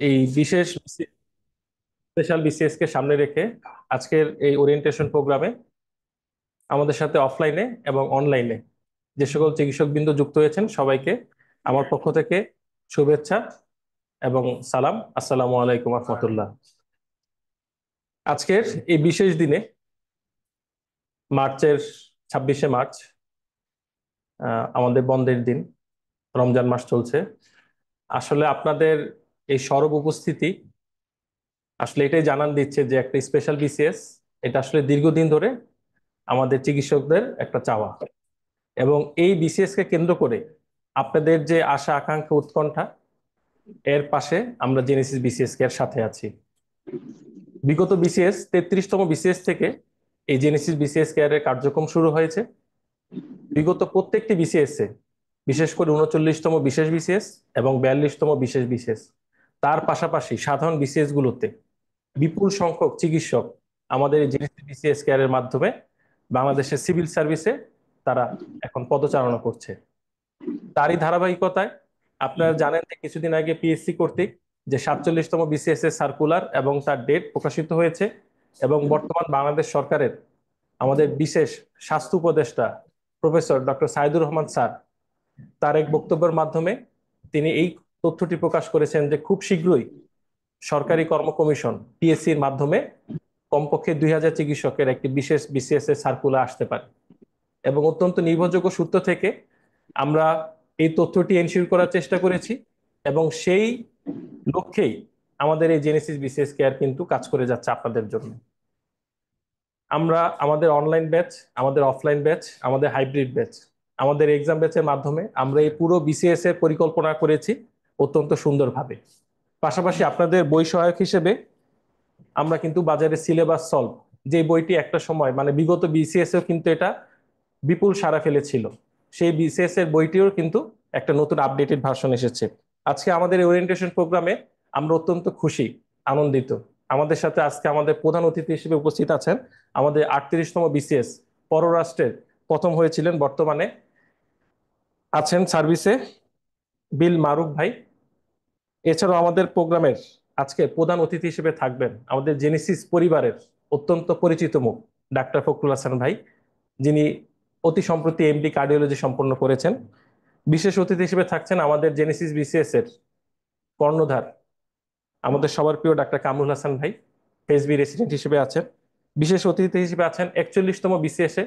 এই বিশেষ special BCS কে সামনে রেখে আজকের এই ওরিয়েন্টেশন প্রোগ্রামে আমাদের সাথে অফলাইনে এবং অনলাইনে যে সকল চিকিৎসকবৃন্দ যুক্ত হয়েছেন সবাইকে আমার পক্ষ থেকে শুভেচ্ছা এবং সালাম। আসসালামু আলাইকুম রহমতুল্লাহ। আজকের এই বিশেষ দিনে মার্চের 26শে মার্চ, আমাদের বন্ধের দিন, রমজান মাস চলছে। আসলে আপনাদের এই সরব উপস্থিতি আসলে এটাই জানান দিচ্ছে যে একটা স্পেশাল বিসিএস এটা আসলে দীর্ঘদিন ধরে আমাদের চিকিৎসকদের একটা চাওয়া। এবং এই বিসিএস কে কেন্দ্র করে আপনাদের যে আশা আকাঙ্ক্ষা উৎকণ্ঠা, এর পাশে আমরা জেনেসিস বিসিএস কে এর সাথে আছি। বিগত বিসিএস 33তম বিসিএস থেকে এই জেনেসিস বিসিএস কেয়ার এর কার্যক্রম শুরু হয়েছে। বিগত প্রত্যেকটি বিসিএস এ, বিশেষ করে 39তম বিশেষ বিসিএস এবং 42তম বিশেষ বিসিএস, তার পাশাপাশি সাধারণ বিসিএস গুলোতে বিপুল সংখ্যক চিকিৎসক আমাদের এই জেনেসিস বিসিএস কেয়ার এর মাধ্যমে বাংলাদেশের সিভিল সার্ভিসে তারা এখন পদচারণা করছে। তারই ধারাবাহিকতায় আপনারা জানেন যে কিছুদিন আগে পিএসসি কর্তৃক যে 47তম বিসিএস এর সার্কুলার এবং তার ডেট প্রকাশিত হয়েছে, এবং বর্তমান বাংলাদেশ সরকারের আমাদের বিশেষ স্বাস্থ্য উপদেষ্টা professor doctor Saidur Rahman sir তার এক বক্তব্যের মাধ্যমে তিনি এই তথ্যটি প্রকাশ করেছেন যে খুব শীঘ্রই সরকারি কর্ম কমিশন পিএসসির মাধ্যমে কমপক্ষে 2000 চিকিৎসকের একটি বিশেষ বিসিএস এর সার্কুলার আসতে পারে। এবং অত্যন্ত নির্ভরযোগ্য সূত্র থেকে আমরা এই তথ্যটি এনশিওর করার চেষ্টা করেছি, এবং সেই লক্ষ্যেই আমাদের এই জেনেসিস বিসিএস কেয়ার কিন্তু কাজ করে যাচ্ছে আপনাদের জন্য। আমরা আমাদের অনলাইন ব্যাচ, আমাদের অফলাইন ব্যাচ, আমাদের হাইব্রিড ব্যাচ, আমাদের এক্সাম ব্যাচের মাধ্যমে আমরা এই পুরো বিসিএস এর পরিকল্পনা করেছি অত্যন্ত সুন্দরভাবে। পাশাপাশি আপনাদের বই সহায়ক হিসেবে আমরা কিন্তু বাজারে সিলেবাস সলভ, যে বইটি একটা সময় মানে বিগত বিসিএস এও কিন্তু এটা বিপুল সাড়া ফেলেছিল, সেই বিসিএস এর বইটিও কিন্তু একটা নতুন আপডেটেড ভার্সন এসেছে। আজকে আমাদের এই ওরিয়েন্টেশন প্রোগ্রামে আমরা অত্যন্ত খুশি, আনন্দিত। আমাদের সাথে আজকে আমাদের প্রধান অতিথি হিসেবে উপস্থিত আছেন আমাদের 38তম বিসিএস, পররাষ্ট্রের প্রথম হয়েছিলেন, বর্তমানে আছেন সার্ভিসে, বিল মারুফ ভাই। এছাড়াও আমাদের প্রোগ্রামের আজকে প্রধান অতিথি হিসেবে থাকবেন আমাদের জেনেসিস পরিবারের অত্যন্ত পরিচিত মুখ ডাক্তার ফখরুল হাসান ভাই, যিনি অতি সম্প্রতি এমডি কার্ডিওলজি সম্পন্ন করেছেন। বিশেষ অতিথি হিসেবে থাকছেন আমাদের জেনেসিস বিসিএস এর কর্ণধার আমাদের সবার প্রিয় ডাক্তার কামরুল হাসান ভাই, এসবি রেসিডেন্ট হিসেবে আছেন। বিশেষ অতিথি হিসেবে আছেন 41তম বিসিএস এ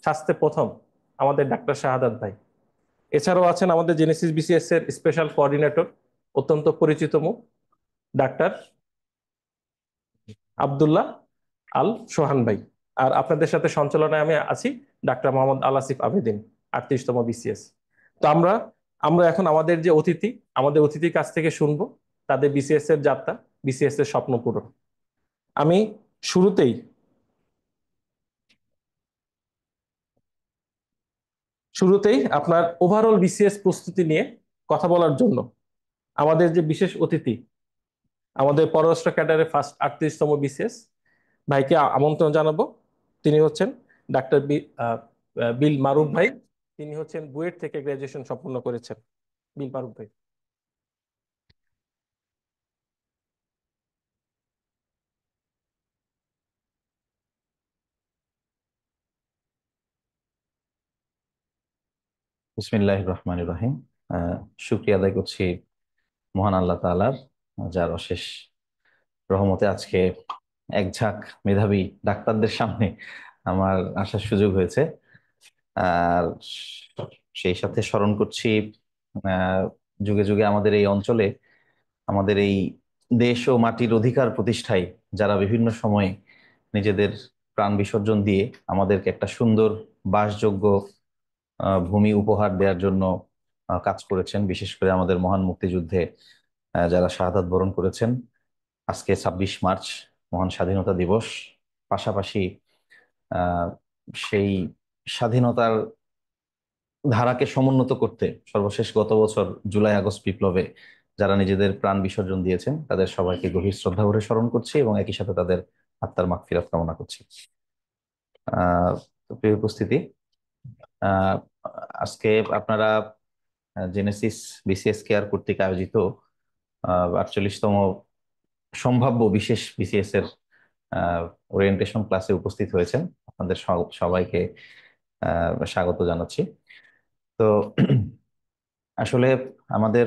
স্বাস্থ্যে প্রথম আমাদের ডাক্তার শাহাদাত ভাই। এছাড়াও আছেন আমাদের জেনেসিস বিসিএস এর স্পেশাল কোঅর্ডিনেটর, অত্যন্ত পরিচিত মুখ ডাক্তার আব্দুল্লাহ আল সোহান ভাই। আর আপনাদের সাথে সঞ্চালনায় আমি আছি ডাক্তার মোহাম্মদ আল আসিফ আবেদিন, 38তম বিসিএস। তো আমরা আমরা এখন আমাদের যে অতিথি, আমাদের অতিথির কাছ থেকে শুনবো তাদের বিসিএস এর যাত্রা, বিসিএস এর স্বপ্ন পূরণ। আমি শুরুতেই শুরুতেই আপনার ওভারঅল বিসিএস প্রস্তুতি নিয়ে কথা বলার জন্য আমাদের যে বিশেষ অতিথি, আমাদের পররাষ্ট্র ক্যাডারের ফার্স্ট 38তম বিসিএস ভাইকে আমন্ত্রণ জানাবো। তিনি হচ্ছেন ডাক্তার বিল মারুফ ভাই। তিনি হচ্ছেন বুয়েট থেকে গ্রাজুয়েশন সম্পন্ন করেছেন। বিল মারুফ ভাই। বিসমিল্লাহির রহমানির রহিম। শুকরিয়া আদায় করছি মহান আল্লাহ তাআলার, যার অশেষ রহমতে আজকে এক ঝাঁক মেধাবী ডাক্তারদের সামনে আমার আসার সুযোগ হয়েছে। আর সেই সাথে স্মরণ করছি আহ, যুগে যুগে আমাদের এই অঞ্চলে, আমাদের এই দেশ ও মাটির অধিকার প্রতিষ্ঠায় যারা বিভিন্ন সময়ে নিজেদের প্রাণ বিসর্জন দিয়ে আমাদেরকে একটা সুন্দর বাসযোগ্য ভূমি উপহার দেওয়ার জন্য কাজ করেছেন। বিশেষ করে আমাদের মহান মুক্তিযুদ্ধে যারা শাহাদাত বরণ করেছেন। আজকে 26 মার্চ মহান স্বাধীনতা দিবস। পাশাপাশি আহ, সেই স্বাধীনতার ধারাকে সমুন্নত করতে সর্বশেষ গত বছর জুলাই আগস্ট বিপ্লবে যারা নিজেদের প্রাণ বিসর্জন দিয়েছেন তাদের সবাইকে গভীর শ্রদ্ধা ভরে স্মরণ করছি এবং একই সাথে তাদের আত্মার মাগফিরাত কামনা করছি। আহ তো প্রিয় উপস্থিতি, আহ আজকে আপনারা জেনেসিস বিসিএস কেয়ার কর্তৃক আয়োজিত 48তম সম্ভাব্য বিশেষ বিসিএস এর ওরিয়েন্টেশন ক্লাসে উপস্থিত হয়েছেন। আপনাদের সবাইকে স্বাগত জানাচ্ছি। তো আসলে আমাদের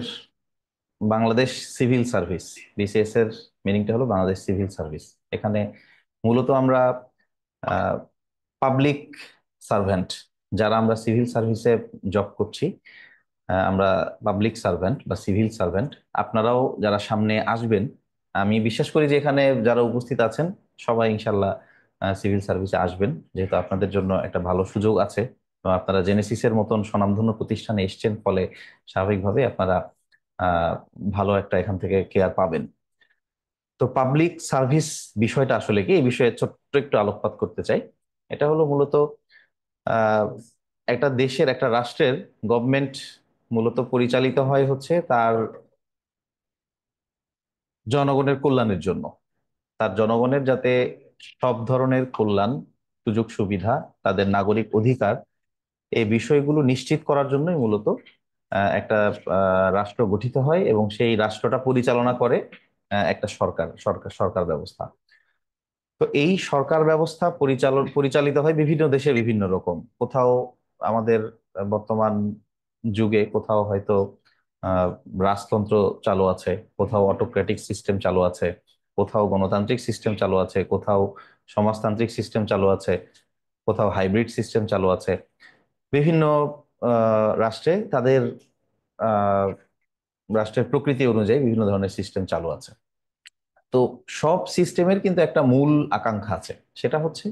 বাংলাদেশ সিভিল সার্ভিস, বিসিএস এর মিনিংটা হলো বাংলাদেশ সিভিল সার্ভিস। এখানে মূলত আমরা পাবলিক সার্ভেন্ট, যারা আমরা সিভিল সার্ভিসে জব করছি, আমরা পাবলিক সার্ভেন্ট বা সিভিল সার্ভেন্ট। আপনারাও যারা সামনে আসবেন, আমি বিশ্বাস করি যে এখানে যারা উপস্থিত আছেন সবাই ইনশাল্লাহ সিভিল সার্ভিসে আসবেন, যেহেতু আপনাদের জন্য একটা ভালো সুযোগ আছে। এবং আপনারা জেনেসিসের মতন স্বনামধন্য প্রতিষ্ঠানে এসছেন, ফলে স্বাভাবিকভাবে আপনারা আহ ভালো একটা এখান থেকে কেয়ার পাবেন। তো পাবলিক সার্ভিস বিষয়টা আসলে কি, এই বিষয়ে ছোট্ট একটু আলোকপাত করতে চাই। এটা হলো মূলত আহ একটা দেশের, একটা রাষ্ট্রের গভর্নমেন্ট মূলত পরিচালিত হয় হচ্ছে তার জনগণের কল্যাণের জন্য। তার জনগণের যাতে সব ধরনের কল্যাণ, সুযোগ সুবিধা, তাদের নাগরিক অধিকার, এই বিষয়গুলো নিশ্চিত করার জন্যই মূলত একটা রাষ্ট্র গঠিত হয়, এবং সেই রাষ্ট্রটা পরিচালনা করে একটা সরকার সরকার সরকার ব্যবস্থা। তো এই সরকার ব্যবস্থা পরিচালিত হয় বিভিন্ন দেশে বিভিন্ন রকম। কোথাও আমাদের বর্তমান যুগে কোথাও হয়তো আহ রাজতন্ত্র চালু আছে, কোথাও অটোক্রেটিক সিস্টেম চালু আছে, কোথাও গণতান্ত্রিক সিস্টেম চালু আছে, কোথাও সমাজতান্ত্রিক সিস্টেম চালু আছে, কোথাও হাইব্রিড সিস্টেম চালু আছে। বিভিন্ন রাষ্ট্রে তাদের আহ রাষ্ট্রের প্রকৃতি অনুযায়ী বিভিন্ন ধরনের সিস্টেম চালু আছে। তো সব সিস্টেমের কিন্তু একটা মূল আকাঙ্ক্ষা আছে, সেটা হচ্ছে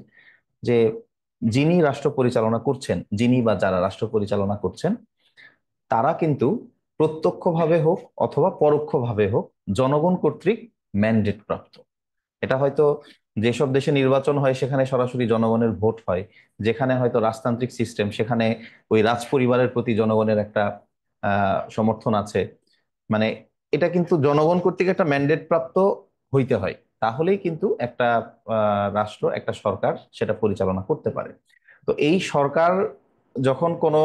যে যিনি রাষ্ট্র পরিচালনা করছেন, যিনি বা যারা রাষ্ট্র পরিচালনা করছেন, তারা কিন্তু প্রত্যক্ষভাবে হোক অথবা পরোক্ষভাবে হোক জনগণ কর্তৃক ম্যান্ডেট প্রাপ্ত। এটা হয়তো যেসব দেশে নির্বাচন হয় সেখানে সরাসরি জনগণের ভোট হয়, যেখানে হয়তো রাজতান্ত্রিক সিস্টেম সেখানে ওই রাজ পরিবারের প্রতি জনগণের একটা সমর্থন আছে। মানে এটা কিন্তু জনগণ কর্তৃক একটা ম্যান্ডেট প্রাপ্ত হইতে হয়, তাহলেই কিন্তু একটা রাষ্ট্র, একটা সরকার সেটা পরিচালনা করতে পারে। তো এই সরকার যখন কোনো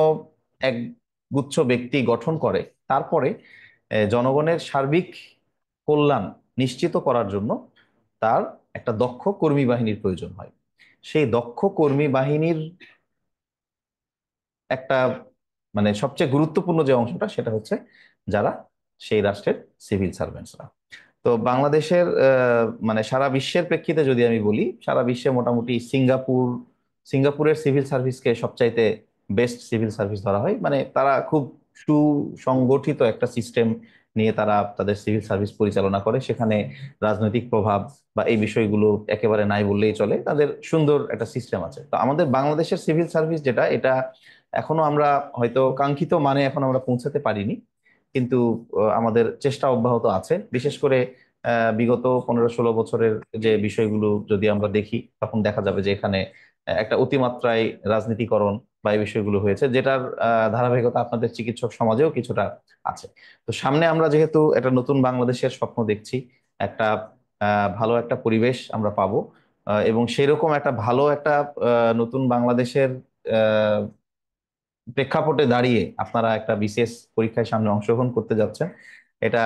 এক গুচ্ছ ব্যক্তি গঠন করে, তারপরে জনগণের সার্বিক কল্যাণ নিশ্চিত করার জন্য তার একটা দক্ষ কর্মী বাহিনীর প্রয়োজন হয়। সেই দক্ষ কর্মী বাহিনীর একটা মানে সবচেয়ে গুরুত্বপূর্ণ যে অংশটা, সেটা হচ্ছে যারা সেই রাষ্ট্রের সিভিল সার্ভেন্টসরা। তো বাংলাদেশের মানে সারা বিশ্বের প্রেক্ষিতে যদি আমি বলি, সারা বিশ্বে মোটামুটি সিঙ্গাপুরের সিভিল সার্ভিসকে সবচাইতে বেস্ট সিভিল সার্ভিস ধরা হয়। মানে তারা খুব সুসংগঠিত একটা সিস্টেম নিয়ে তারা তাদের সিভিল সার্ভিস পরিচালনা করে। সেখানে রাজনৈতিক প্রভাব বা এই বিষয়গুলো একেবারে নাই বললেই চলে, তাদের সুন্দর একটা সিস্টেম আছে। তো আমাদের বাংলাদেশের সিভিল সার্ভিস যেটা, এটা এখনো আমরা হয়তো কাঙ্ক্ষিত মানে এখন আমরা পৌঁছাতে পারিনি, কিন্তু আমাদের চেষ্টা অব্যাহত আছে। বিশেষ করে বিগত 15-16 বছরের যে বিষয়গুলো যদি আমরা দেখি, তখন দেখা যাবে যে এখানে একটা অতিমাত্রায় রাজনীতিকরণ বা এই বিষয়গুলো হয়েছে, যেটার ধারাবাহিকতা আপনাদের চিকিৎসক সমাজেও কিছুটা আছে। তো সামনে আমরা যেহেতু একটা নতুন বাংলাদেশের স্বপ্ন দেখছি, একটা ভালো একটা পরিবেশ আমরা পাবো, এবং সেরকম একটা ভালো একটা নতুন বাংলাদেশের আহ, প্রেক্ষাপটে দাঁড়িয়ে আপনারা একটা বিসিএস পরীক্ষায় সামনে অংশগ্রহণ করতে যাচ্ছেন, এটা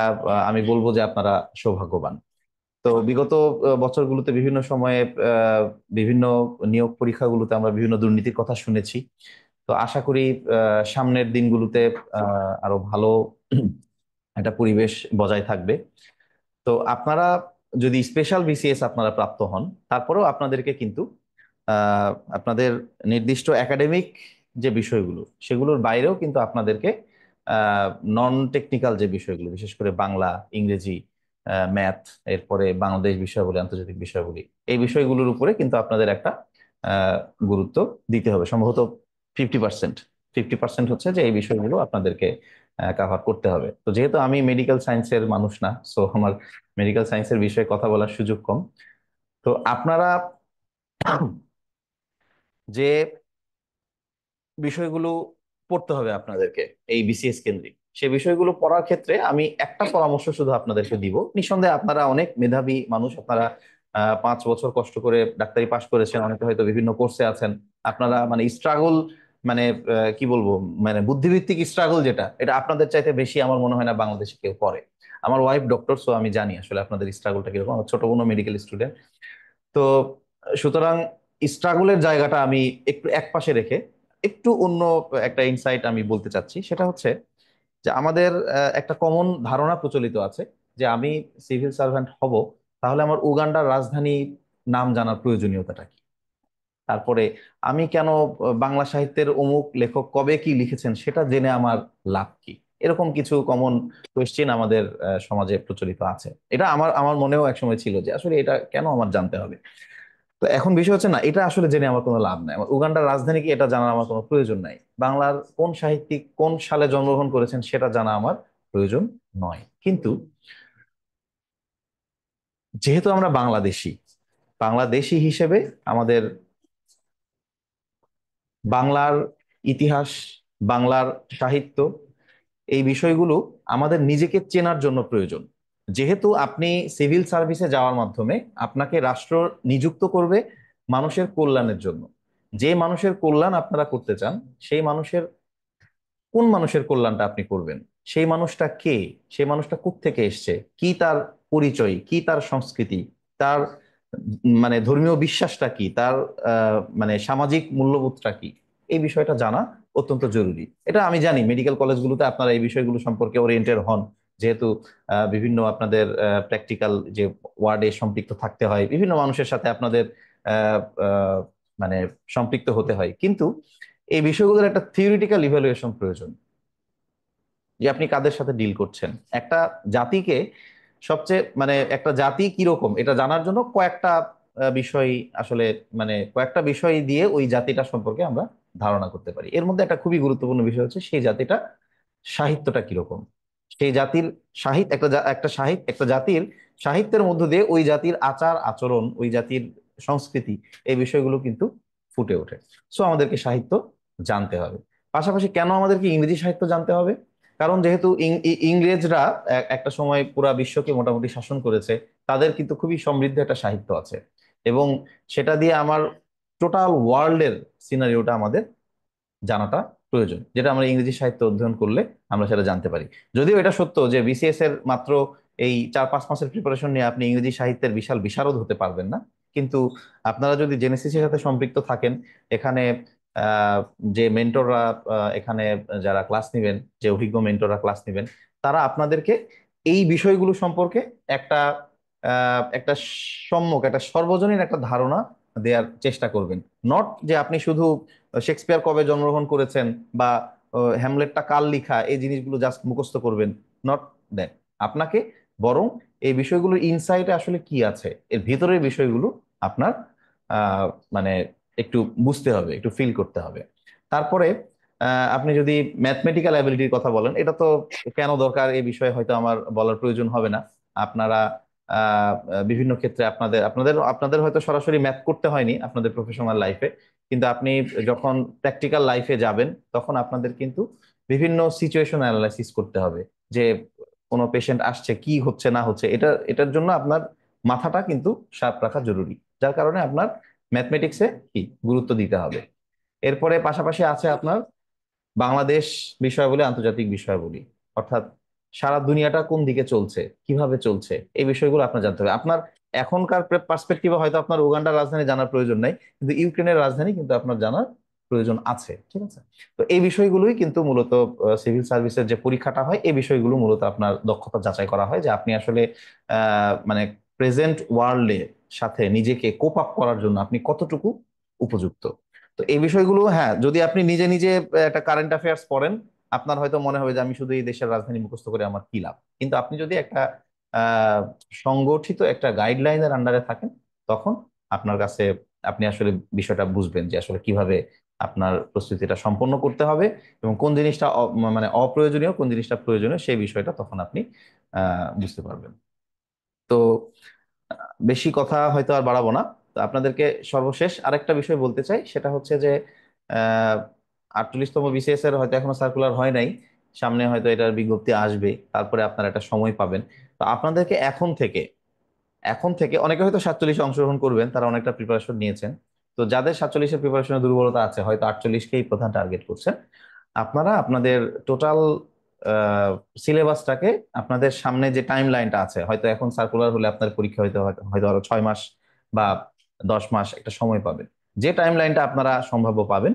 আমি বলবো যে আপনারা সৌভাগ্যবান। তো বিগত বছরগুলোতে বিভিন্ন সময়ে বিভিন্ন নিয়োগ পরীক্ষাগুলোতে আমরা বিভিন্ন দুর্নীতির কথা শুনেছি। তো আশা করি সামনের দিনগুলোতে আরো ভালো একটা পরিবেশ বজায় থাকবে। তো আপনারা যদি স্পেশাল বিসিএস আপনারা প্রাপ্ত হন, তারপরেও আপনাদেরকে কিন্তু আপনাদের নির্দিষ্ট একাডেমিক যে বিষয়গুলো, সেগুলোর বাইরেও কিন্তু আপনাদেরকে নন টেকনিক্যাল যে বিষয়গুলো, বিশেষ করে বাংলা, ইংরেজি, ম্যাথ, এরপরে বাংলাদেশ বিষয়াবলী, আন্তর্জাতিক বিষয়াবলী, এই বিষয়গুলোর উপরে কিন্তু আপনাদের একটা আহ, গুরুত্ব দিতে হবে। সম্ভবত 50%, 50% হচ্ছে যে এই বিষয়গুলো আপনাদেরকে কাভার করতে হবে। তো যেহেতু আমি মেডিকেল সায়েন্সের মানুষ না, সো আমার মেডিকেল সায়েন্সের বিষয়ে কথা বলার সুযোগ কম। তো আপনারা যে বিষয়গুলো পড়তে হবে আপনাদেরকে এই বিসিএস কেন্দ্রিক, সেই বিষয়গুলো পড়ার ক্ষেত্রে আমি একটা পরামর্শ শুধু আপনাদেরকে দিব। নিঃসন্দেহে আপনারা অনেক মেধাবী মানুষ, আপনারা 5 বছর কষ্ট করে ডাক্তারি পাশ করেছেন, অনেকে হয়তো বিভিন্ন কোর্সে আছেন। আপনারা মানে স্ট্রাগল, মানে কি বলবো, মানে বুদ্ধিভিত্তিক স্ট্রাগল যেটা, এটা আপনাদের চাইতে বেশি আমার মনে হয় না বাংলাদেশে কেউ করে। আমার ওয়াইফ ডক্টর, সো আমি জানি আসলে আপনাদের স্ট্রাগলটা কিরকম। আমার ছোট বোনও মেডিকেল স্টুডেন্ট। তো সুতরাং স্ট্রাগলের জায়গাটা আমি একটু একপাশে রেখে একটু অন্য একটা ইনসাইট আমি বলতে চাচ্ছি। সেটা হচ্ছে যে আমাদের একটা কমন ধারণা প্রচলিত আছে যে আমি সিভিল সার্ভেন্ট হব, তাহলে আমার উগান্ডার রাজধানী নাম জানার প্রয়োজনীয়তাটা কি? তারপরে আমি কেন বাংলা সাহিত্যের অমুক লেখক কবে কি লিখেছেন সেটা জেনে আমার লাভ কি? এরকম কিছু কমন কোয়েশ্চেন আমাদের সমাজে প্রচলিত আছে। এটা আমার আমার মনেও একসময় ছিল যে আসলে এটা কেন আমার জানতে হবে। তো এখন বিষয় হচ্ছে না, এটা আসলে জেনে আমার কোনো লাভ নাই, আমার উগান্ডার রাজধানী কি এটা জানার আমার কোনো প্রয়োজন নাই, বাংলার কোন সাহিত্যিক কোন সালে জন্মগ্রহণ করেছেন সেটা জানা আমার প্রয়োজন নয়। কিন্তু যেহেতু আমরা বাংলাদেশি, বাংলাদেশি হিসেবে আমাদের বাংলার ইতিহাস, বাংলার সাহিত্য, এই বিষয়গুলো আমাদের নিজেকে চেনার জন্য প্রয়োজন। যেহেতু আপনি সিভিল সার্ভিসে যাওয়ার মাধ্যমে আপনাকে রাষ্ট্র নিযুক্ত করবে মানুষের কল্যাণের জন্য। যে মানুষের কল্যাণ আপনারা করতে চান, সেই মানুষের কোন মানুষের কল্যাণটা আপনি করবেন, সেই মানুষটা কে, সেই মানুষটা কোত্থেকে এসছে, কি তার পরিচয়, কি তার সংস্কৃতি, তার মানে ধর্মীয় বিশ্বাসটা কি, তার মানে সামাজিক মূল্যবোধটা কি, এই বিষয়টা জানা অত্যন্ত জরুরি। এটা আমি জানি মেডিকেল কলেজগুলোতে আপনারা এই বিষয়গুলো সম্পর্কে ওরিয়েন্টেড হন, যেহেতু বিভিন্ন আপনাদের প্র্যাকটিক্যাল যে ওয়ার্ডে সম্পৃক্ত থাকতে হয়, বিভিন্ন মানুষের সাথে আপনাদের আহ, আহ, মানে সম্পৃক্ত হতে হয়। কিন্তু এই বিষয়গুলোর একটা থিওরিটিক্যাল ইভ্যালুয়েশন প্রয়োজন, যে আপনি কাদের সাথে ডিল করছেন। একটা জাতিকে সবচেয়ে মানে একটা জাতি কিরকম এটা জানার জন্য কয়েকটা বিষয় আসলে মানে কয়েকটা বিষয় দিয়ে ওই জাতিটা সম্পর্কে আমরা ধারণা করতে পারি। এর মধ্যে একটা খুবই গুরুত্বপূর্ণ বিষয় হচ্ছে সেই জাতিটা সাহিত্যটা কিরকম। সেই জাতির সাহিত্য একটা সাহিত্য একটা জাতির সাহিত্যের মধ্য দিয়ে ওই জাতির আচার আচরণ, ওই জাতির সংস্কৃতি, এই বিষয়গুলো কিন্তু ফুটে ওঠে। সো আমাদেরকে সাহিত্য জানতে হবে। পাশাপাশি কেন আমাদেরকে ইংরেজি সাহিত্য জানতে হবে? কারণ যেহেতু ইংরেজরা একটা সময় পুরা বিশ্বকে মোটামুটি শাসন করেছে, তাদের কিন্তু খুবই সমৃদ্ধ একটা সাহিত্য আছে। এবং সেটা দিয়ে আমার টোটাল ওয়ার্ল্ডের সিনারিওটা আমাদের জানাটা প্রয়োজন, যেটা আমরা ইংরেজি সাহিত্য অধ্যয়ন করলে আমরা সেটা জানতে পারি। যদিও এটা সত্য যে বিসিএস এর মাত্র এই 4-5 মাসের প্রিপারেশন নিয়ে আপনি ইংরেজি সাহিত্যের বিশাল বিশারদ হতে পারবেন না। কিন্তু আপনারা যদি জেনেসিসের সাথে সম্পৃক্ত থাকেন, এখানে আহ, যে মেন্টররা এখানে যারা ক্লাস নেবেন, যে অভিজ্ঞ মেন্টররা ক্লাস নেবেন, তারা আপনাদেরকে এই বিষয়গুলো সম্পর্কে একটা একটা সম্যক একটা সর্বজনীন একটা ধারণা দেওয়ার চেষ্টা করবেন। নট যে আপনি শুধু শেক্সপিয়ার কবে জন্মগ্রহণ করেছেন বা হ্যামলেটটা কার লিখা এই জিনিসগুলো জাস্ট মুখস্থ করবেন। Not that. আপনাকে বরং এই বিষয়গুলোর ইনসাইটে আসলে কি আছে, এর ভিতরের বিষয়গুলো আপনার আহ, মানে একটু বুঝতে হবে, একটু ফিল করতে হবে। তারপরে আপনি যদি ম্যাথমেটিক্যাল অ্যাবিলিটির কথা বলেন, এটা তো কেন দরকার এই বিষয়ে হয়তো আমার বলার প্রয়োজন হবে না। আপনারা বিভিন্ন ক্ষেত্রে আপনাদের আপনাদের আপনাদের হয়তো সরাসরি ম্যাথ করতে হয়নি আপনাদের প্রফেশনাল লাইফে, কিন্তু আপনি যখন প্র্যাকটিক্যাল লাইফে যাবেন তখন আপনাদের কিন্তু বিভিন্ন সিচুয়েশন অ্যানালাইসিস করতে হবে, যে কোনো পেশেন্ট আসছে কি হচ্ছে না হচ্ছে, এটার জন্য আপনার মাথাটা কিন্তু শার্প রাখা জরুরি। যার কারণে আপনার ম্যাথমেটিক্সে কি গুরুত্ব দিতে হবে। এরপরে পাশাপাশি আছে আপনার বাংলাদেশ বিষয়াবলী, আন্তর্জাতিক বিষয়াবলী, অর্থাৎ সারা দুনিয়াটা কোন দিকে চলছে, কিভাবে চলছে, এই বিষয়গুলো আপনার জানতে হবে। আপনার এখনকার পার্সপেক্টিভে হয়তো আপনার উগান্ডার রাজধানী জানার প্রয়োজন নাই, কিন্তু ইউক্রেনের রাজধানী কিন্তু আপনার জানার প্রয়োজন আছে। ঠিক আছে? তো এই বিষয়গুলোই কিন্তু মূলত সিভিল সার্ভিসের যে পরীক্ষাটা হয়, এই বিষয়গুলো মূলত আপনার দক্ষতা যাচাই করা হয়, যে আপনি আসলে মানে প্রেজেন্ট ওয়ার্ল্ডের সাথে নিজেকে কোপ আপ করার জন্য আপনি কতটুকু উপযুক্ত। তো এই বিষয়গুলো হ্যাঁ, যদি আপনি নিজে নিজে একটা কারেন্ট অ্যাফেয়ার্স পড়েন, আপনার হয়তো মনে হবে যে আমি শুধু এই দেশের রাজধানী মুখস্থ করে আমার কি লাভ। কিন্তু আপনি যদি একটা আহ সংগঠিত একটা গাইডলাইনের আন্ডারে থাকেন, তখন আপনার কাছে আপনি আসলে বিষয়টা বুঝবেন যে আসলে কিভাবে আপনার প্রস্তুতিটা সম্পন্ন করতে হবে, এবং কোন জিনিসটা মানে অপ্রয়োজনীয়, কোন জিনিসটা প্রয়োজনীয়, সেই বিষয়টা তখন আপনি বুঝতে পারবেন। তো বেশি কথা হয়তো আর বাড়াবো না। তো আপনাদেরকে সর্বশেষ আরেকটা বিষয় বলতে চাই, সেটা হচ্ছে যে আহ 48তম বিসিএস এর হয়তো এখনো সার্কুলার হয় নাই, সামনে হয়তো এটার বিজ্ঞপ্তি আসবে, তারপরে আপনারা একটা সময় পাবেন। তো আপনাদেরকে এখন থেকে অনেকে হয়তো 47-এ অংশগ্রহণ করবেন, তারা অনেকটা প্রিপারেশন নিয়েছেন। তো যাদের 47-এর প্রিপারেশনের দুর্বলতা আছে, হয়তো 48কেই প্রধান টার্গেট করছেন, আপনারা আপনাদের টোটাল সিলেবাসটাকে, আপনাদের সামনে যে টাইম লাইনটা আছে, হয়তো এখন সার্কুলার হলে আপনার পরীক্ষা হয়তো হয়তো আরো 6 মাস বা 10 মাস একটা সময় পাবেন। যে টাইম লাইনটা আপনারা সম্ভাব্য পাবেন,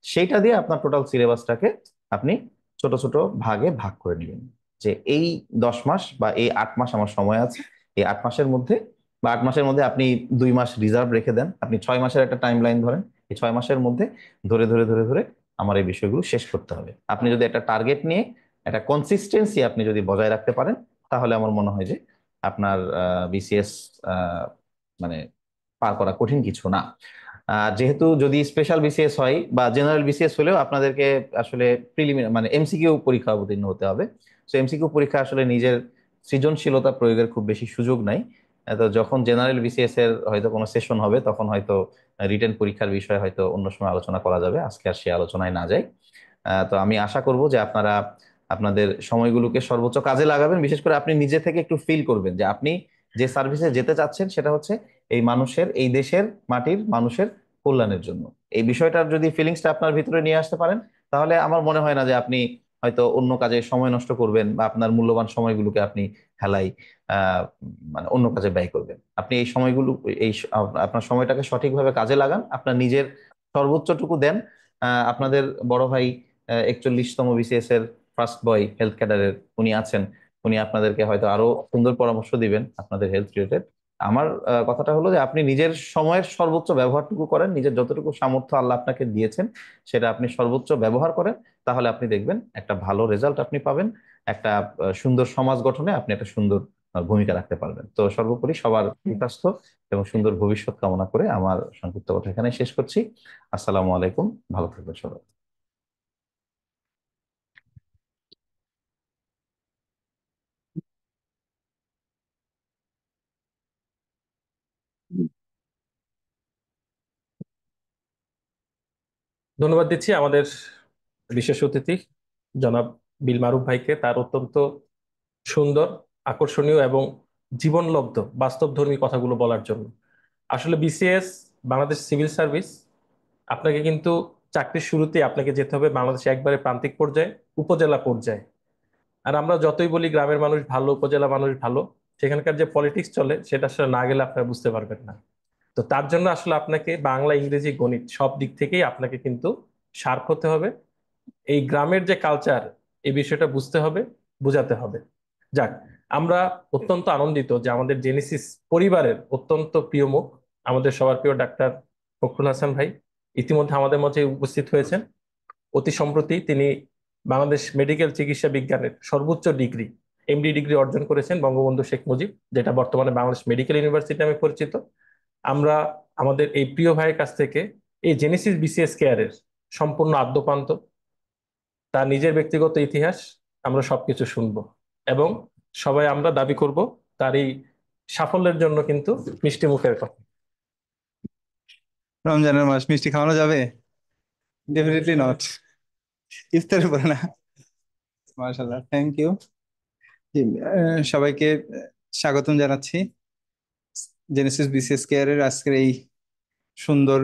সেইটা দিয়ে আপনার টোটাল সিলেবাসটাকে আপনি ছোট ছোট ভাগে ভাগ করে নেবেন। যে এই 10 মাস বা এই 8 মাস আমার সময় আছে, এই 8 মাসের মধ্যে বা 8 মাসের মধ্যে আপনি 2 মাস রিজার্ভ রেখে দেন, আপনি 6 মাসের একটা টাইম লাইন ধরেন। এই 6 মাসের মধ্যে ধরে ধরে ধরে ধরে আমার এই বিষয়গুলো শেষ করতে হবে। আপনি যদি একটা টার্গেট নিয়ে একটা কনসিস্টেন্সি আপনি যদি বজায় রাখতে পারেন, তাহলে আমার মনে হয় যে আপনার বিসিএস মানে পার করা কঠিন কিছু না। যেহেতু যদি স্পেশাল বিসিএস হয় বা জেনারেল বিসিএস হলেও আপনাদেরকে আসলে প্রিলিমিনারি মানে এমসিকিউ পরীক্ষা অবতীর্ণ হতে হবে। তো এমসিকিউ পরীক্ষা আসলে নিজের সৃজনশীলতা প্রয়োগের খুব বেশি সুযোগ নাই। তো যখন জেনারেল বিসিএস এর হয়তো কোনো সেশন হবে, তখন হয়তো রিটেন পরীক্ষার বিষয়ে হয়তো অন্য সময় আলোচনা করা যাবে, আজকে আর সে আলোচনায় না যাই। তো আমি আশা করব যে আপনারা আপনাদের সময়গুলোকে সর্বোচ্চ কাজে লাগাবেন। বিশেষ করে আপনি নিজে থেকে একটু ফিল করবেন যে আপনি যে সার্ভিসে যেতে চাচ্ছেন সেটা হচ্ছে এই মানুষের, এই দেশের মাটির মানুষের কল্যাণের জন্য। এই বিষয়টার যদি ফিলিংসটা আপনার ভিতরে নিয়ে আসতে পারেন, তাহলে আমার মনে হয় না যে আপনি হয়তো অন্য কাজে সময় নষ্ট করবেন বা আপনার মূল্যবান সময়গুলোকে আপনি হেলাই মানে অন্য কাজে ব্যয় করবেন। আপনি এই সময়গুলো, এই আপনার সময়টাকে সঠিকভাবে কাজে লাগান, আপনার নিজের সর্বোচ্চটুকু দেন। আপনাদের বড় ভাই 41তম বিসিএস এর ফার্স্ট বয় হেলথ ক্যাডারের উনি আছেন, উনি আপনাদেরকে হয়তো আরো সুন্দর পরামর্শ দিবেন আপনাদের হেলথ রিলেটেড। আমার কথাটা হলো যে আপনি নিজের সময়ের সর্বোচ্চ ব্যবহারটুকু করেন, নিজের যতটুকু সামর্থ্য আল্লাহ আপনাকে দিয়েছেন সেটা আপনি সর্বোচ্চ ব্যবহার করেন, তাহলে আপনি দেখবেন একটা ভালো রেজাল্ট আপনি পাবেন। একটা সুন্দর সমাজ গঠনে আপনি একটা সুন্দর ভূমিকা রাখতে পারবেন। তো সর্বোপরি সবার সুস্বাস্থ্য এবং সুন্দর ভবিষ্যৎ কামনা করে আমার সংক্ষিপ্ত কথা এখানে শেষ করছি। আসসালামু আলাইকুম, ভালো থাকবেন সবাই। ধন্যবাদ দিচ্ছি আমাদের বিশেষ অতিথি জনাব বিল মারুফ ভাইকে, তার অত্যন্ত সুন্দর, আকর্ষণীয় এবং জীবনলব্ধ বাস্তবধর্মী কথাগুলো বলার জন্য। আসলে বিসিএস, বাংলাদেশ সিভিল সার্ভিস, আপনাকে কিন্তু চাকরির শুরুতে আপনাকে যেতে হবে বাংলাদেশে একবারে প্রান্তিক পর্যায়ে, উপজেলা পর্যায়ে। আর আমরা যতই বলি গ্রামের মানুষ ভালো, উপজেলা মানুষ ভালো, সেখানকার যে পলিটিক্স চলে সেটা আসলে না গেলে আপনারা বুঝতে পারবেন না। তো তার জন্য আসলে আপনাকে বাংলা, ইংরেজি, গণিত সব দিক থেকেই আপনাকে কিন্তু শার্প হতে হবে। এই গ্রামের যে কালচার, এই বিষয়টা বুঝতে হবে, বোঝাতে হবে। যাক, আমরা অত্যন্ত আনন্দিত যে আমাদের জেনেসিস পরিবারের অত্যন্ত প্রিয় মুখ, আমাদের সবার প্রিয় ডাক্তার ফখরুল হাসান ভাই ইতিমধ্যে আমাদের মাঝে উপস্থিত হয়েছেন। অতি সম্প্রতি তিনি বাংলাদেশ মেডিকেল চিকিৎসা বিজ্ঞানের সর্বোচ্চ ডিগ্রি, এমডি ডিগ্রি অর্জন করেছেন বঙ্গবন্ধু শেখ মুজিব, যেটা বর্তমানে বাংলাদেশ মেডিকেল ইউনিভার্সিটি নামে পরিচিত। আমরা আমাদের এই প্রিয় ভাইয়ের কাছ থেকে এই জেনেসিস বিসিএস কেয়ারের সম্পূর্ণ আদ্যোপান্ত, তার নিজের ব্যক্তিগত ইতিহাস আমরা সবকিছু শুনবো, এবং সবাই আমরা দাবি করব তার এই সাফল্যের জন্য কিন্তু মিষ্টি মুখের কথা। রমজানের মাস মিষ্টি খাওয়ানো যাবে? ডেফিনেটলি নট, ইফতারের পরে না। মাশাআল্লাহ, থ্যাংক ইউ। সবাইকে স্বাগতম জানাচ্ছি জেনেসিস বিসিএস কেয়ারের আজকের এই সুন্দর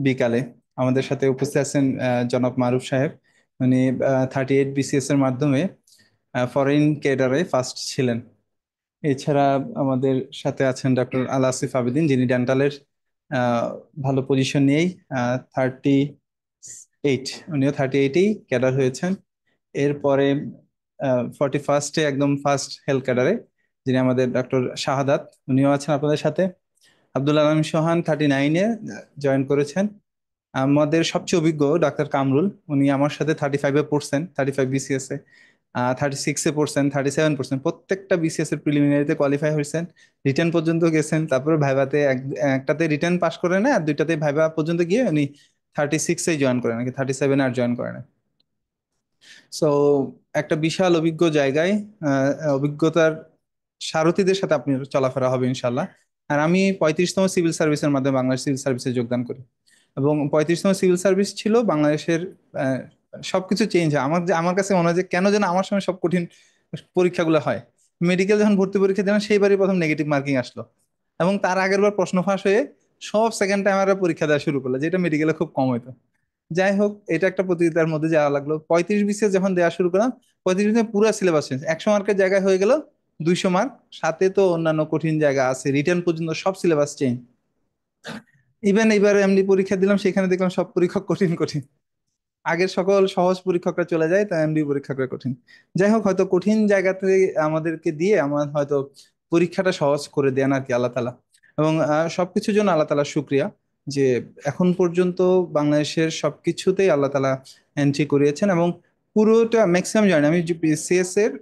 বিকালে। আমাদের সাথে উপস্থিত আছেন জনাব মারুফ সাহেব। উনি 38 বিসিএস এর মাধ্যমে ফরেন ক্যাডারে ফার্স্ট ছিলেন। এছাড়া আমাদের সাথে আছেন ডক্টর আল আসিফ আবেদিন, যিনি ডেন্টালের ভালো পজিশন নিয়েই 38, উনিও 38এই ক্যাডার হয়েছেন। এরপরে 41স্টে একদম ফার্স্ট হেলথ ক্যাডারে যিনি আমাদের ডক্টর শাহাদাত, উনিও আছেন আপনাদের সাথে। আব্দুল আলম সোহান 39-এ জয়েন করেছেন। আমাদের সবচেয়ে অভিজ্ঞ ডাক্তার কামরুল, উনি আমার সাথে 35-এ পড়ছেন, 35 বিসিএস এ, 36-এ পড়ছেন, 37 পড়ছেন। প্রত্যেকটা বিসিএস এর প্রিলিমিনারিতে কোয়ালিফাই হয়েছেন, রিটেন পর্যন্ত গেছেন। তারপরে ভাইভাতে একটাতে রিটেন পাস করে না, আর দুইটাতে ভাইভা পর্যন্ত গিয়ে উনি 36-এই জয়েন করেন, নাকি 37 আর জয়েন করেন। সো একটা বিশাল অভিজ্ঞ জায়গায় অভিজ্ঞতার সারথীদের সাথে আপনি চলাফেরা হবে ইনশাল্লাহ। আর আমি 35তম সিভিল সার্ভিসের মাধ্যমে বাংলাদেশ সিভিল সার্ভিসে যোগদান করি, এবং 35তম সিভিল সার্ভিস ছিল বাংলাদেশের আহ, সবকিছু চেঞ্জ হয়। আমার কাছে মনে হয় যে কেন যেন আমার সময় সব কঠিন পরীক্ষাগুলো হয়। মেডিকেল যখন ভর্তি পরীক্ষা দিলাম সেইবারই প্রথম নেগেটিভ মার্কিং আসলো, এবং তার আগের বার প্রশ্ন ফাঁস হয়ে সব সেকেন্ড টাইম পরীক্ষা দেওয়া শুরু করলো, যেটা মেডিকেলে খুব কম হতো। যাই হোক, এটা একটা প্রতিযোগিতার মধ্যে যাওয়া লাগলো। 35 BCS যখন দেওয়া শুরু করলাম, 35 পুরো সিলেবাস চেঞ্জ, 100 মার্কের জায়গায় হয়ে গেল 200 মার্ক। সাথে তো অন্যান্য কঠিন জায়গা আছে, রিটার্ন পর্যন্ত সব সিলেবাস চেঞ্জ। ইভেন এবার এমডি পরীক্ষা দিলাম, সেখানে দেখলাম সব পরীক্ষা কঠিন কঠিন। আগের সকল সহজ পরীক্ষকরা চলে যায়, তাই এমডি পরীক্ষকরা কঠিন। যাই হোক, হয়তো কঠিন জায়গাতে আমাদেরকে দিয়ে আমার হয়তো পরীক্ষাটা সহজ করে দেন আর কি আল্লাহ তালা। এবং সবকিছুর জন্য আল্লাহ তালা শুক্রিয়া যে এখন পর্যন্ত বাংলাদেশের সবকিছুতেই আল্লাহ তালা এন্ট্রি করিয়েছেন। এবং পুরোটা ম্যাক্সিমাম জানি আমি সিএস এর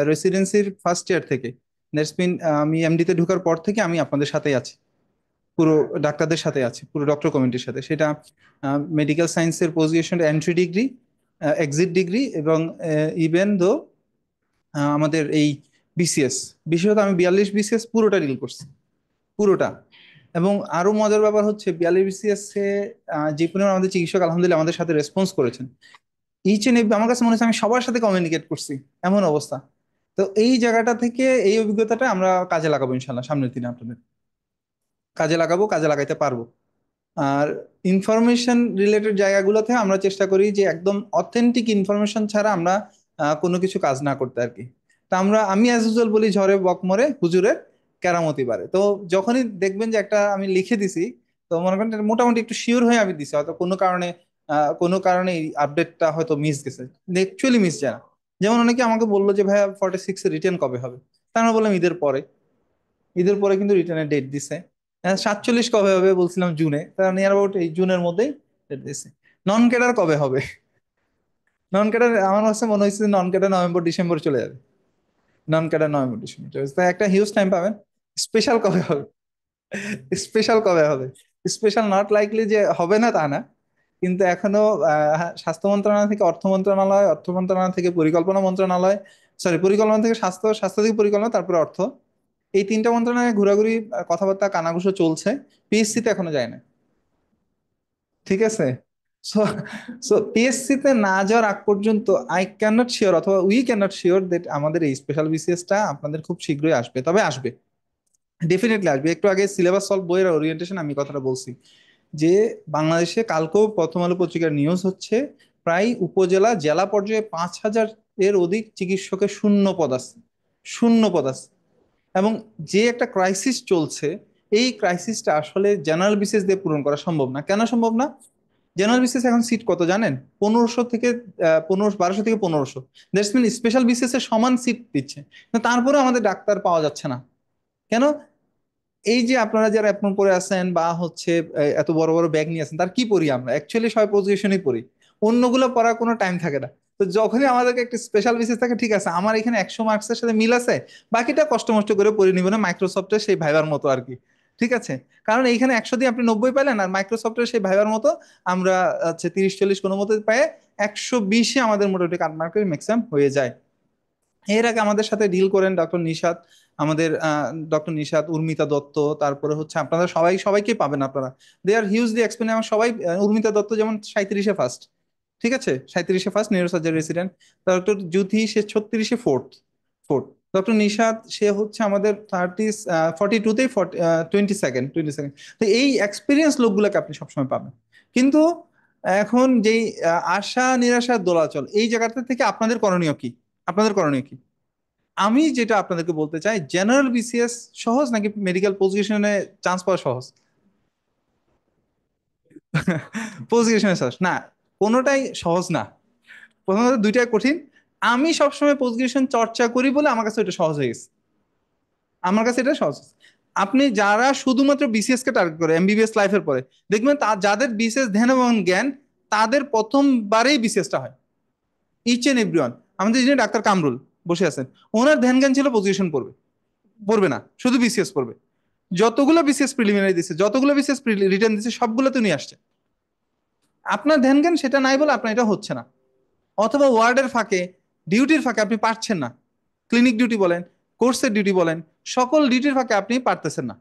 রেসিডেন্সির ফার্স্ট ইয়ার থেকে, দ্যাটস মিন আমি এমডিতে ঢোকার পর থেকে আমি আপনাদের সাথেই আছি, পুরো ডাক্তারদের সাথে আছে, পুরো ডক্টর কমিটির সাথে। সেটা মেডিকেল সায়েন্সের post graduation entry degree, exit degree, এবং ইভেন দো আমাদের এই বিসিএস, বিশেষত আমি 42 BCS পুরোটা ডিল করছি, পুরোটা। এবং আরো মজার ব্যাপার হচ্ছে 42 BCS এ যে পরিমাণ আমাদের চিকিৎসক আলহামদুলিল্লাহ আমাদের সাথে রেসপন্স করেছেন, ইচ এন্ড এভরি, আমার কাছে মনে হচ্ছে আমি সবার সাথে কমিউনিকেট করছি, এমন অবস্থা। তো এই জায়গাটা থেকে এই অভিজ্ঞতাটা আমরা কাজে লাগাবো ইনশাল্লাহ, সামনের দিনে আপনাদের কাজে লাগাবো, কাজে লাগাইতে পারবো। আর ইনফরমেশন রিলেটেড জায়গাগুলোতে আমরা চেষ্টা করি যে একদম অথেন্টিক ইনফরমেশন ছাড়া আমরা কোনো কিছু কাজ না করতে আর কি। তা আমি অ্যাজ ইউজুয়াল বলি, ঝড়ে বক মরে হুজুরের কেরামতি বাড়ে। তো যখনই দেখবেন যে একটা আমি লিখে দিছি, তো মনে করেন এটা মোটামুটি একটু শিওর হয়ে আমি দিছি, হয়তো কোনো কারণে এই আপডেটটা হয়তো মিস গেছে, অ্যাকচুয়ালি মিস যায় না। যেমন অনেকে আমাকে বললো যে ভাইয়া 46 রিটার্ন কবে হবে, তা আমরা বললাম ঈদের পরে। ঈদের পরে কিন্তু রিটার্নের ডেট দিছে। 47 কবে হবে বলছিলাম জুনে, তারা নিয়ার অ্যাবাউট এই জুনের মধ্যেই ডেট দিছে। নন ক্যাডার কবে হবে? নন ক্যাডার আমার কাছে মনে হয়েছে নন ক্যাডার নভেম্বর ডিসেম্বর চলে যাবে। নন ক্যাডার নভেম্বর ডিসেম্বর চলে যাবে, তাই একটা হিউজ টাইম পাবেন। স্পেশাল কবে হবে? স্পেশাল কবে হবে? স্পেশাল নট লাইকলি যে হবে না তা না, কিন্তু এখনো স্বাস্থ্য মন্ত্রণালয় থেকে অর্থ মন্ত্রণালয়, অর্থ মন্ত্রণালয় থেকে পরিকল্পনা মন্ত্রণালয়, সরি পরিকল্পনা থেকে স্বাস্থ্য, স্বাস্থ্য থেকে পরিকল্পনা, তারপরে অর্থ, এই তিনটা মন্ত্রণালয়ে ঘোরাঘুরি, কথাবার্তা কানাঘুষো চলছে। পিএসসি তে এখনো যায় না, ঠিক আছে? সো সো পিএসসি তে না যাওয়ার আগ পর্যন্ত আই ক্যান নট শিওর, অথবা we can not sure that আমাদের এই স্পেশাল বিসিএস টা আপনাদের খুব শীঘ্রই আসবে। তবে আসবে, ডেফিনেটলি আসবে। একটু আগে সিলেবাস সলভ বইয়ের ওরিয়েন্টেশন আমি কথাটা বলছি যে বাংলাদেশে কালকেও প্রথম আলো পত্রিকার নিউজ হচ্ছে প্রায় উপজেলা জেলা পর্যায়ে 5,000 এর অধিক চিকিৎসকের শূন্য পদ আছে, শূন্য পদ আছে। এবং যে একটা ক্রাইসিস চলছে, এই ক্রাইসিসটা আসলে জেনারেল বিসিএস দিয়ে পূরণ করা সম্ভব না। কেন সম্ভব না? জেনারেল বিসিএস এখন সিট কত জানেন? 1500 থেকে 1200 থেকে 1500, দ্যাটস মিন স্পেশাল বিসিএস এর সমান সিট দিচ্ছে, কিন্তু তারপরে আমাদের ডাক্তার পাওয়া যাচ্ছে না। কেন? এই যে আপনারা যারা অ্যাপ্রন করে আছেন বা হচ্ছে এত বড় বড় ব্যাগ নিয়ে আছেন, তার কি পড়ি আমরা? অ্যাকচুয়ালি সবাই পজিশনই পড়ি, অন্যগুলো পড়ার কোনো টাইম থাকে না। তো যখনই আমাদেরকে একটা স্পেশাল বিসিএস থাকে, ঠিক আছে আমার এখানে 100 মার্কসের সাথে মিল আছে, বাকিটা কষ্ট মষ্ট করে পড়ে নিব না, মাইক্রোসফটের সেই ভাইবার মতো আর কি, ঠিক আছে? কারণ এইখানে 100 দিয়ে আপনি 90 পাইলেন, আর মাইক্রোসফটের সেই ভাইবার মতো আমরা 30-40 কোনো মতো পেয়ে 120-এ আমাদের মোটামুটি কাট মার্কের ম্যাক্সিমাম হয়ে যায়। এর আগে আমাদের সাথে ডিল করেন ডক্টর নিশাত, আমাদের ডক্টর নিশাত, উর্মিতা দত্ত, তারপরে হচ্ছে আপনারা সবাইকে পাবেন আপনারা, দে আর হিউজলি এক্সপেরিয়েন্স। আমার সবাই, উর্মিতা দত্ত যেমন 37-এ ফার্স্ট, ঠিক আছে, 37-এ ফার্স্ট নিউরোসার্জারি রেসিডেন্ট। ডক্টর জ্যোতি সে 36-এ ফোর্থ ফোর্থ। ডক্টর নিশাত সে হচ্ছে আমাদের 42-তেই 22nd। তো এই এক্সপিরিয়েন্স লোকগুলোকে আপনি সবসময় পাবেন। কিন্তু এখন যেই আশা নিরাশার দোলাচল, এই জায়গাটা থেকে আপনাদের করণীয় কি? আপনাদের করণীয় কি? আমি যেটা আপনাদেরকে বলতে চাই, জেনারেল বিসিএস সহজ নাকি মেডিকেল পজিশনে চান্স পাওয়া সহজ? পজিশনে সহজ না, কোনোটাই সহজ না। প্রথমত দুইটাই কঠিন। আমি সবসময় পজিশন চর্চা করি বলে আমার কাছে এটা সহজ হয়ে গেছে, আমার কাছে এটা সহজ। আপনি যারা শুধুমাত্র বিসিএস কে টার্গেট করে এমবিবিএস লাইফের পরে, দেখবেন যাদের বিসিএস ধ্যান এবং জ্ঞান, তাদের প্রথমবারেই বিসিএসটা হয়, ইচ এন্ড এভরিওয়ান। আমাদের যিনি ডাক্তার কামরুল বসে আছেন, ওনার ধ্যান জ্ঞান ছিল পজিশন পড়বে, পড়বে না, শুধু বিসিএস পড়বে। যতগুলো বিসিএস প্রিলিমিনারি দিচ্ছে, যতগুলো বিসিএস রিটার্ন দিচ্ছে, সবগুলোতে উনি আসছে। আপনার ধ্যান জ্ঞান সেটা নাই বলে আপনার এটা হচ্ছে না, অথবা ওয়ার্ডের ফাঁকে, ডিউটির ফাঁকে আপনি পারছেন না। ক্লিনিক ডিউটি বলেন, কোর্সের ডিউটি বলেন, সকল ডিউটির ফাঁকে আপনি পারতেছেন না।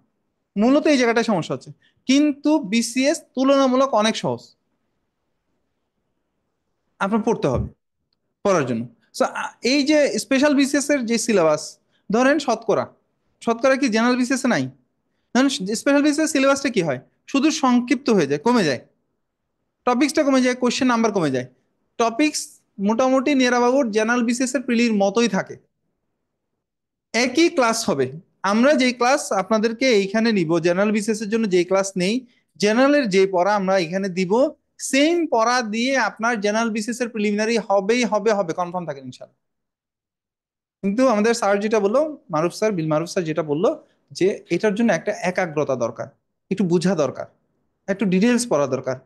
মূলত এই জায়গাটায় সমস্যা হচ্ছে। কিন্তু বিসিএস তুলনামূলক অনেক সহজ, আপনার পড়তে হবে পড়ার জন্য। সো এই যে স্পেশাল বিসিএস এর যে সিলেবাস, ধরেন শতকরা, শতকরা কি জেনারেল বিসিএস এ নাই? ধরেন স্পেশাল বিসিএস সিলেবাসটা কি হয়? শুধু সংক্ষিপ্ত হয়ে যায়, কমে যায়। টপিক্সটা কমে যায়, কোশ্চেন নাম্বার কমে যায়। টপিক্স মোটামুটি নিয়ারাবাবুর জেনারেল বিসিএস এর প্রিলির মতোই থাকে, একই ক্লাস হবে। আমরা যেই ক্লাস আপনাদেরকে এইখানে নিব জেনারেল বিসিএস এর জন্য, যেই ক্লাস নেই, জেনারেলের যে পড়া আমরা এখানে দিব, সেম পড়া দিয়ে আপনার জেনারেল বিসিএস এর প্রিলিমিনারি হবেই হবে, হবে কনফার্ম থাকেন ইনশাআল্লাহ। কিন্তু আমাদের স্যার যেটা বললো, মারুফ স্যার, বিল মারুফ স্যার যেটা বললো, যে এটার জন্য একটা একাগ্রতা দরকার, একটু বোঝা দরকার, একটু ডিটেলস পড়া দরকার।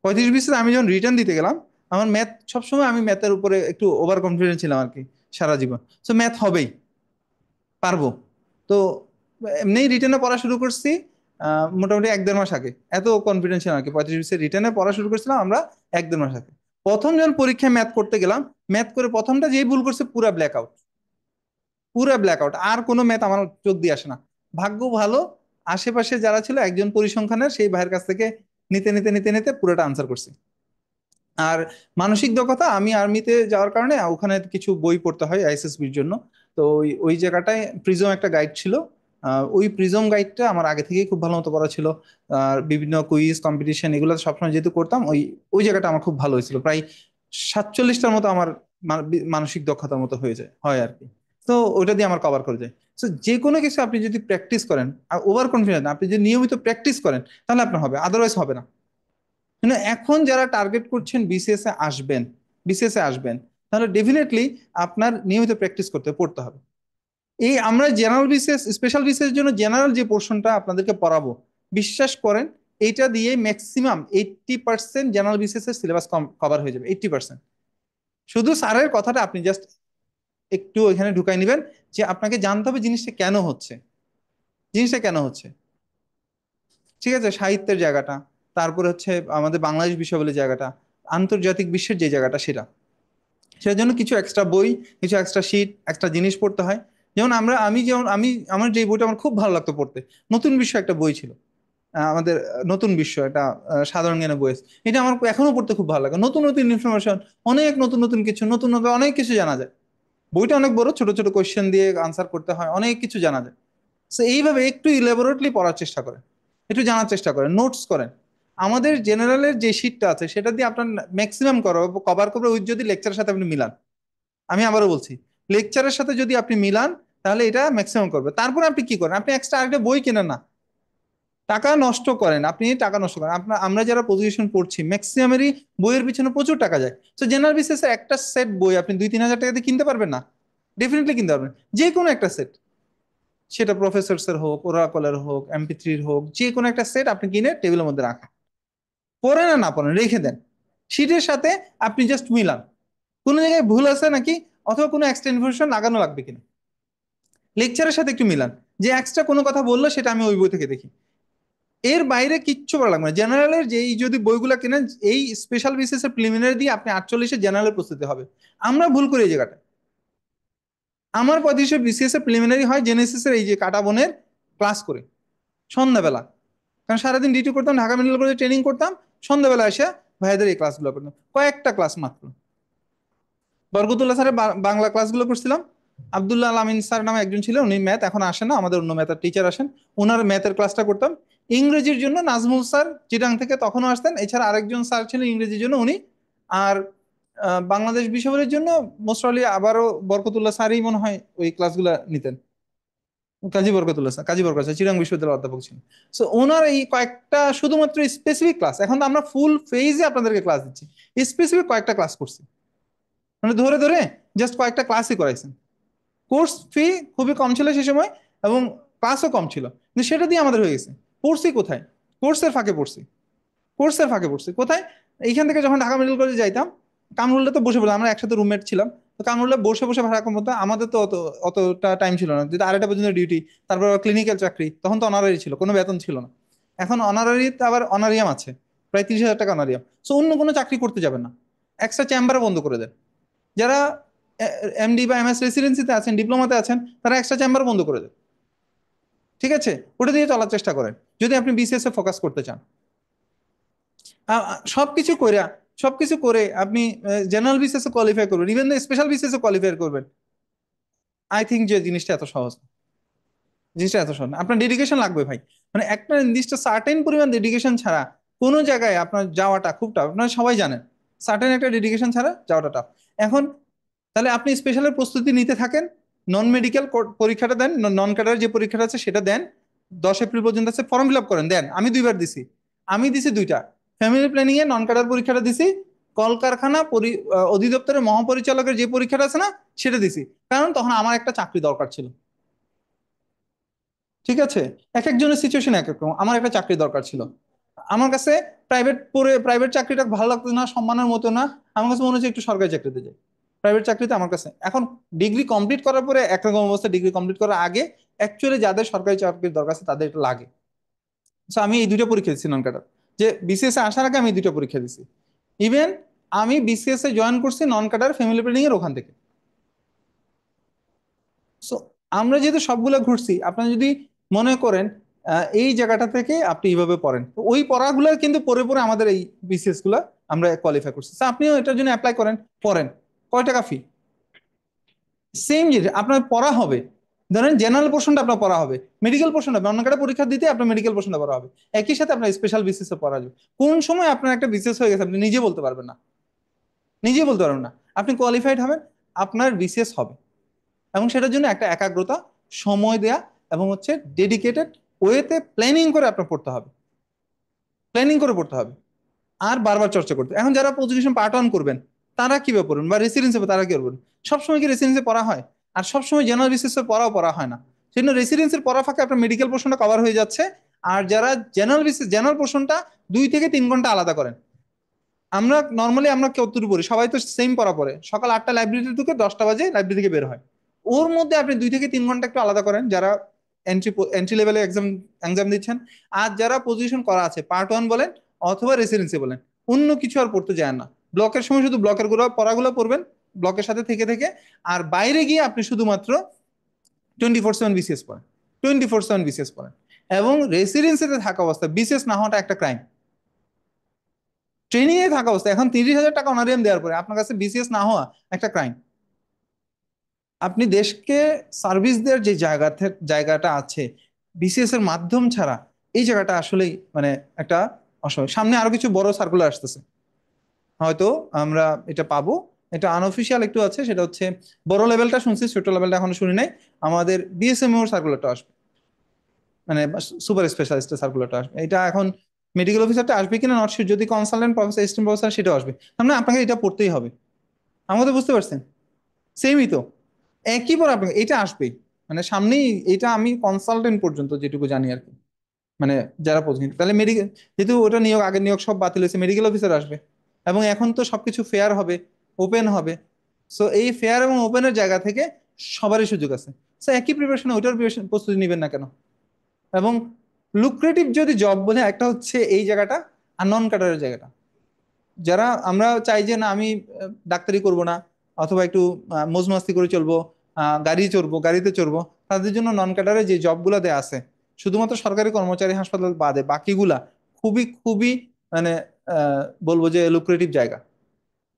35 বিসিএস আমি যখন রিটার্ন দিতে গেলাম, আমার ম্যাথ সবসময়, আমি ম্যাথের উপরে একটু ওভার কনফিডেন্স ছিলাম আর কি সারা জীবন। সো ম্যাথ হবেই, পারবো। তো এমনি রিটেনে পড়া শুরু করছি মোটামুটি 1-1.5 মাস আগে। এত কনফিডেন্স ছিলাম আর কি, 35 বিসিএস রিটেনে পড়া শুরু করছিলাম আমরা 1-1.5 মাস আগে। প্রথম যখন পরীক্ষায় ম্যাথ করতে গেলাম, ম্যাথ করে প্রথমটা যেই ভুল করছে, পুরা ব্ল্যাক আউট, পুরা ব্ল্যাক আউট, আর কোনো ম্যাথ আমার চোখ দিয়ে আসে না। ভাগ্য ভালো, আশেপাশে যারা ছিল একজন পরিসংখ্যানের, সেই ভাইয়ের কাছ থেকে নিতে নিতে নিতে নিতে পুরোটা আনসার করছি। আর মানসিক দক্ষতা, আমি আর্মিতে যাওয়ার কারণে ওখানে কিছু বই পড়তে হয় আইএসএসবির জন্য। তো ওই ওই জায়গাটায় প্রিজম একটা গাইড ছিল, ওই প্রিজম গাইডটা আমার আগে থেকেই খুব ভালো মতো করা ছিল। আর বিভিন্ন কুইজ কম্পিটিশন এগুলো সবসময় যেহেতু করতাম, ওই ওই জায়গাটা আমার খুব ভালো হয়েছিল। প্রায় 47টার মতো আমার মানসিক দক্ষতার মতো হয়ে যায় হয় আর কি। তো ওটা দিয়ে আমার কভার করে যায়। তো যে কোনো কিছু আপনি যদি প্র্যাকটিস করেন, আর ওভার কনফিডেন্ট, আপনি যদি নিয়মিত প্র্যাকটিস করেন, তাহলে আপনার হবে, আদারওয়াইজ হবে না। কিন্তু এখন যারা টার্গেট করছেন বিসিএস এ আসবেন, বিসিএস এ আসবেন, তাহলে ডেফিনেটলি আপনার নিয়মিত প্র্যাকটিস করতে পড়তে হবে। এই আমরা জেনারেল বিসিএস, স্পেশাল বিসিএস এর জন্য জেনারেল যে পোর্শনটা আপনাদেরকে পড়াবো, বিশ্বাস করেন এইটা দিয়ে ম্যাক্সিমাম 80% জেনারেল বিসিএস এর সিলেবাস কভার হয়ে যাবে, 80%। শুধু স্যারের কথাটা আপনি জাস্ট একটু ওইখানে ঢুকাই নেবেন, যে আপনাকে জানতে হবে জিনিসটা কেন হচ্ছে, জিনিসটা কেন হচ্ছে। ঠিক আছে, সাহিত্যের জায়গাটা, তারপরে হচ্ছে আমাদের বাংলাদেশ বিশ্ববিদ্যালয়ের জায়গাটা, আন্তর্জাতিক বিশ্বের যে জায়গাটা, সেটা, সেটার জন্য কিছু এক্সট্রা বই, কিছু এক্সট্রা শিট, এক্সট্রা জিনিস পড়তে হয়। যেমন আমি আমার যে বইটা আমার খুব ভালো লাগতো পড়তে, নতুন বিশ্ব একটা বই ছিল, আমাদের নতুন বিশ্ব, এটা সাধারণ জ্ঞানের বই আছে। এটা আমার এখনো পড়তে খুব ভালো লাগে, নতুন নতুন ইনফরমেশন, অনেক নতুন নতুন কিছু, নতুন নতুন অনেক কিছু জানা যায়। বইটা অনেক বড়, ছোট ছোট কোয়েশ্চেন দিয়ে আনসার করতে হয়, অনেক কিছু জানা যায়। তো এইভাবে একটু ইলেবোরেটলি পড়ার চেষ্টা করেন, একটু জানার চেষ্টা করেন, নোটস করেন। আমাদের জেনারেলের যে শিটটা আছে সেটা দিয়ে আপনার ম্যাক্সিমাম কভার করবে, উইথ যদি লেকচারের সাথে আপনি মিলান। আমি আবারও বলছি, লেকচারের সাথে যদি আপনি মিলান, তাহলে এটা ম্যাক্সিমাম করবে। তারপর আপনি কি করেন, আপনি এক্সট্রা আরেকটা বই কেনেন না, টাকা নষ্ট করেন, আপনি টাকা নষ্ট করেন। আপনার, আমরা যারা পজিশন পড়ছি, ম্যাক্সিমামেরই বইয়ের পিছনে প্রচুর টাকা যায়। তো জেনারেল বিসিএস একটা সেট বই আপনি 2-3 হাজার টাকা দিয়ে কিনতে পারবেন না? ডেফিনেটলি কিনতে পারবেন, যে কোনো একটা সেট, সেটা প্রফেসরস এর হোক, ওরাকলের হোক, MP3-র হোক, যে কোনো একটা সেট আপনি কিনে টেবিলের মধ্যে রাখেন, পড়েন আর না পড়েন রেখে দেন, শিটের সাথে আপনি জাস্ট মিলান, কোনো জায়গায় ভুল আছে নাকি, অথবা কোনো এক্সট্রা ইনফরমেশন লাগানো লাগবে কিনা, লেকচারের সাথে একটু মিলান। যে এক্সট্রা কোনো কথা বললো সেটা আমি ওই বই থেকে দেখি, এর বাইরে কিচ্ছু করা লাগবে না। জেনারেলের যে এই যদি বইগুলো কেনেন, এই স্পেশাল বিসিএস এর প্রিলিমিনারি দিয়ে আপনি 48-এ জেনারেলের প্রস্তুতি হবে। আমরা ভুল করি এই জায়গাটা। আমার 35-এ বিসিএস এর প্রিলিমিনারি হয় জেনেসিস এর এই যে কাটা বনের ক্লাস করে সন্ধ্যাবেলা, কারণ সারাদিন ডিউটি করতাম, ঢাকা মেডিকেল কলেজে ট্রেনিং করতাম, সন্ধ্যাবেলা এসে ভাইদের এই ক্লাসগুলো করতাম, কয়েকটা ক্লাস মাত্র। বরকতুল্লাহ স্যারের বাংলা ক্লাসগুলো করছিলাম। আব্দুল্লাহ আল আমিন স্যার নামে একজন ছিলেন, উনি ম্যাথ, এখন আসেন না, আমাদের অন্য ম্যাথের টিচার আসেন, ওনার ম্যাথের ক্লাসটা করতাম। ইংরেজির জন্য নাজমুল স্যার চিটাং থেকে তখনও আসতেন, এছাড়া আরেকজন স্যার ছিলেন ইংরেজির জন্য উনি। আর বাংলাদেশ বিশ্ববিদ্যালয়ের জন্য মোস্ট অলি আবারও বরকতুল্লাহ স্যারই মনে হয় ওই ক্লাসগুলো নিতেন। কাজী বরকতুল্লাহ স্যার, কাজী বরকত স্যার চিরাং বিশ্ববিদ্যালয়ের অধ্যাপক ছিলেন। সো ওনার এই কয়েকটা শুধুমাত্র স্পেসিফিক ক্লাস, এখন তো আমরা ফুল ফেজে আপনাদেরকে ক্লাস দিচ্ছি, স্পেসিফিক কয়েকটা ক্লাস করছি, মানে ধরে ধরে জাস্ট কয়েকটা ক্লাসই করাইছেন। কোর্স ফি খুবই কম ছিল সে সময়, এবং ক্লাসও কম ছিল, কিন্তু সেটা দিয়ে আমাদের হয়ে গেছে। পড়ছি কোথায়? কোর্সের ফাঁকে পড়ছি, কোর্সের ফাঁকে পড়ছি কোথায়? এইখান থেকে যখন ঢাকা মেডিকেল কলেজে যাইতাম, কামরুল্লাহ তো বসে পড়তাম, আমরা একসাথে রুমমেট ছিলাম। তো কামরুল্লাহ বসে বসে ভাড়া কম হতো, আমাদের তো অতটা টাইম ছিল না, যেহেতু 2:30 পর্যন্ত ডিউটি, তারপর ক্লিনিক্যাল চাকরি, তখন তো অনারারি ছিল, কোনো বেতন ছিল না। এখন অনারারি, আবার অনারিয়াম আছে, প্রায় 30,000 টাকা অনারিয়াম। সো অন্য কোনো চাকরি করতে যাবেন না, এক্সট্রা চেম্বারে বন্ধ করে দেন। যারা MD বা MS রেসিডেন্সিতে আছেন, ডিপ্লোমাতে আছেন, তারা এক্সট্রা চেম্বার বন্ধ করে দেন। ঠিক আছে, ওটা দিয়ে চলার চেষ্টা করেন যদি আপনি বিসিএস এ ফোকাস করতে চান। সবকিছু করে, সবকিছু করে আপনি জেনারেল বিসিএস এ কোয়ালিফাই করবেন, ইভেন স্পেশাল বিসিএস এ কোয়ালিফাই করবেন। আই থিঙ্ক যে জিনিসটা এত সহজ না, জিনিসটা এত সহজ না। আপনার ডেডিকেশন লাগবে ভাই, মানে একটা নির্দিষ্ট সার্টেন পরিমাণ ডেডিকেশন ছাড়া কোনো জায়গায় আপনার যাওয়াটা খুব টাফ, আপনারা সবাই জানেন, সার্টেন একটা ডেডিকেশন ছাড়া যাওয়াটা টাফ। এখন তাহলে আপনি স্পেশালের প্রস্তুতি নিতে থাকেন, নন মেডিকেল পরীক্ষাটা দেন, নন ক্যাডার যে পরীক্ষাটা আছে সেটা দেন, 10 এপ্রিল পর্যন্ত আছে, ফর্ম ফিল আপ করেন, দেন। আমি 2বার দিছি, আমি দিছি 2টা, ফ্যামিলি প্ল্যানিং এ নন ক্যাডার পরীক্ষাটা দিছি, কলকারখানা অধিদপ্তরের মহাপরিচালকের যে পরীক্ষাটা আছে না সেটা দিছি, কারণ তখন আমার একটা চাকরি দরকার ছিল। ঠিক আছে, এক একজনের সিচুয়েশন এক এক রকম, আমার একটা চাকরি দরকার ছিল। আমার কাছে প্রাইভেট চাকরিটা ভালো লাগতো না, সম্মানের মতো না, আমার কাছে মনে হচ্ছে একটু সরকারি চাকরিতে যাই। প্রাইভেট চাকরিতে আমার কাছে এখন ডিগ্রি কমপ্লিট করার পরে একরকম অবস্থা, ডিগ্রি কমপ্লিট করার আগে অ্যাকচুয়ালি যাদের সরকারি চাকরির দরকার আছে তাদের এটা লাগে। তো আমি এই 2টা পরীক্ষা দিচ্ছি নন ক্যাডার, যে বিসিএস এ আসার আগে আমি এই 2টা পরীক্ষা দিচ্ছি। ইভেন আমি বিসিএস এ জয়েন করছি নন ক্যাডার ফ্যামিলি প্ল্যানিং এর ওখান থেকে। সো আমরা যেহেতু সবগুলো ঘুরছি, আপনারা যদি মনে করেন এই জায়গাটা থেকে আপনি এইভাবে পড়েন, তো ওই পড়াগুলো কিন্তু পড়ে পড়ে আমাদের এই বিসিএস গুলো আমরা কোয়ালিফাই করছি। তো আপনিও এটার জন্য অ্যাপ্লাই করেন, পড়েন। কয় টাকা ফি? সেম জিনিস আপনার পড়া হবে। ধরেন জেনারেল পোর্শনটা আপনার পড়া হবে, মেডিকেল পোর্শন হবে, অন্য একটা পরীক্ষা দিতে আপনার মেডিকেল পোর্শনটা পড়া হবে, একই সাথে আপনার স্পেশাল বিসিএস এ পড়া যাবে। কোন সময় আপনার একটা বিসিএস হয়ে গেছে আপনি নিজে বলতে পারবেন না, নিজে বলতে পারবেন না। আপনি কোয়ালিফাইড হবেন, আপনার বিসিএস হবে, এবং সেটার জন্য একটা একাগ্রতা, সময় দেয়া, এবং হচ্ছে ডেডিকেটেড ওয়েতে প্ল্যানিং করে আপনার পড়তে হবে, প্ল্যানিং করে পড়তে হবে, আর বারবার চর্চা করতে। এখন যারা পজিশন পার্ট অন করবেন তারা কিভাবে পড়বেন, বা রেসিডেন্সে তারা কি করবেন? সবসময় কি রেসিডেন্সে পড়া হয়? আর সবসময় জেনারেল বিসিএসের পড়া হয় না। সেই জন্য রেসিডেন্সের পড়া ফাঁকে আপনার মেডিকেল পোর্শনটা কভার হয়ে যাচ্ছে। আর যারা জেনারেল পোর্শনটা 2 থেকে 3 ঘন্টা আলাদা করেন। আমরা কতটুকু পড়ি, সবাই তো সেম পড়া পড়ে, সকাল 8টা লাইব্রেরিতে ঢুকে 10টা বাজে লাইব্রেরি থেকে বের হয়। ওর মধ্যে আপনি 2 থেকে 3 ঘন্টা একটু আলাদা করেন, যারা এন্ট্রি লেভেলে এক্সাম দিচ্ছেন, আর যারা পজিশন করা আছে পার্ট 1 বলেন অথবা রেসিডেন্সি বলেন, অন্য কিছু আর পড়তে যায় না। ব্লকের সময় শুধু ব্লকের পড়াগুলো পড়বেন, ব্লকের সাথে থেকে থেকে। আর বাইরে গিয়ে আপনি শুধুমাত্র 24/7 বিসিএস পড়েন, 24/7 বিসিএস পড়েন। এবং রেসিডেন্সিতে থাকা অবস্থা বিসিএস না হওয়াটা একটা ক্রাইম। ট্রেনিং এ থাকা অবস্থা, এখন 30,000 টাকা অনারিয়াম দেওয়ার পরে আপনার কাছে বিসিএস না হওয়া একটা ক্রাইম। আপনি দেশকে সার্ভিস দেওয়ার যে জায়গাটা আছে, বিসিএস এর মাধ্যম ছাড়া এই জায়গাটা আসলেই মানে একটা অসহায়। সামনে আরো কিছু বড় সার্কুলার আসতেছে, হয়তো আমরা এটা পাবো। এটা আনঅফিসিয়াল একটু আছে, সেটা হচ্ছে বড় লেভেলটা শুনছি, ছোট লেভেলটা এখনো শুনি নাই। আমাদের বিএসএমইউর সার্কুলারটা আসবে, মানে সুপার স্পেশালিস্টের সার্কুলারটা আসবে। এটা এখন মেডিকেল অফিসারটা আসবে কিনা নট শিওর, যদি কনসালটেন্ট প্রফেসর, অ্যাসিস্ট্যান্ট প্রফেসর সেটাও আসবে। মানে আপনাকে এটা পড়তেই হবে, আমাদের বুঝতে পারছেন? সেমই তো, একই পর আপনাকে এটা আসবেই, মানে সামনেই। এটা আমি কনসালটেন্ট পর্যন্ত যেটুকু জানি আর কি, মানে যারা প্রতিনিধি, তাহলে মেডিকেল, যেহেতু ওটা নিয়োগ, আগের নিয়োগ সব বাতিল হয়েছে, মেডিকেল অফিসার আসবে। এবং এখন তো সবকিছু ফেয়ার হবে, ওপেন হবে। সো এই ফেয়ার এবং ওপেনের জায়গা থেকে সবারই সুযোগ আছে। সো একই প্রিপারেশন ওইটার প্রস্তুতি নেবেন না কেন? এবং লুক্রেটিভ যদি জব বলে একটা হচ্ছে এই জায়গাটা, আর নন ক্যাডারের জায়গাটা। যারা আমরা চাই যে না আমি ডাক্তারি করব না, অথবা একটু মজ মাস্তি করে চলবো, গাড়িতে চড়বো, তাদের জন্য নন ক্যাডারে যে জবগুলো দেয়া আছে, শুধুমাত্র সরকারি কর্মচারী হাসপাতাল বাদে বাকিগুলা খুবই খুবই মানে বলবো যে লুক্রেটিভ জায়গা,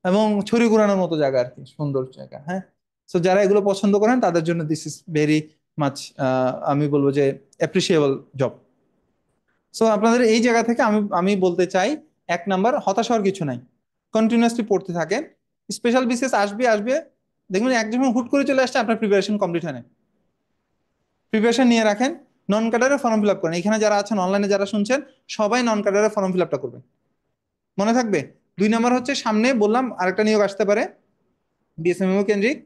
এবং ছড়ি ঘুরানোর মতো জায়গা আর কি, সুন্দর জায়গা। হ্যাঁ, তো যারা এগুলো পছন্দ করেন তাদের জন্য দিস ইজ ভেরি মাচ, আমি বলবো যে অ্যাপ্রিসিয়েবল জব। সো আপনাদের এই জায়গা থেকে আমি আমি বলতে চাই, 1 নাম্বার, হতাশ হওয়ার কিছু নাই, কন্টিনিউয়াসলি পড়তে থাকেন। স্পেশাল বিসিএস আসবে আসবে, দেখবেন একদম হুট করে চলে আসছে, আপনার প্রিপারেশন কমপ্লিট হয় না। প্রিপারেশন নিয়ে রাখেন, নন ক্যাডারে ফর্ম ফিল আপ করেন। এখানে যারা আছেন অনলাইনে যারা শুনছেন, সবাই নন ক্যাডারে ফর্ম ফিল আপটা করবেন, মনে থাকবে। 2 নাম্বার হচ্ছে, সামনে বললাম আরেকটা নিয়োগ আসতে পারে বিএসএমইউ কেন্দ্রিক,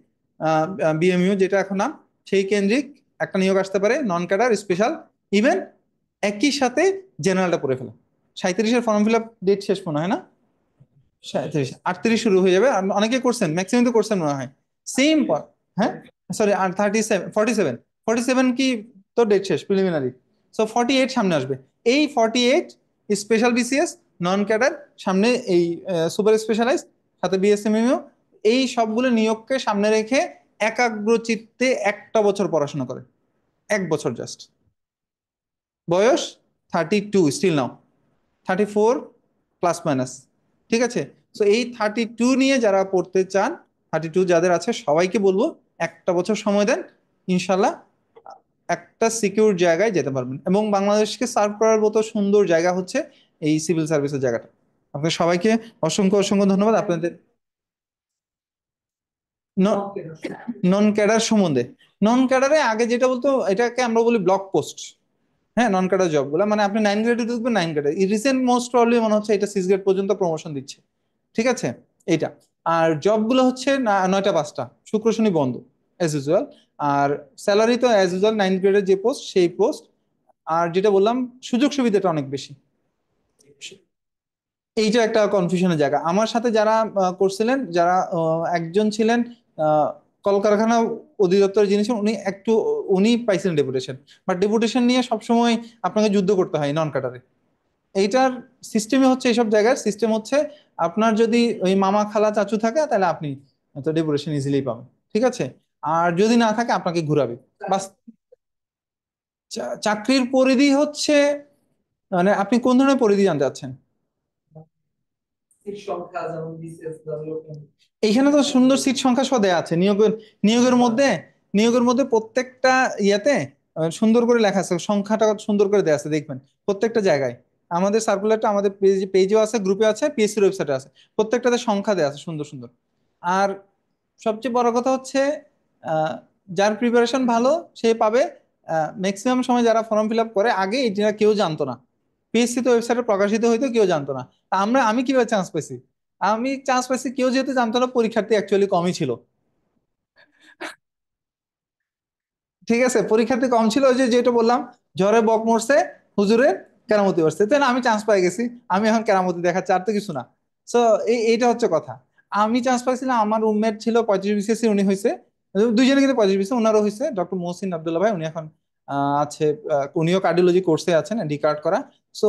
বিএমইউ যেটা এখন নাম, সেই কেন্দ্রিক একটা নিয়োগ আসতে পারে নন ক্যাডার স্পেশাল। ইভেন একই সাথে জেনারেলটা করে ফেলা। 37-এর ফর্ম ফিল আপ ডেট শেষ মনে হয় না, 37, 38 শুরু হয়ে যাবে। আর অনেকে করছেন, ম্যাক্সিমাম তো করছেন মনে হয় সেম পর। হ্যাঁ, সরি, আর 47 কি তো ডেট শেষ প্রিলিমিনারি। সো 48 সামনে আসবে। এই 48 স্পেশাল বিসিএস, নন ক্যাডার, সামনে এই সুপার স্পেশালাইজড, সাথে বিএসএমইউ, এই সবগুলো নিয়োগকে সামনে রেখে একাগ্র চিত্তে 1টা বছর পড়াশোনা করে, 1 বছর জাস্ট। বয়স 32, স্টিল নাও 34 প্লাস মাইনাস। ঠিক আছে, তো এই 32 নিয়ে যারা পড়তে চান, 32 যাদের আছে সবাইকে বলবো 1টা বছর সময় দেন, ইনশাল্লাহ একটা সিকিউর জায়গায় যেতে পারবেন। এবং বাংলাদেশকে সার্ভ করার মতো সুন্দর জায়গা হচ্ছে এই সিভিল সার্ভিসের জায়গাটা। আপনাদের সবাইকে অসংখ্য অসংখ্য ধন্যবাদ আপনাদের। নন ক্যাডার সম্বন্ধে, নন ক্যাডারে আগে যেটা বলতো এটাকে আমরা বলি ব্লক পোস্ট। হ্যাঁ, নন ক্যাডার জবগুলো মানে আপনি 9 গ্রেডে ঢুকবেন, 9 গ্রেডে রিসেন্ট মোস্ট প্রবলি মনে হচ্ছে এটা 6 গ্রেড পর্যন্ত প্রমোশন দিচ্ছে, ঠিক আছে এইটা। আর জবগুলো হচ্ছে 9টা 5টা, শুক্র শনি বন্ধ অ্যাজ ইউজুয়াল। আর স্যালারি তো অ্যাজ ইউজুয়াল 9 গ্রেডের যে পোস্ট সেই পোস্ট। আর যেটা বললাম সুযোগ সুবিধাটা অনেক বেশি। এইটা একটা কনফিউশনের জায়গা। আমার সাথে যারা করছিলেন, যারা একজন ছিলেন কলকারখানা অধিদপ্তরের যিনি ছিলেন, উনি পাইছিলেন ডেপুটেশন। বাট ডেপুটেশন নিয়ে সবসময় আপনাকে যুদ্ধ করতে হয় নন কাটারে। এইটার সিস্টেমে হচ্ছে, এইসব জায়গার সিস্টেম হচ্ছে আপনার যদি ওই মামা খালা চাচু থাকে তাহলে আপনি তো ডেপুটেশন ইজিলি পাবেন, ঠিক আছে। আর যদি না থাকে আপনাকে ঘুরাবে বাস। চাকরির পরিধি হচ্ছে, মানে আপনি কোন ধরনের পরিধি জানতে চাচ্ছেন? এইখানে তো সুন্দর সিট সংখ্যা সহ দেয়া আছে নিয়োগের। নিয়োগের মধ্যে নিয়োগের মধ্যে প্রত্যেকটা ইয়েতে সুন্দর করে লেখা আছে, সংখ্যাটা সুন্দর করে দেয়া আছে, দেখবেন প্রত্যেকটা জায়গায়। আমাদের সার্কুলারটা আমাদের পেজেও আছে, গ্রুপে আছে, পিএসসির ওয়েবসাইটে আছে, প্রত্যেকটাতে সংখ্যা দেয়া আছে সুন্দর সুন্দর। আর সবচেয়ে বড় কথা হচ্ছে আহ, যার প্রিপারেশন ভালো সে পাবে। ম্যাক্সিমাম সময় যারা ফর্ম ফিল আপ করে আগে এটা কেউ জানতো না, পিএসসি তো ওয়েবসাইটে প্রকাশিত হইতো, কেউ জানতো না। তা আমি কিভাবে চান্স পাইছি? আমি চান্স পাইছি, কেউ যেহেতু জানতো না, পরীক্ষার্থী অ্যাকচুয়ালি কমই ছিল, ঠিক আছে। পরীক্ষার্থী কম ছিল, ওই যে যেটা বললাম, ঝড়ে বক মরছে, হুজুরের কেরামতি করছে, তাই না? আমি চান্স পাই গেছি, আমি এখন কেরামতি দেখাচ্ছি, আর তো কিছু না। সো এইটা হচ্ছে কথা। আমি চান্স পাইছিলাম, আমার রুমমেট ছিল 35 বিসিএসসি, উনি হয়েছে, দুইজনে কিন্তু 35 বিসি, ওনারও হয়েছে, ডক্টর মোহসিন আব্দুল্লাহ ভাই, উনি এখন আছে, উনিও কার্ডিওলজি কোর্সে আছেন, ডি কার্ড করা। সো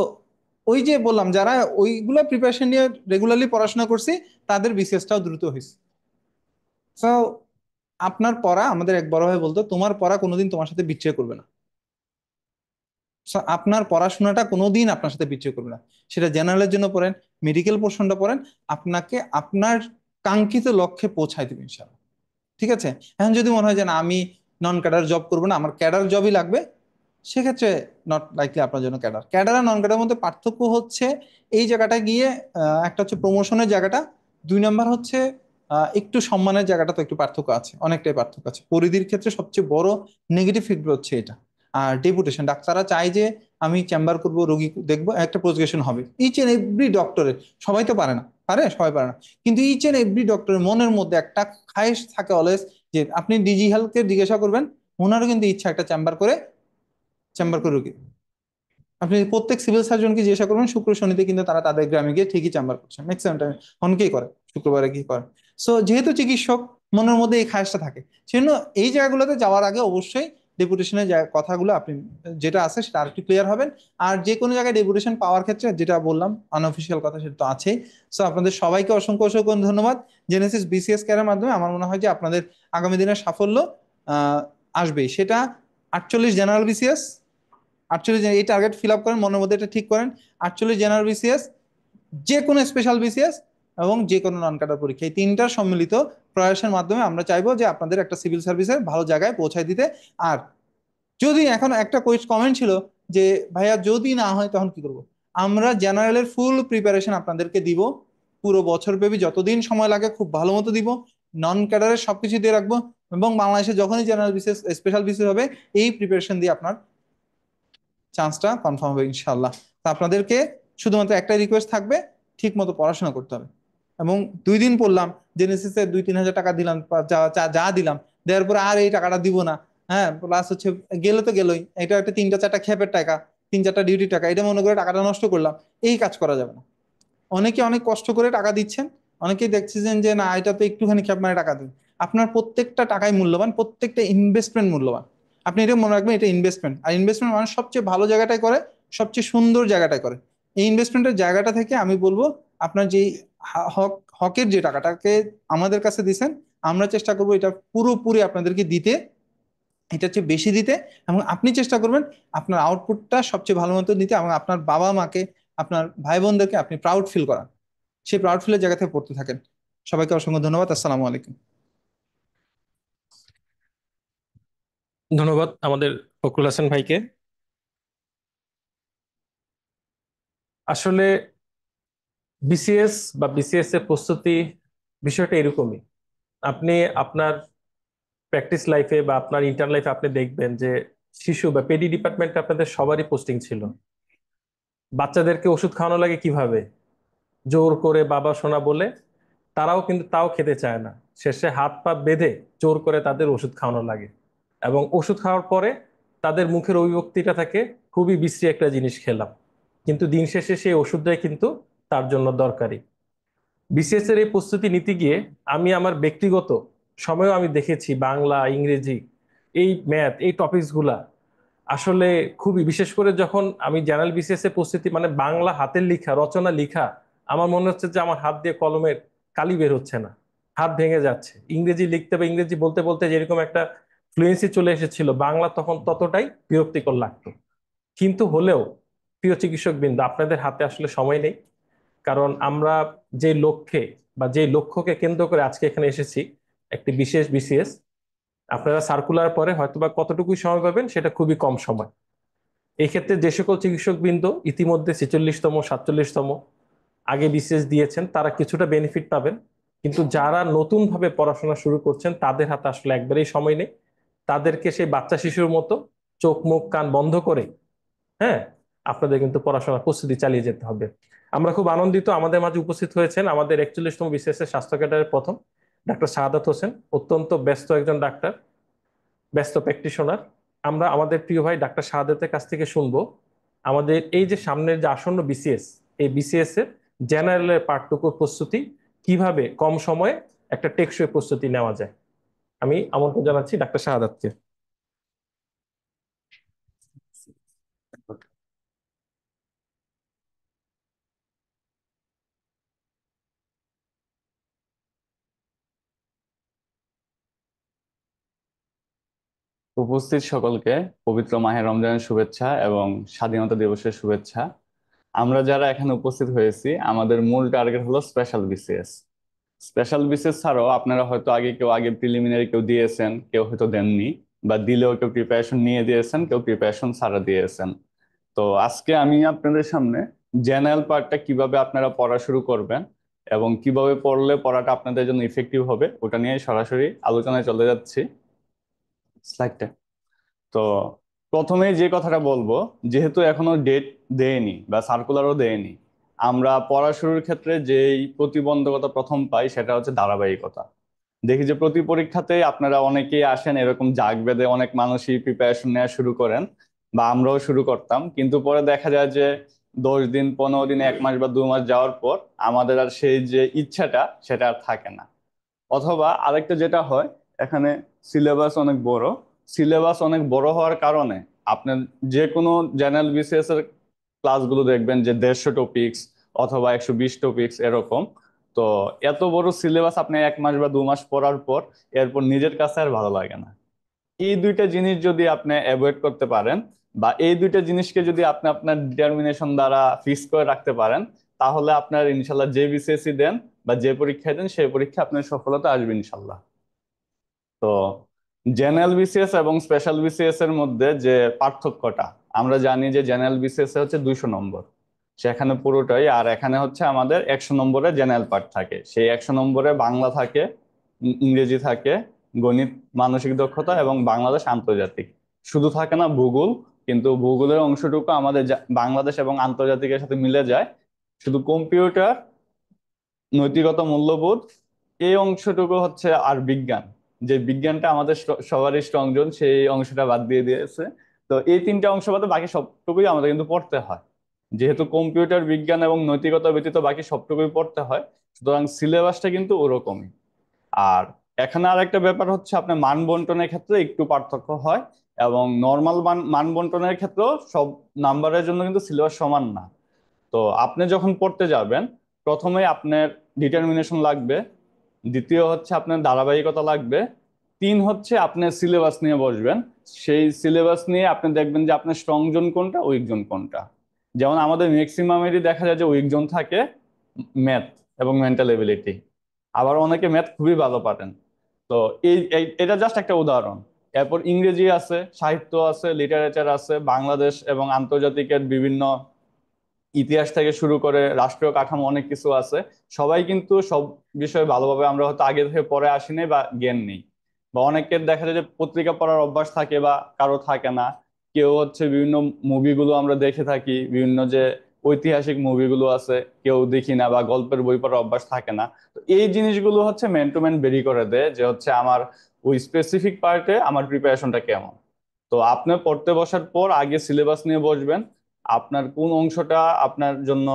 ওই যে বললাম, যারা ওইগুলো প্রিপারেশন নিয়ে রেগুলারলি পড়াশোনা করছি, তাদের বিসিএসটাও দ্রুত হয়েছে। সো আপনার পড়া, আমাদের এক বড় ভাই বলতো, তোমার পড়া কোনোদিন তোমার সাথে বিচ্ছয় করবে না। So, আপনার পড়াশোনাটা কোনোদিন আপনার সাথে বিচ্ছয় করবে না। সেটা জেনারেলের জন্য পড়েন, মেডিকেল পোর্শনটা পড়েন, আপনাকে আপনার কাঙ্ক্ষিত লক্ষ্যে পৌঁছায় দেবে ইনশাআল্লাহ, ঠিক আছে। এখন যদি মনে হয় যে না, আমি নন ক্যাডার জব করবো না, আমার ক্যাডার জবই লাগবে, সেক্ষেত্রে নট লাইকলি আপনার জন্য ক্যাডার। ক্যাডার আর নন ক্যাডার মধ্যে পার্থক্য হচ্ছে এই জায়গাটা গিয়ে, একটা হচ্ছে প্রমোশনের জায়গাটা, 2 নাম্বার হচ্ছে একটু সম্মানের জায়গাটা, তো একটু পার্থক্য আছে, অনেকটাই পার্থক্য আছে। পরিধির ক্ষেত্রে সবচেয়ে বড় নেগেটিভ ফিডব্যাক হচ্ছে এটা। আর ডেপুটেশন, ডাক্তাররা চায় যে আমি চেম্বার করব, রোগী দেখবো, একটা প্রেসক্রিপশন হবে। ইচ এন্ড এভরি ডক্টরের, সবাই তো পারে না, পারে সবাই পারে না, কিন্তু ইচ এন্ড এভরি ডক্টরের মনের মধ্যে একটা খায়েশ থাকে অলওয়েজ, যে আপনি ডিজি হেলথকে জিজ্ঞাসা করবেন, ওনারও কিন্তু ইচ্ছা একটা চেম্বার করে রুগী। আপনি প্রত্যেক সিভিল সার্জনকে জিজ্ঞাসা করবেন, শুক্র শনিতে কিন্তু তারা তাদের গ্রামে গিয়ে ঠিকই চেম্বার করছে, ম্যাক্সিমাম টাইম অনেকেই করে, শুক্রবারে কি করে। সো যেহেতু চিকিৎসক, মনের মধ্যে এই খায়েশটা থাকে, সেজন্য এই জায়গাগুলোতে যাওয়ার আগে অবশ্যই ডেপুটেশনের কথাগুলো আপনি যেটা আছে সেটা আরেকটু ক্লিয়ার হবেন। আর যে কোনো জায়গায় ডেপুটেশন পাওয়ার ক্ষেত্রে যেটা বললাম আনঅফিসিয়াল কথা, সেটা তো আছেই। সো আপনাদের সবাইকে অসংখ্য অসংখ্য ধন্যবাদ। জেনেসিস বিসিএস কেয়ারের মাধ্যমে আমার মনে হয় যে আপনাদের আগামী দিনের সাফল্য আহ আসবেই। সেটা 48 জেনারেল বিসিএস, 48 এই টার্গেট ফিল আপ করেন, মনের মধ্যে এটা ঠিক করেন। 48 জেনারেল বিসিএস, যে কোনো স্পেশাল বিসিএস, এবং যে কোনো নন ক্যাডার পরীক্ষা, এই তিনটার সম্মিলিত প্রয়াসের মাধ্যমে আমরা চাইবো যে আপনাদের একটা সিভিল সার্ভিসের ভালো জায়গায় পৌঁছায় দিতে। আর যদি এখন একটা কমেন্ট ছিল যে ভাইয়া যদি না হয় তখন কি করব, আমরা জেনারেলের ফুল প্রিপারেশন আপনাদেরকে দিব, পুরো বছর ব্যাপী যতদিন সময় লাগে খুব ভালো মতো দিব, নন ক্যাডারের সবকিছু দিয়ে রাখবো, এবং বাংলাদেশে যখনই জেনারেল বিসিএস স্পেশাল বিসিএস হবে, এই প্রিপারেশন দিয়ে আপনার চান্সটা কনফার্ম হবে ইনশাল্লাহ। তা আপনাদেরকে শুধুমাত্র একটা রিকোয়েস্ট থাকবে, ঠিক মতো পড়াশোনা করতে হবে। এবং 2 দিন পড়লাম, জেনেসিসে 2-3 হাজার টাকা দিলাম, যা যা যা দিলাম, দেওয়ার পরে আর এই টাকাটা দিব না, হ্যাঁ প্লাস হচ্ছে গেলে তো গেলোই, এটা একটা 3টা 4টা খেপের টাকা, 3-4টা ডিউটি টাকা, এটা মনে করে টাকাটা নষ্ট করলাম, এই কাজ করা যাবে না। অনেকে অনেক কষ্ট করে টাকা দিচ্ছেন, অনেকেই দেখছেন যে না এটা তো একটুখানি খেপ মানে টাকা দিন। আপনার প্রত্যেকটা টাকাই মূল্যবান, প্রত্যেকটা ইনভেস্টমেন্ট মূল্যবান। আপনি এটা মনে রাখবেন, এটা ইনভেস্টমেন্ট, আর ইনভেস্টমেন্ট মানুষ সবচেয়ে ভালো জায়গাটাই করে, সবচেয়ে সুন্দর জায়গাটাই করে। এই ইনভেস্টমেন্টের জায়গাটা থেকে আমি বলবো, আপনার যে হকের যে টাকাটাকে আমাদের কাছে দিছেন, আমরা চেষ্টা করবো এটা পুরোপুরি আপনাদেরকে দিতে, এটা হচ্ছে বেশি দিতে। এবং আপনি চেষ্টা করবেন আপনার আউটপুটটা সবচেয়ে ভালো মতো দিতে, এবং আপনার বাবা মাকে, আপনার ভাই বোনদেরকে আপনি প্রাউড ফিল করান, সেই প্রাউড ফিলের জায়গা থেকে পড়তে থাকেন। সবাইকে অসংখ্য ধন্যবাদ। আসসালামু আলাইকুম। ধন্যবাদ আমাদের ফখরুল হাসান ভাইকে। আসলে বিসিএস বা বিসিএস এর প্রস্তুতি বিষয়টা এরকমই। আপনি আপনার প্র্যাকটিস লাইফে বা আপনার ইন্টার্ন লাইফে আপনি দেখবেন যে শিশু বা পেডি ডিপার্টমেন্টে আপনাদের সবারই পোস্টিং ছিল। বাচ্চাদেরকে ওষুধ খাওয়ানো লাগে কিভাবে? জোর করে বাবা সোনা বলে। তারাও কিন্তু তাও খেতে চায় না। শেষে হাত পা বেঁধে জোর করে তাদের ওষুধ খাওয়ানো লাগে। এবং ওষুধ খাওয়ার পরে তাদের মুখের অভিব্যক্তিটা থাকে, খুবই বিশ্রী একটা জিনিস খেলাম। কিন্তু দিন শেষে সেই ওষুধটাই কিন্তু তার জন্য দরকারি। বিসিএস এর এই প্রস্তুতি নিতে গিয়ে আমি আমার ব্যক্তিগত সময়ও আমি দেখেছি বাংলা, ইংরেজি, এই ম্যাথ, এই টপিকস গুলা আসলে খুবই, বিশেষ করে যখন আমি জেনারেল বিসিএস এর প্রস্তুতি, মানে বাংলা হাতের লেখা, রচনা লেখা, আমার মনে হচ্ছে যে আমার হাত দিয়ে কলমের কালি বের হচ্ছে না, হাত ভেঙে যাচ্ছে। ইংরেজি লিখতে বা ইংরেজি বলতে বলতে যেরকম একটা ফ্লুয়েন্সি চলে এসেছিল, বাংলা তখন ততটাই বিরক্তিকর লাগতো। কিন্তু হলেও প্রিয় চিকিৎসক বৃন্দ, আপনাদের হাতে আসলে সময় নেই। কারণ আমরা যে লক্ষ্যে বা যে লক্ষ্যকে কেন্দ্র করে আজকে এখানে এসেছি, একটি বিশেষ বিসিএস, আপনারা সার্কুলার পরে হয়তোবা কতটুকুই সময় পাবেন, সেটা খুবই কম সময়। এই ক্ষেত্রে যে সকল চিকিৎসক বৃন্দ ইতিমধ্যে 46তম 47তম আগে বিসিএস দিয়েছেন, তারা কিছুটা বেনিফিট পাবেন। কিন্তু যারা নতুন ভাবে পড়াশোনা শুরু করছেন, তাদের হাতে আসলে একবারেই সময় নেই। তাদেরকে সেই বাচ্চা শিশুর মতো চোখ মুখ কান বন্ধ করে, হ্যাঁ, আপনাদের কিন্তু পড়াশোনার প্রস্তুতি চালিয়ে যেতে হবে। আমরা খুব আনন্দিত, আমাদের মাঝে উপস্থিত হয়েছেন আমাদের 41তম বিসিএস এর স্বাস্থ্য ক্যাডারের প্রথম ডাক্তার শাহাদাত হোসেন। অত্যন্ত ব্যস্ত একজন ডাক্তার, ব্যস্ত প্র্যাকটিশনার। আমরা আমাদের প্রিয় ভাই ডাক্তার শাহাদাতের কাছ থেকে শুনবো আমাদের এই যে সামনের যে আসন্ন বিসিএস, এই বিসিএস এর জেনারেলের পাঠটুকুর প্রস্তুতি কিভাবে কম সময়ে একটা টেকসই প্রস্তুতি নেওয়া যায়। আমি আমন্ত্রণ জানাচ্ছি ডাক্তার শাহাদাতকে। উপস্থিত সকলকে পবিত্র মাহে রমজানের শুভেচ্ছা এবং স্বাধীনতা দিবসের শুভেচ্ছা। আমরা যারা এখানে উপস্থিত হয়েছি, আমাদের মূল টার্গেট হলো স্পেশাল বিসিএস। স্পেশাল বিসিএস ছাড়াও আপনারা হয়তো আগে প্রিলিমিনারি কেউ দিয়েছেন, কেউ হয়তো দেননি, বা দিলেও কেউ প্রিপারেশন নিয়ে দিয়েছেন, কেউ প্রিপারেশন ছাড়া দিয়েছেন। তো আজকে আমি আপনাদের সামনে জেনারেল পার্টটা কিভাবে আপনারা পড়া শুরু করবেন এবং কিভাবে পড়লে পড়াটা আপনাদের জন্য ইফেক্টিভ হবে, ওটা নিয়ে সরাসরি আলোচনায় চলে যাচ্ছি। স্লাইডটা। তো প্রথমেই যে কথাটা বলবো, যেহেতু এখনো ডেট দেয়নি বা সার্কুলারও দেয়নি, আমরা পড়া শুরুর ক্ষেত্রে যেই প্রতিবন্ধকতা প্রথম পাই সেটা হচ্ছে ধারাবাহিকতা। দেখি যে প্রতি পরীক্ষাতে আপনারা অনেকেই আসেন এরকম জাগ বেঁধে, অনেক মানুষই প্রিপারেশন নেওয়া শুরু করেন, বা আমরাও শুরু করতাম, কিন্তু পরে দেখা যায় যে 10 দিন, 15 দিন, 1 মাস বা 2 মাস যাওয়ার পর আমাদের আর সেই যে ইচ্ছাটা সেটা আর থাকে না। অথবা আরেকটা যেটা হয়, এখানে সিলেবাস অনেক বড়। সিলেবাস অনেক বড় হওয়ার কারণে আপনার যে কোনো জেনারেল বিসিএস এর ক্লাসগুলো দেখবেন যে 150 টপিকস অথবা 120 টপিকস এরকম। তো এত বড় সিলেবাস আপনি 1 মাস বা 2 মাস পড়ার পর এরপর নিজের কাছে আর ভালো লাগে না। এই দুইটা জিনিস যদি আপনি অ্যাভয়েড করতে পারেন, বা এই দুইটা জিনিসকে যদি আপনি আপনার ডিটারমিনেশন দ্বারা ফিক্স করে রাখতে পারেন, তাহলে আপনার ইনশাল্লাহ যে বিসিএসসি দেন বা যে পরীক্ষায় দেন, সেই পরীক্ষা আপনার সফলতা আসবে ইনশাল্লাহ। তো জেনারেল বিসিএস এবং স্পেশাল বিসিএস এর মধ্যে যে পার্থক্যটা, আমরা জানি যে জেনারেল বিসিএস এ হচ্ছে 200 নম্বর, সেখানে পুরোটাই। আর এখানে হচ্ছে আমাদের 100 নম্বরের জেনারেল পার্ট থাকে। সেই 100 নম্বরে বাংলা থাকে, ইংরেজি থাকে, গণিত, মানসিক দক্ষতা এবং বাংলাদেশ আন্তর্জাতিক। শুধু থাকে না ভূগোল, কিন্তু ভূগোলের অংশটুকু আমাদের বাংলাদেশ এবং আন্তর্জাতিকের সাথে মিলে যায়। শুধু কম্পিউটার, নৈতিকতা, মূল্যবোধ, এই অংশটুকু হচ্ছে, আর বিজ্ঞান, যে বিজ্ঞানটা আমাদের সবারই স্ট্রং জোন, সেই অংশটা বাদ দিয়ে দিয়েছে। তো এই তিনটা অংশ বাদে বাকি সবটুকুই আমাদের কিন্তু পড়তে হয়। যেহেতু কম্পিউটার, বিজ্ঞান এবং নৈতিকতা ব্যতীত বাকি সবটুকুই পড়তে হয়, সুতরাং সিলেবাসটা কিন্তু ওরকমই। আর এখানে আর একটা ব্যাপার হচ্ছে, আপনার মান বন্টনের ক্ষেত্রে একটু পার্থক্য হয়, এবং নর্মাল মান বন্টনের ক্ষেত্রেও সব নাম্বারের জন্য কিন্তু সিলেবাস সমান না। তো আপনি যখন পড়তে যাবেন, প্রথমে আপনার ডিটারমিনেশন লাগবে, দ্বিতীয় হচ্ছে আপনার ধারাবাহিকতা লাগবে, 3 হচ্ছে আপনার সিলেবাস নিয়ে বসবেন। সেই সিলেবাস নিয়ে আপনি দেখবেন যে আপনার স্ট্রং জোন কোনটা, উইক জোন কোনটা। যেমন আমাদের ম্যাক্সিমামেরই দেখা যায় যে উইক জোন থাকে ম্যাথ এবং মেন্টাল এবিলিটি, আবার অনেকে ম্যাথ খুবই ভালো পারেন। তো এটা জাস্ট একটা উদাহরণ। এরপর ইংরেজি আছে, সাহিত্য আছে, লিটারেচার আছে, বাংলাদেশ এবং আন্তর্জাতিকের বিভিন্ন ইতিহাস থেকে শুরু করে রাষ্ট্রীয় কাঠামো অনেক কিছু আছে। সবাই কিন্তু সব বিষয়ে ভালোভাবে আমরা হয়তো আগে থেকে পড়ে আসি নাই বা জ্ঞান নেই, বা অনেকের দেখা যায় যে পত্রিকা পড়ার অভ্যাস থাকে বা কারো থাকে না। কেউ হচ্ছে বিভিন্ন মুভিগুলো আমরা দেখে থাকি, বিভিন্ন যে ঐতিহাসিক মুভিগুলো আছে কেউ দেখি না, বা গল্পের বই পড়ার অভ্যাস থাকে না। তো এই জিনিসগুলো হচ্ছে ম্যান টু ম্যান বেরি করে দেয় যে হচ্ছে আমার ওই স্পেসিফিক পার্টে আমার প্রিপারেশনটা কেমন। তো আপনি পড়তে বসার পর আগে সিলেবাস নিয়ে বসবেন, আপনার কোন অংশটা আপনার জন্য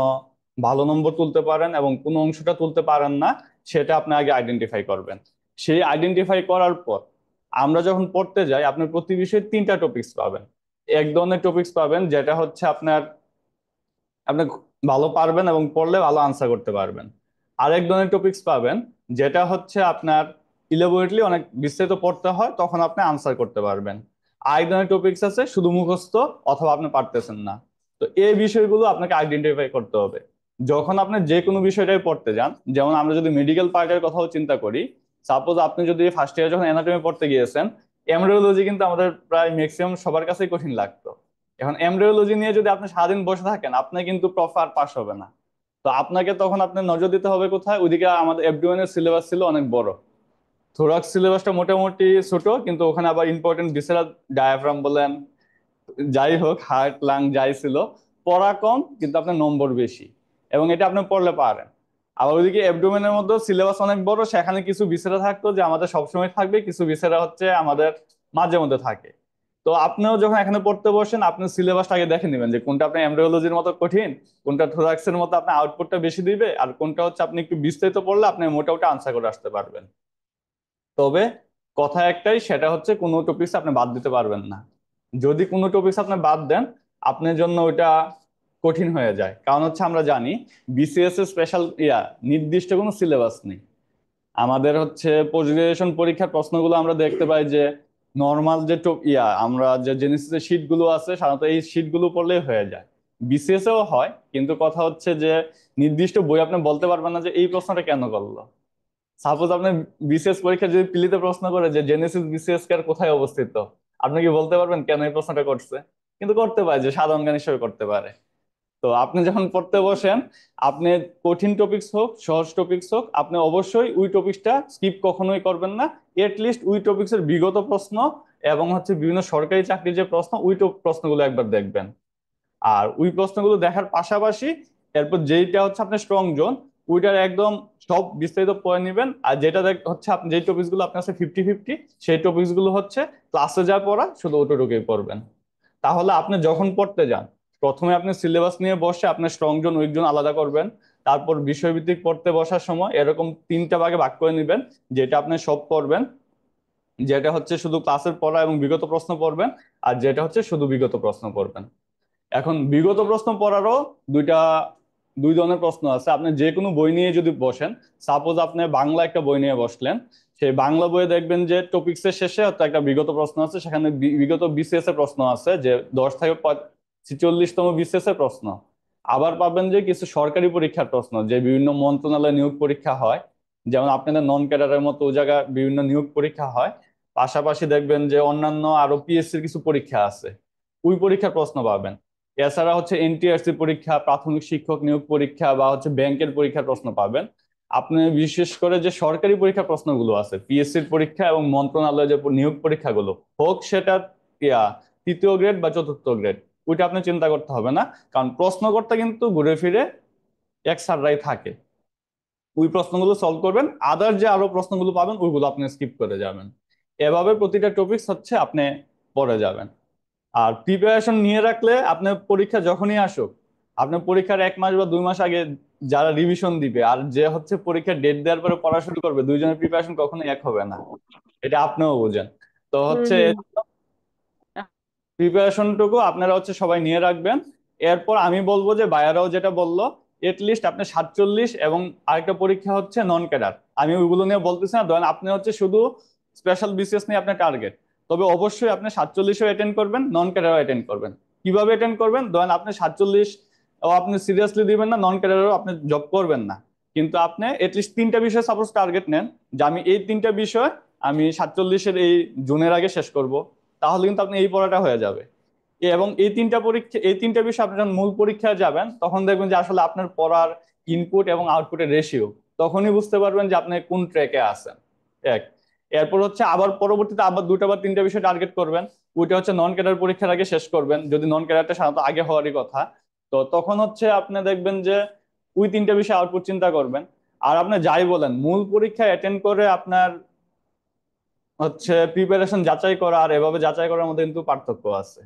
ভালো নম্বর তুলতে পারেন এবং কোন অংশটা তুলতে পারেন না, সেটা আপনি আগে আইডেন্টিফাই করবেন। সেই আইডেন্টিফাই করার পর আমরা যখন পড়তে যাই, আপনি প্রতি বিষয়ে 3টা টপিকস পাবেন। এক ধরনের টপিকস পাবেন যেটা হচ্ছে আপনার আপনি ভালো পারবেন এবং পড়লে ভালো আনসার করতে পারবেন। আরেক ধরনের টপিকস পাবেন যেটা হচ্ছে আপনার ইলাবোরেটলি অনেক বিস্তারিত পড়তে হয়, তখন আপনি আনসার করতে পারবেন। আরেক ধরনের টপিকস আছে শুধু মুখস্থ অথবা আপনি পারতেছেন না। তো এই বিষয়গুলো আপনাকে আইডেন্টিফাই করতে হবে যখন আপনি যে কোনো বিষয়টাই পড়তে যান। যেমন আমরা যদি মেডিকেল পার্টের কথাও চিন্তা করি, সাপোজ আপনি যদি ফার্স্ট ইয়ার যখন অ্যানাটমি পড়তে গিয়েছেন, এমব্রিওলজি কিন্তু আমাদের প্রায় ম্যাক্সিমাম সবার কাছেই কঠিন লাগতো। এখন এমব্রিওলজি নিয়ে যদি আপনি সারাদিন বসে থাকেন, আপনি কিন্তু প্রপার পাস হবে না। তো আপনাকে তখন আপনার নজর দিতে হবে কোথায়? ওইদিকে আমাদের এফডিওএন এর সিলেবাস ছিল অনেক বড়, থোরাক্স সিলেবাসটা মোটামুটি ছোট, কিন্তু ওখানে আবার ইম্পর্টেন্ট ভিসেরাল ডায়াফ্রাম বলেন, যাই হোক হার্ট লাং যাই ছিল, পড়া কম কিন্তু আপনার নম্বর বেশি, এবং এটা আপনি পড়লে পারেন। আবার ওইদিকে অ্যাবডোমেনের মধ্যে সিলেবাস অনেক বড়, সেখানে কিছু ভিসেরা থাকতো যে আমাদের সবসময় থাকবে, কিছু ভিসেরা হচ্ছে আমাদের মাঝে মধ্যে থাকে। তো আপনিও যখন এখানে পড়তে বসেন, আপনি সিলেবাসটা আগে দেখে নেবেন যে কোনটা আপনার এমব্রিওলজির মতো কঠিন, কোনটা থোরাক্সের মতো আপনার আউটপুটটা বেশি দিবে, আর কোনটা হচ্ছে আপনি একটু বিস্তারিত পড়লে আপনি মোটামুটি আনসার করে আসতে পারবেন। তবে কথা একটাই, সেটা হচ্ছে কোনো টপিকস আপনি বাদ দিতে পারবেন না। যদি কোনো টপিকস আপনি বাদ দেন, আপনার জন্য ওইটা কঠিন হয়ে যায়। কারণ হচ্ছে আমরা জানি বিসিএস এর স্পেশাল নির্দিষ্ট কোনো সিলেবাস নেই। আমাদের হচ্ছে পোস্ট গ্রাজুয়েশন পরীক্ষার প্রশ্নগুলো আমরা দেখতে পাই যে নর্মাল যে আমরা যে জেনেসিসের শীট গুলো আছে, সাধারণত এই শীট গুলো পড়লেই হয়ে যায়। বিসিএস এও হয়, কিন্তু কথা হচ্ছে যে নির্দিষ্ট বই আপনি বলতে পারবেন না যে এই প্রশ্নটা কেন করলো। সাপোজ আপনি বিসিএস পরীক্ষা যদি পিলিতে প্রশ্ন করে যে জেনেসিস বিসিএস কার কোথায় অবস্থিত, আপনি কি বলতে পারবেন কেন এই প্রশ্নটা করছে? কিন্তু করতে পারে, যে সাধারণ জ্ঞান হিসেবে করতে পারে। তো আপনি যখন পড়তে বসেন, আপনি কঠিন টপিকস হোক সহজ টপিকস হোক, আপনি অবশ্যই ওই টপিকসটা স্কিপ কখনোই করবেন না। এটলিস্ট ওই টপিকসের বিগত প্রশ্ন এবং হচ্ছে বিভিন্ন সরকারি চাকরির যে প্রশ্ন, ওই প্রশ্নগুলো একবার দেখবেন। আর ওই প্রশ্নগুলো দেখার পাশাপাশি এরপর যেইটা হচ্ছে আপনার স্ট্রং জোন, ওইটার একদম সব বিস্তারিত পড়ে নেবেন। আর যেটা হচ্ছে আপনি যেই টপিকস গুলো আপনার কাছে 50-50, সেই টপিকস গুলো হচ্ছে ক্লাসে যা পড়া শুধু ওটুকুই পড়বেন। তাহলে আপনি যখন পড়তে যান, প্রথমে আপনি সিলেবাস নিয়ে বসে আপনার স্ট্রং জোন উইক জোন আলাদা করবেন। তারপর বিষয়ভিত্তিক পড়তে বসার সময় এরকম 3টা ভাগে ভাগ করে নেবেন, যেটা আপনি সব পড়বেন, যেটা হচ্ছে শুধু ক্লাসের পড়া এবং বিগত প্রশ্ন পড়বেন, আর যেটা হচ্ছে শুধু বিগত প্রশ্ন পড়বেন। এখন বিগত প্রশ্ন পড়ারও দুইটা দুই ধরনের প্রশ্ন আছে। আপনি যে কোনো বই নিয়ে যদি বসেন, সাপোজ আপনি বাংলা একটা বই নিয়ে বসলেন, সেই বাংলা বইয়ে দেখবেন যে টপিক্সের শেষে হয়তো একটা বিগত প্রশ্ন আছে, সেখানে বিগত বিসিএস এর প্রশ্ন আছে যে 10 থেকে 46তম বিসিএস এর প্রশ্ন। আবার পাবেন যে কিছু সরকারি পরীক্ষার প্রশ্ন, যে বিভিন্ন মন্ত্রণালয়ে নিয়োগ পরীক্ষা হয়, যেমন আপনাদের নন ক্যাডারের মতো ওই জায়গায় বিভিন্ন নিয়োগ পরীক্ষা হয়। পাশাপাশি দেখবেন যে অন্যান্য আরো পিএসসির কিছু পরীক্ষা আছে, ওই পরীক্ষার প্রশ্ন পাবেন। এছাড়া হচ্ছে এনটিআরসি পরীক্ষা, প্রাথমিক শিক্ষক নিয়োগ পরীক্ষা বা হচ্ছে ব্যাংকের পরীক্ষার প্রশ্ন পাবেন। আপনি বিশেষ করে যে সরকারি পরীক্ষার প্রশ্নগুলো আছে, পিএসসির পরীক্ষা এবং মন্ত্রণালয়ের যে নিয়োগ পরীক্ষাগুলো হোক, সেটা 3য় গ্রেড বা 4র্থ গ্রেড, ওইটা আপনি চিন্তা করতে হবে না। কারণ প্রশ্নকর্তা কিন্তু ঘুরে ফিরে এক সাররাই থাকে, ওই প্রশ্নগুলো সলভ করবেন। আদার যে আরো প্রশ্নগুলো পাবেন ওইগুলো আপনি স্কিপ করে যাবেন। এভাবে প্রতিটা টপিকস হচ্ছে আপনি পড়ে যাবেন। আর প্রিপারেশন নিয়ে রাখলে আপনার পরীক্ষা যখনই আসুক, আপনার পরীক্ষার 1 মাস বা 2 মাস আগে যারা রিভিশন দিবে আর যে হচ্ছে পরীক্ষার ডেট দেওয়ার পরে পড়া শুরু করবে, দুইজনের প্রিপারেশন কখনোই এক হবে না। এটা আপনিও বুঝেন। তো হুম হচ্ছে হুম প্রিপারেশনটুকু আপনারা হচ্ছে সবাই নিয়ে রাখবেন। এরপর আমি বলবো যে বায়ারাও যেটা বললো, এটলিস্ট আপনি 47 এবং আরেকটা পরীক্ষা হচ্ছে নন ক্যাডার, আমি ওইগুলো নিয়ে বলতেছি না, ধরেন আপনি হচ্ছে শুধু স্পেশাল বিসিএস নিয়ে আপনার টার্গেট, তবে অবশ্যই আপনি 47ও অ্যাটেন্ড করবেন, নন ক্যাডারও অ্যাটেন্ড করবেন। কিভাবে অ্যাটেন্ড করবেন? ধরেন আপনি 47 ও আপনি সিরিয়াসলি দিবেন না, নন ক্যাডারও আপনি জব করবেন না, কিন্তু আপনি এটলিস্ট 3টা বিষয় সাপোজ টার্গেট নেন, যে আমি এই 3টা বিষয় আমি 47-এর এই জুনের আগে শেষ করব, তাহলে কিন্তু আপনি এই পড়াটা হয়ে যাবে। এবং এই তিনটা বিষয় আপনি যখন মূল পরীক্ষায় যাবেন তখন দেখবেন যে আসলে আপনার পড়ার ইনপুট এবং আউটপুটের রেশিও, তখনই বুঝতে পারবেন যে আপনি কোন ট্র্যাকে আছেন। এক, এরপর হচ্ছে আবার পরবর্তীতে আবার দুটা বা তিনটা বিষয় টার্গেট করবেন। ওইটা হচ্ছে নন ক্যাডার পরীক্ষার আগে শেষ করবেন, যদি নন ক্যাডারটা সাধারণত আগে হওয়ারই কথা। তো তখন হচ্ছে আপনি দেখবেন যে ওই তিনটা বিষয় আউটপুট চিন্তা করবেন। আর আপনি যাই বলেন, মূল পরীক্ষা অ্যাটেন্ড করে আপনার হচ্ছে প্রিপারেশন যাচাই করা আর এভাবে যাচাই করার মধ্যে কিন্তু পার্থক্য আছে।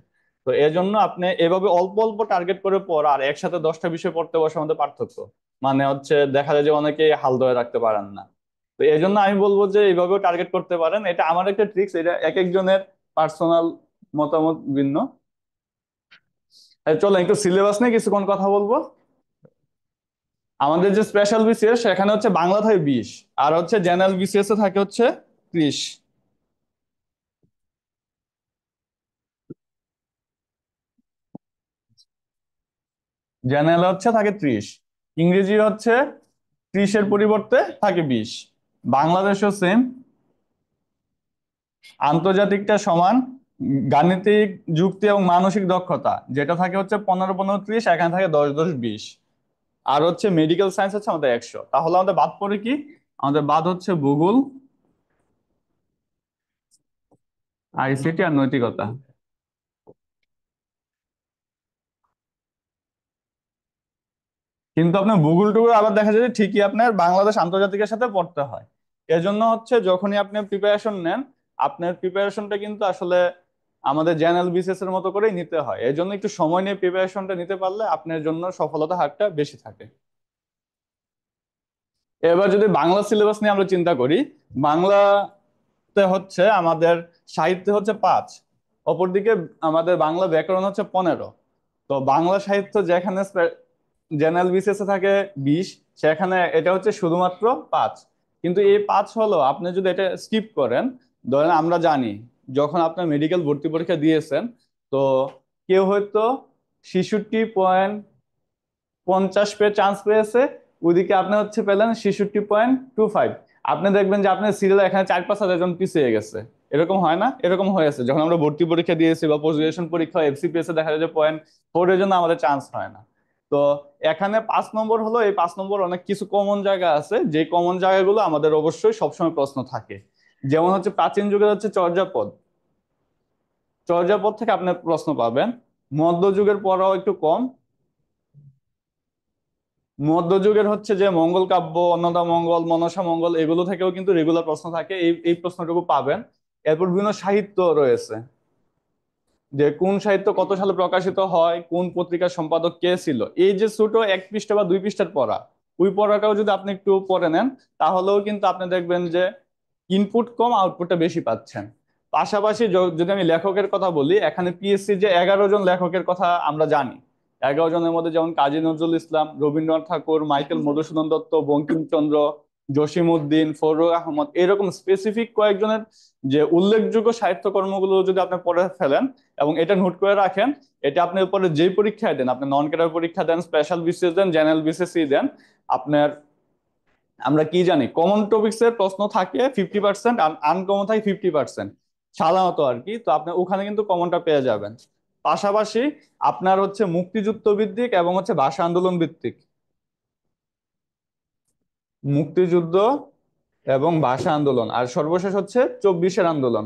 তো এর জন্য আপনি এভাবে অল্প অল্প টার্গেট করে পড়া আর একসাথে 10টা বিষয় পড়তে বসার মধ্যে পার্থক্য। মানে হচ্ছে দেখা যায় যে অনেকে হাল ধরে রাখতে পারেন না। তো এই জন্য আমি বলবো যে এইভাবেও টার্গেট করতে পারেন, এটা আমার একটা ট্রিক্স, এটা এক একজনের পার্সোনাল মতামত ভিন্ন। চলো একটু সিলেবাস নিয়ে কিছুক্ষণ কথা বলবো। আমাদের যে স্পেশাল বিসিএস সেখানে হচ্ছে বাংলা থাকে 20, আর হচ্ছে জেনারেল বিসিএস এ থাকে হচ্ছে 30। জেনারেল হচ্ছে থাকে 30, ইংরেজি হচ্ছে 30-এর পরিবর্তে থাকে 20, বাংলাদেশও সেম, আন্তর্জাতিকটা সমান, গাণিতিক যুক্তি এবং মানসিক দক্ষতা যেটা থাকে হচ্ছে 15-15-30, এখানে থাকে 10-10-20। আর হচ্ছে মেডিকেল সায়েন্স হচ্ছে আমাদের 100। তাহলে আমাদের বাদ পড়ে কি? আমাদের বাদ হচ্ছে ভূগোল, আইসিটি আর নৈতিকতা। কিন্তু আপনার ভূগোল টুগোল আবার দেখা যায় যে ঠিকই আপনার বাংলাদেশ আন্তর্জাতিকের সাথে পড়তে হয়। এজন্য হচ্ছে যখনই আপনি প্রিপারেশন নেন, আপনার প্রিপারেশনটা কিন্তু আসলে আমাদের জেনারেল বিসিএস এর মতো করেই নিতে হয়। এই জন্য একটু সময় নিয়ে প্রিপারেশনটা নিতে পারলে আপনার জন্য সফলতা হারটা বেশি থাকে। এবার যদি বাংলা সিলেবাস নিয়ে আমরা চিন্তা করি, বাংলাতে হচ্ছে আমাদের সাহিত্যে হচ্ছে 5, অপরদিকে আমাদের বাংলা ব্যাকরণ হচ্ছে 15। তো বাংলা সাহিত্য যেখানে জেনারেল বিসিএস এ থাকে 20, সেখানে এটা হচ্ছে শুধুমাত্র 5। কিন্তু এই 5 হলো আপনি যদি এটা স্কিপ করেন, ধরেন আমরা জানি যখন আপনার মেডিকেল ভর্তি পরীক্ষা দিয়েছেন, তো কেউ হয়তো 66.50 পেয়ে চান্স পেয়েছে, ওইদিকে আপনি হচ্ছে পেলেন 66.25। আপনি দেখবেন যে আপনার সিরিয়াল এখানে 4-5 হাজার জন পিছিয়ে গেছে। এরকম হয় না? এরকম হয়েছে যখন আমরা ভর্তি পরীক্ষা দিয়েছি বা পোস্ট গ্রাজুয়েশন পরীক্ষা এফসিপিএস এ দেখা যায় যে 0.4 এর জন্য আমাদের চান্স হয় না। তো এখানে 5 নম্বর হলো, এই 5 নম্বর অনেক কিছু কমন জায়গা আছে, যে কমন জায়গাগুলো আমাদের অবশ্যই সবসময় প্রশ্ন থাকে। যেমন হচ্ছে প্রাচীন যুগের হচ্ছে চর্যাপদ, চর্যাপদ থেকে আপনি প্রশ্ন পাবেন। মধ্যযুগের পড়াও একটু কম, মধ্যযুগের হচ্ছে যে মঙ্গল কাব্য, অন্নদা মঙ্গল, মনসা মঙ্গল, এগুলো থেকেও কিন্তু রেগুলার প্রশ্ন থাকে, এই এই প্রশ্নটুকু পাবেন। এরপর বিভিন্ন সাহিত্য রয়েছে, যে কোন সাহিত্য কত সালে প্রকাশিত হয়, কোন পত্রিকার সম্পাদক কে ছিল, এই যে ছোট 1 পৃষ্ঠা বা 2 পৃষ্ঠার পড়া, ওই পড়াটাও যদি আপনি একটু পড়ে নেন, তাহলেও কিন্তু আপনি দেখবেন যে ইনপুট কম আউটপুটটা বেশি পাচ্ছেন। পাশাপাশি যদি আমি লেখকের কথা বলি, এখানে পিএসসি যে 11 জন লেখকের কথা আমরা জানি, 11 জনের মধ্যে যেমন কাজী নজরুল ইসলাম, রবীন্দ্রনাথ ঠাকুর, মাইকেল মধুসূদন দত্ত, বঙ্কিমচন্দ্র, জসিমউদ্দিন, ফজলুল আহমদ, এরকম স্পেসিফিক কয়েকজনের যে উল্লেখযোগ্য সাহিত্যকর্মগুলো যদি আপনি পড়ে ফেলেন এবং এটা নোট করে রাখেন, এটা আপনি উপরে যেই পরীক্ষায় দেন, আপনি নন ক্যাডার পরীক্ষা দেন, স্পেশাল বিসিএস দেন, জেনারেল বিসিএস দেন, আপনার আমরা কি জানি কমন টপিকস এর প্রশ্ন থাকে 50%, আনকমন থাকে 50% সাধারণত আর কি। তো আপনি ওখানে কিন্তু কমনটা পেয়ে যাবেন। পাশাপাশি আপনার হচ্ছে মুক্তিযুদ্ধ ভিত্তিক এবং হচ্ছে ভাষা আন্দোলন ভিত্তিক, মুক্তিযুদ্ধ এবং ভাষা আন্দোলন, আর সর্বশেষ হচ্ছে 24-এর আন্দোলন।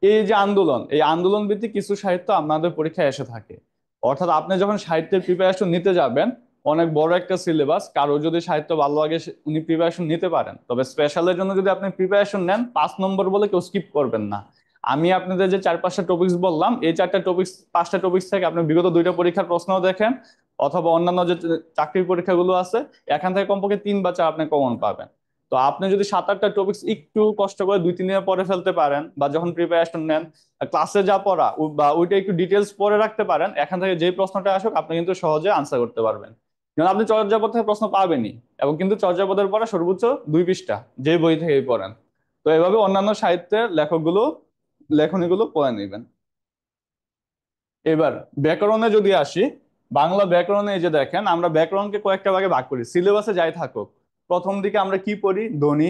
এই যে আন্দোলন, এই আন্দোলন ভিত্তিক কিছু সাহিত্য আপনাদের পরীক্ষায় এসে থাকে। অর্থাৎ আপনি যখন সাহিত্যের প্রিপারেশন নিতে যাবেন, অনেক বড় একটা সিলেবাস, কারো যদি সাহিত্য ভালো লাগে উনি প্রিপারেশন নিতে পারেন। তবে স্পেশালের জন্য যদি আপনি প্রিপারেশন নেন, 5 নম্বর বলে কেউ স্কিপ করবেন না। আমি আপনাদের যে 4-5টা টপিকস বললাম, এই 4টা টপিকস 5টা টপিকস থেকে আপনি বিগত 2টা পরীক্ষার প্রশ্নও দেখেন, অথবা অন্যান্য যে চাকরির পরীক্ষাগুলো আছে, এখান থেকে কমপক্ষে 3 বা 4 আপনি কমন পাবেন। তো আপনি যদি 7-8টা টপিকস একটু কষ্ট করে 2-3 দিনে পড়ে ফেলতে পারেন, বা যখন প্রিপারেশন নেন ক্লাসে যা পড়া বা ওইটা একটু ডিটেলস পড়ে রাখতে পারেন, এখান থেকে যে প্রশ্নটা আসুক আপনি কিন্তু সহজে আনসার করতে পারবেন। যেমন আপনি চর্যাপদ থেকে প্রশ্ন পাবেনই, এবং কিন্তু চর্যাপদের পড়া সর্বোচ্চ 2 পৃষ্ঠা, যে বই থেকেই পড়েন। তো এভাবে অন্যান্য সাহিত্যের লেখনীগুলো পড়ে নেবেন। এবার ব্যাকরণে যদি আসি, বাংলা ব্যাকরণে এই যে দেখেন, আমরা ব্যাকরণকে কয়েকটা ভাগে ভাগ করি, সিলেবাসে যাই থাকুক। প্রথম দিকে আমরা কি পড়ি? ধ্বনি,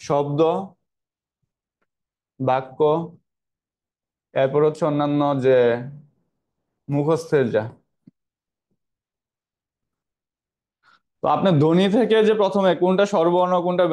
শব্দ, বাক্য, এরপর হচ্ছে অন্যান্য যে মুখস্থের যা, তো আপনার ধ্বনি থেকে যে প্রথমে কোনটা স্বরবর্ণ, কোনটা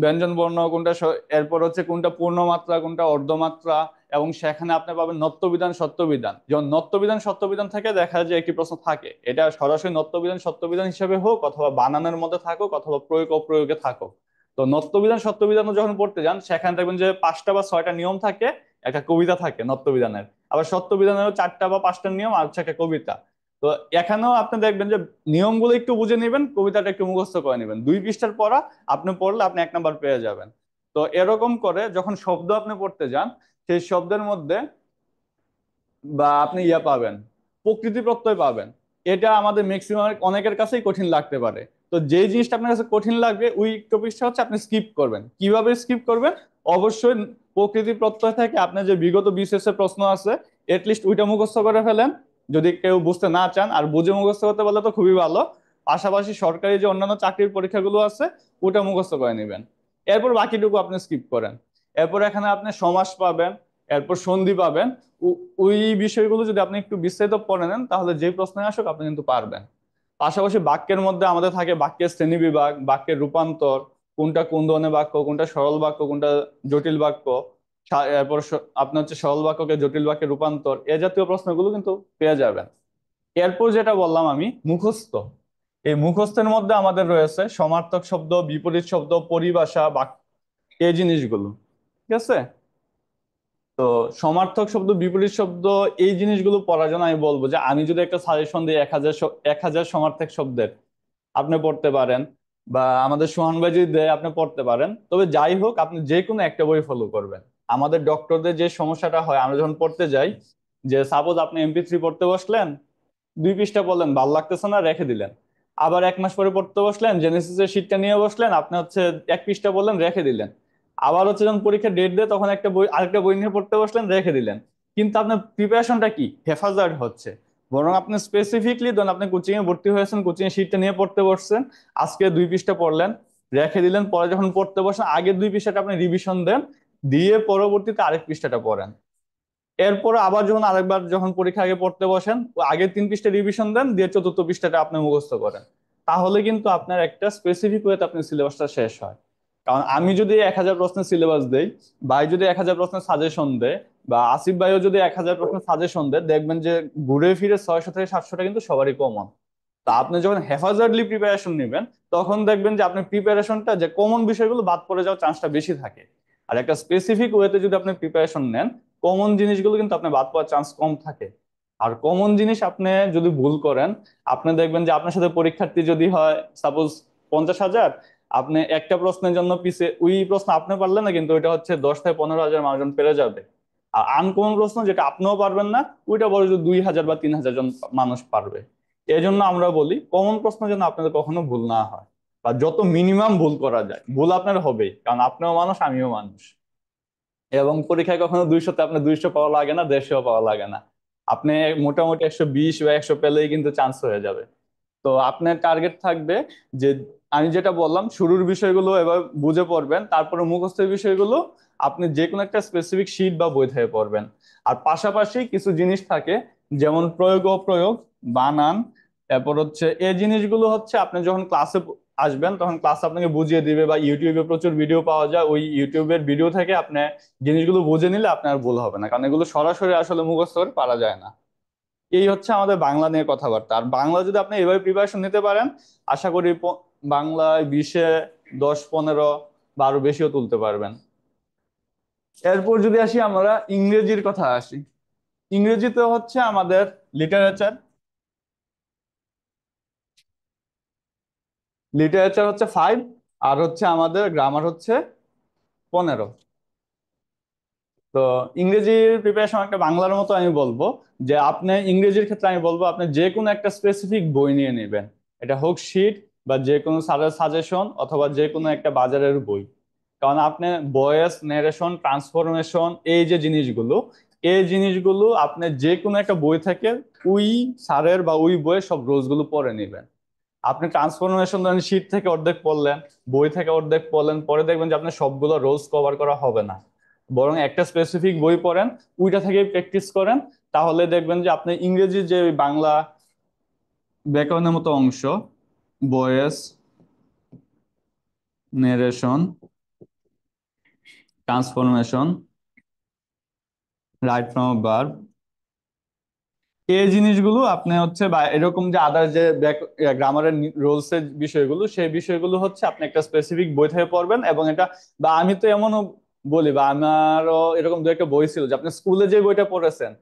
ব্যঞ্জন বর্ণ, কোনটা এরপর হচ্ছে কোনটা পূর্ণমাত্রা, কোনটা অর্ধমাত্রা, এবং সেখানে আপনি পাবেন নত্যবিধান সত্যবিধান। যেমন নত্যবিধান সত্যবিধান থেকে দেখা যায় একটি প্রশ্ন থাকে, এটা সরাসরি নত্যবিধান সত্যবিধান হিসেবে হোক, অথবা বানানের মধ্যে থাকুক, অথবা প্রয়োগ অপ্রয়োগে থাকুক। তো নত্যবিধান সত্যবিধান যখন পড়তে যান সেখানে দেখবেন যে 5টা বা 6টা নিয়ম থাকে, একটা কবিতা থাকে নত্যবিধানের। আবার সত্যবিধানেরও 4টা বা 5টা নিয়ম আর হচ্ছে একটা কবিতা। তো এখানেও আপনি দেখবেন যে নিয়মগুলো একটু বুঝে নেবেন, কবিতাটা একটু মুখস্থ করে নেবেন, 2 পৃষ্ঠার পড়া আপনি পড়লে আপনি 1 নাম্বার পেয়ে যাবেন। তো এরকম করে যখন শব্দ আপনি পড়তে যান, সেই শব্দের মধ্যে বা আপনি পাবেন, প্রকৃতি প্রত্যয় পাবেন। এটা আমাদের ম্যাক্সিমাম অনেকের কাছেই কঠিন লাগতে পারে। তো যে জিনিসটা আপনার কাছে কঠিন লাগবে ওই টপিকটা হচ্ছে আপনি স্কিপ করবেন। কিভাবে স্কিপ করবেন? অবশ্যই প্রকৃতি প্রত্যয় থেকে আপনার যে বিগত বিসিএস এর প্রশ্ন আছে এটলিস্ট ওইটা মুখস্থ করে ফেলেন, যদি কেউ বুঝতে না চান। আর বুঝে মুখস্থ করতে পারলে তো খুবই ভালো। পাশাপাশি সরকারি যে অন্যান্য চাকরির পরীক্ষাগুলো আছে ওটা মুখস্থ করে নেবেন। এরপর বাকিটুকু আপনি স্কিপ করেন। এরপর এখানে আপনি সমাস পাবেন, এরপর সন্ধি পাবেন। ওই বিষয়গুলো যদি আপনি একটু বিস্তারিত পড়ে নেন তাহলে যে প্রশ্নে আসুক আপনি কিন্তু পারবেন। পাশাপাশি বাক্যের মধ্যে আমাদের থাকে বাক্যের শ্রেণীবিভাগ, বাক্যের রূপান্তর, কোনটা কোন ধরনের বাক্য, কোনটা সরল বাক্য, কোনটা জটিল বাক্য। এরপর আপনার হচ্ছে সরল বাক্যকে জটিল বাক্যে রূপান্তর, এ জাতীয় প্রশ্নগুলো কিন্তু পেয়ে যাবেন। এরপর যেটা বললাম আমি মুখস্থ, এই মুখস্থের মধ্যে আমাদের রয়েছে সমার্থক শব্দ, বিপরীত শব্দ, পরিভাষা, বাক্য, এই জিনিসগুলো। ঠিক আছে? তো সমার্থক শব্দ, বিপরীত শব্দ, এই জিনিসগুলো পড়ার জন্য আমি বলবো যে আমি যদি একটা সাজেশন দিই 1,000 সমার্থক শব্দের, আপনি পড়তে পারেন, বা আমাদের সোহান ভাই যদি দেয় আপনি পড়তে পারেন। তবে যাই হোক আপনি যে কোনো একটা বই ফলো করবেন। আমাদের ডক্টরদের যে সমস্যাটা হয় আমরা যখন পড়তে যাই, যে সাপোজ আপনি MP3 পড়তে বসলেন, 2 পৃষ্ঠা পড়লেন, ভালো লাগতেছে না, রেখে দিলেন। আবার 1 মাস পরে পড়তে বসলেন, জেনেসিসের শীটটা নিয়ে বসলেন, আপনি হচ্ছে 1 পৃষ্ঠা বললেন, রেখে দিলেন। আবার হচ্ছে যখন পরীক্ষার ডেট দেয় তখন একটা বই, আরেকটা বই নিয়ে পড়তে বসলেন, রেখে দিলেন। কিন্তু আপনার প্রিপারেশনটা কি? হেফাজত হচ্ছে। বরং আপনি স্পেসিফিকলি ধরুন আপনি কোচিং এ ভর্তি হয়েছেন, কোচিং এর শীটটা নিয়ে পড়তে বসছেন, আজকে 2 পৃষ্ঠা পড়লেন, রেখে দিলেন, পরে যখন পড়তে বসেন আগের 2 পৃষ্ঠাটা আপনি রিভিশন দেন, দিয়ে পরবর্তীতে আরেক পৃষ্ঠাটা পড়েন। এরপর আবার যখন আরেকবার যখন পরীক্ষা আগে পড়তে বসেন, ও আগের 3 পৃষ্ঠা রিভিশন দেন, দিয়ে চতুর্থ পৃষ্ঠাটা আপনি মুখস্থ করেন। তাহলে কিন্তু আপনার একটা স্পেসিফিক ওয়েতে আপনার সিলেবাসটা শেষ হয়। কারণ আমি যদি 1,000 প্রশ্নের সিলেবাস দেই, ভাই যদি 1,000 প্রশ্নের সাজেশন দেয়, বা আসিফ ভাইও যদি 1,000 প্রশ্নের সাজেশন দেয়, দেখবেন যে ঘুরে ফিরে 600 থেকে 700টা কিন্তু সবারই কমন। তা আপনি যখন হেফাজতলি প্রিপারেশন নেবেন তখন দেখবেন যে আপনার প্রিপারেশনটা যে কমন বিষয়গুলো বাদ পড়ে যাওয়ার চান্সটা বেশি থাকে। আর একটা স্পেসিফিক ওয়েতে যদি আপনি প্রিপারেশন নেন, কমন জিনিসগুলো কিন্তু আপনার বাদ পাওয়ার চান্স কম থাকে। আর কমন জিনিস আপনি যদি ভুল করেন, আপনি দেখবেন যে আপনার সাথে পরীক্ষার্থী যদি হয় সাপোজ 50,000, আপনি একটা প্রশ্নের জন্য পিছে ওই প্রশ্ন আপনি পারলেন না, কিন্তু ওইটা হচ্ছে 10 থেকে 15,000 মানুষজন পেরে যাবে। আর আনকমন প্রশ্ন যেটা আপনিও পারবেন না, ওইটা বড় 2,000 বা 3,000 জন মানুষ পারবে। এই জন্য আমরা বলি কমন প্রশ্ন যেন আপনাদের কখনো ভুল না হয়, বা যত মিনিমাম ভুল করা যায়। ভুল আপনার হবেই, কারণ আপনিও মানুষ, আমিও মানুষ। এবং পরীক্ষায় কখনো 200তে আপনার 200 পাওয়া লাগে না, 150 পাওয়া লাগে না। আপনি মোটামুটি 120 বা 100 পেলেই কিন্তু চান্স হয়ে যাবে। তো আপনার টার্গেট থাকবে যে আমি যেটা বললাম শুরুর বিষয়গুলো এবার বুঝে পড়বেন, তারপরে মুখস্থের বিষয়গুলো আপনি যে কোনো একটা স্পেসিফিক শীট বা বই থেকে পড়বেন। আর পাশাপাশি কিছু জিনিস থাকে যেমন প্রয়োগ অপ্রয়োগ, বানান, এরপর হচ্ছে এই জিনিসগুলো হচ্ছে আপনি যখন ক্লাসে আসবেন তখন ক্লাস আপনাকে বুঝিয়ে দিবে, বা ইউটিউবে প্রচুর ভিডিও পাওয়া যায়, ওই ইউটিউবের ভিডিও থেকে আপনি জিনিসগুলো বুঝে নিলে আপনার ভুল হবে না, কারণ এগুলো সরাসরি আসলে মুখস্থ করে পারা যায় না। এই হচ্ছে আমাদের বাংলা নিয়ে কথাবার্তা। আর বাংলা যদি আপনি এভাবে প্রিপারেশন নিতে পারেন, আশা করি বাংলায় 20-এ 10, 15 বা আরো বেশিও তুলতে পারবেন। এরপর যদি আসি আমরা ইংরেজির কথা আসি, ইংরেজিতে হচ্ছে আমাদের লিটারেচার, লিটারেচার হচ্ছে 5, আর হচ্ছে আমাদের গ্রামার হচ্ছে 15। তো ইংরেজির প্রিপারেশন একটা বাংলার মতো আমি বলবো, যে আপনি ইংরেজির ক্ষেত্রে আমি বলবো আপনি যে কোনো একটা স্পেসিফিক বই নিয়ে নেবেন, এটা হোক শীট বা যে কোনো স্যারের সাজেশন অথবা যে কোনো একটা বাজারের বই। কারণ আপনি ভয়েস ন্যারেশন, ট্রান্সফরমেশন, এই জিনিসগুলো আপনি যে কোনো একটা বই থেকে ওই স্যারের বা ওই বইয়ের সব রোজগুলো পড়ে নেবেন। আপনি ট্রান্সফরমেশন ধরেন শীট থেকে অর্ধেক পড়লেন, বই থেকে অর্ধেক পড়লেন, পরে দেখবেন যে আপনার সবগুলো রোজ কভার করা হবে না। বরং একটা স্পেসিফিক বই পড়েন, ওইটা থেকেই প্র্যাকটিস করেন। তাহলে দেখবেন যে আপনি ইংরেজি যে ওই বাংলা ব্যাকরণের মতো অংশ, voice, narration, transformation, right from verb, এই জিনিসগুলো আপনি হচ্ছে বা এরকম যে আদার যে গ্রামারের রুলস এর বিষয়গুলো, সেই বিষয়গুলো হচ্ছে আপনি একটা স্পেসিফিক বই থেকে পড়বেন। এবং এটা বা আমি তো এমনও বলি, বা আমারও এরকম দু একটা বই ছিল যে আপনি স্কুলে যে বইটা পড়েছেন,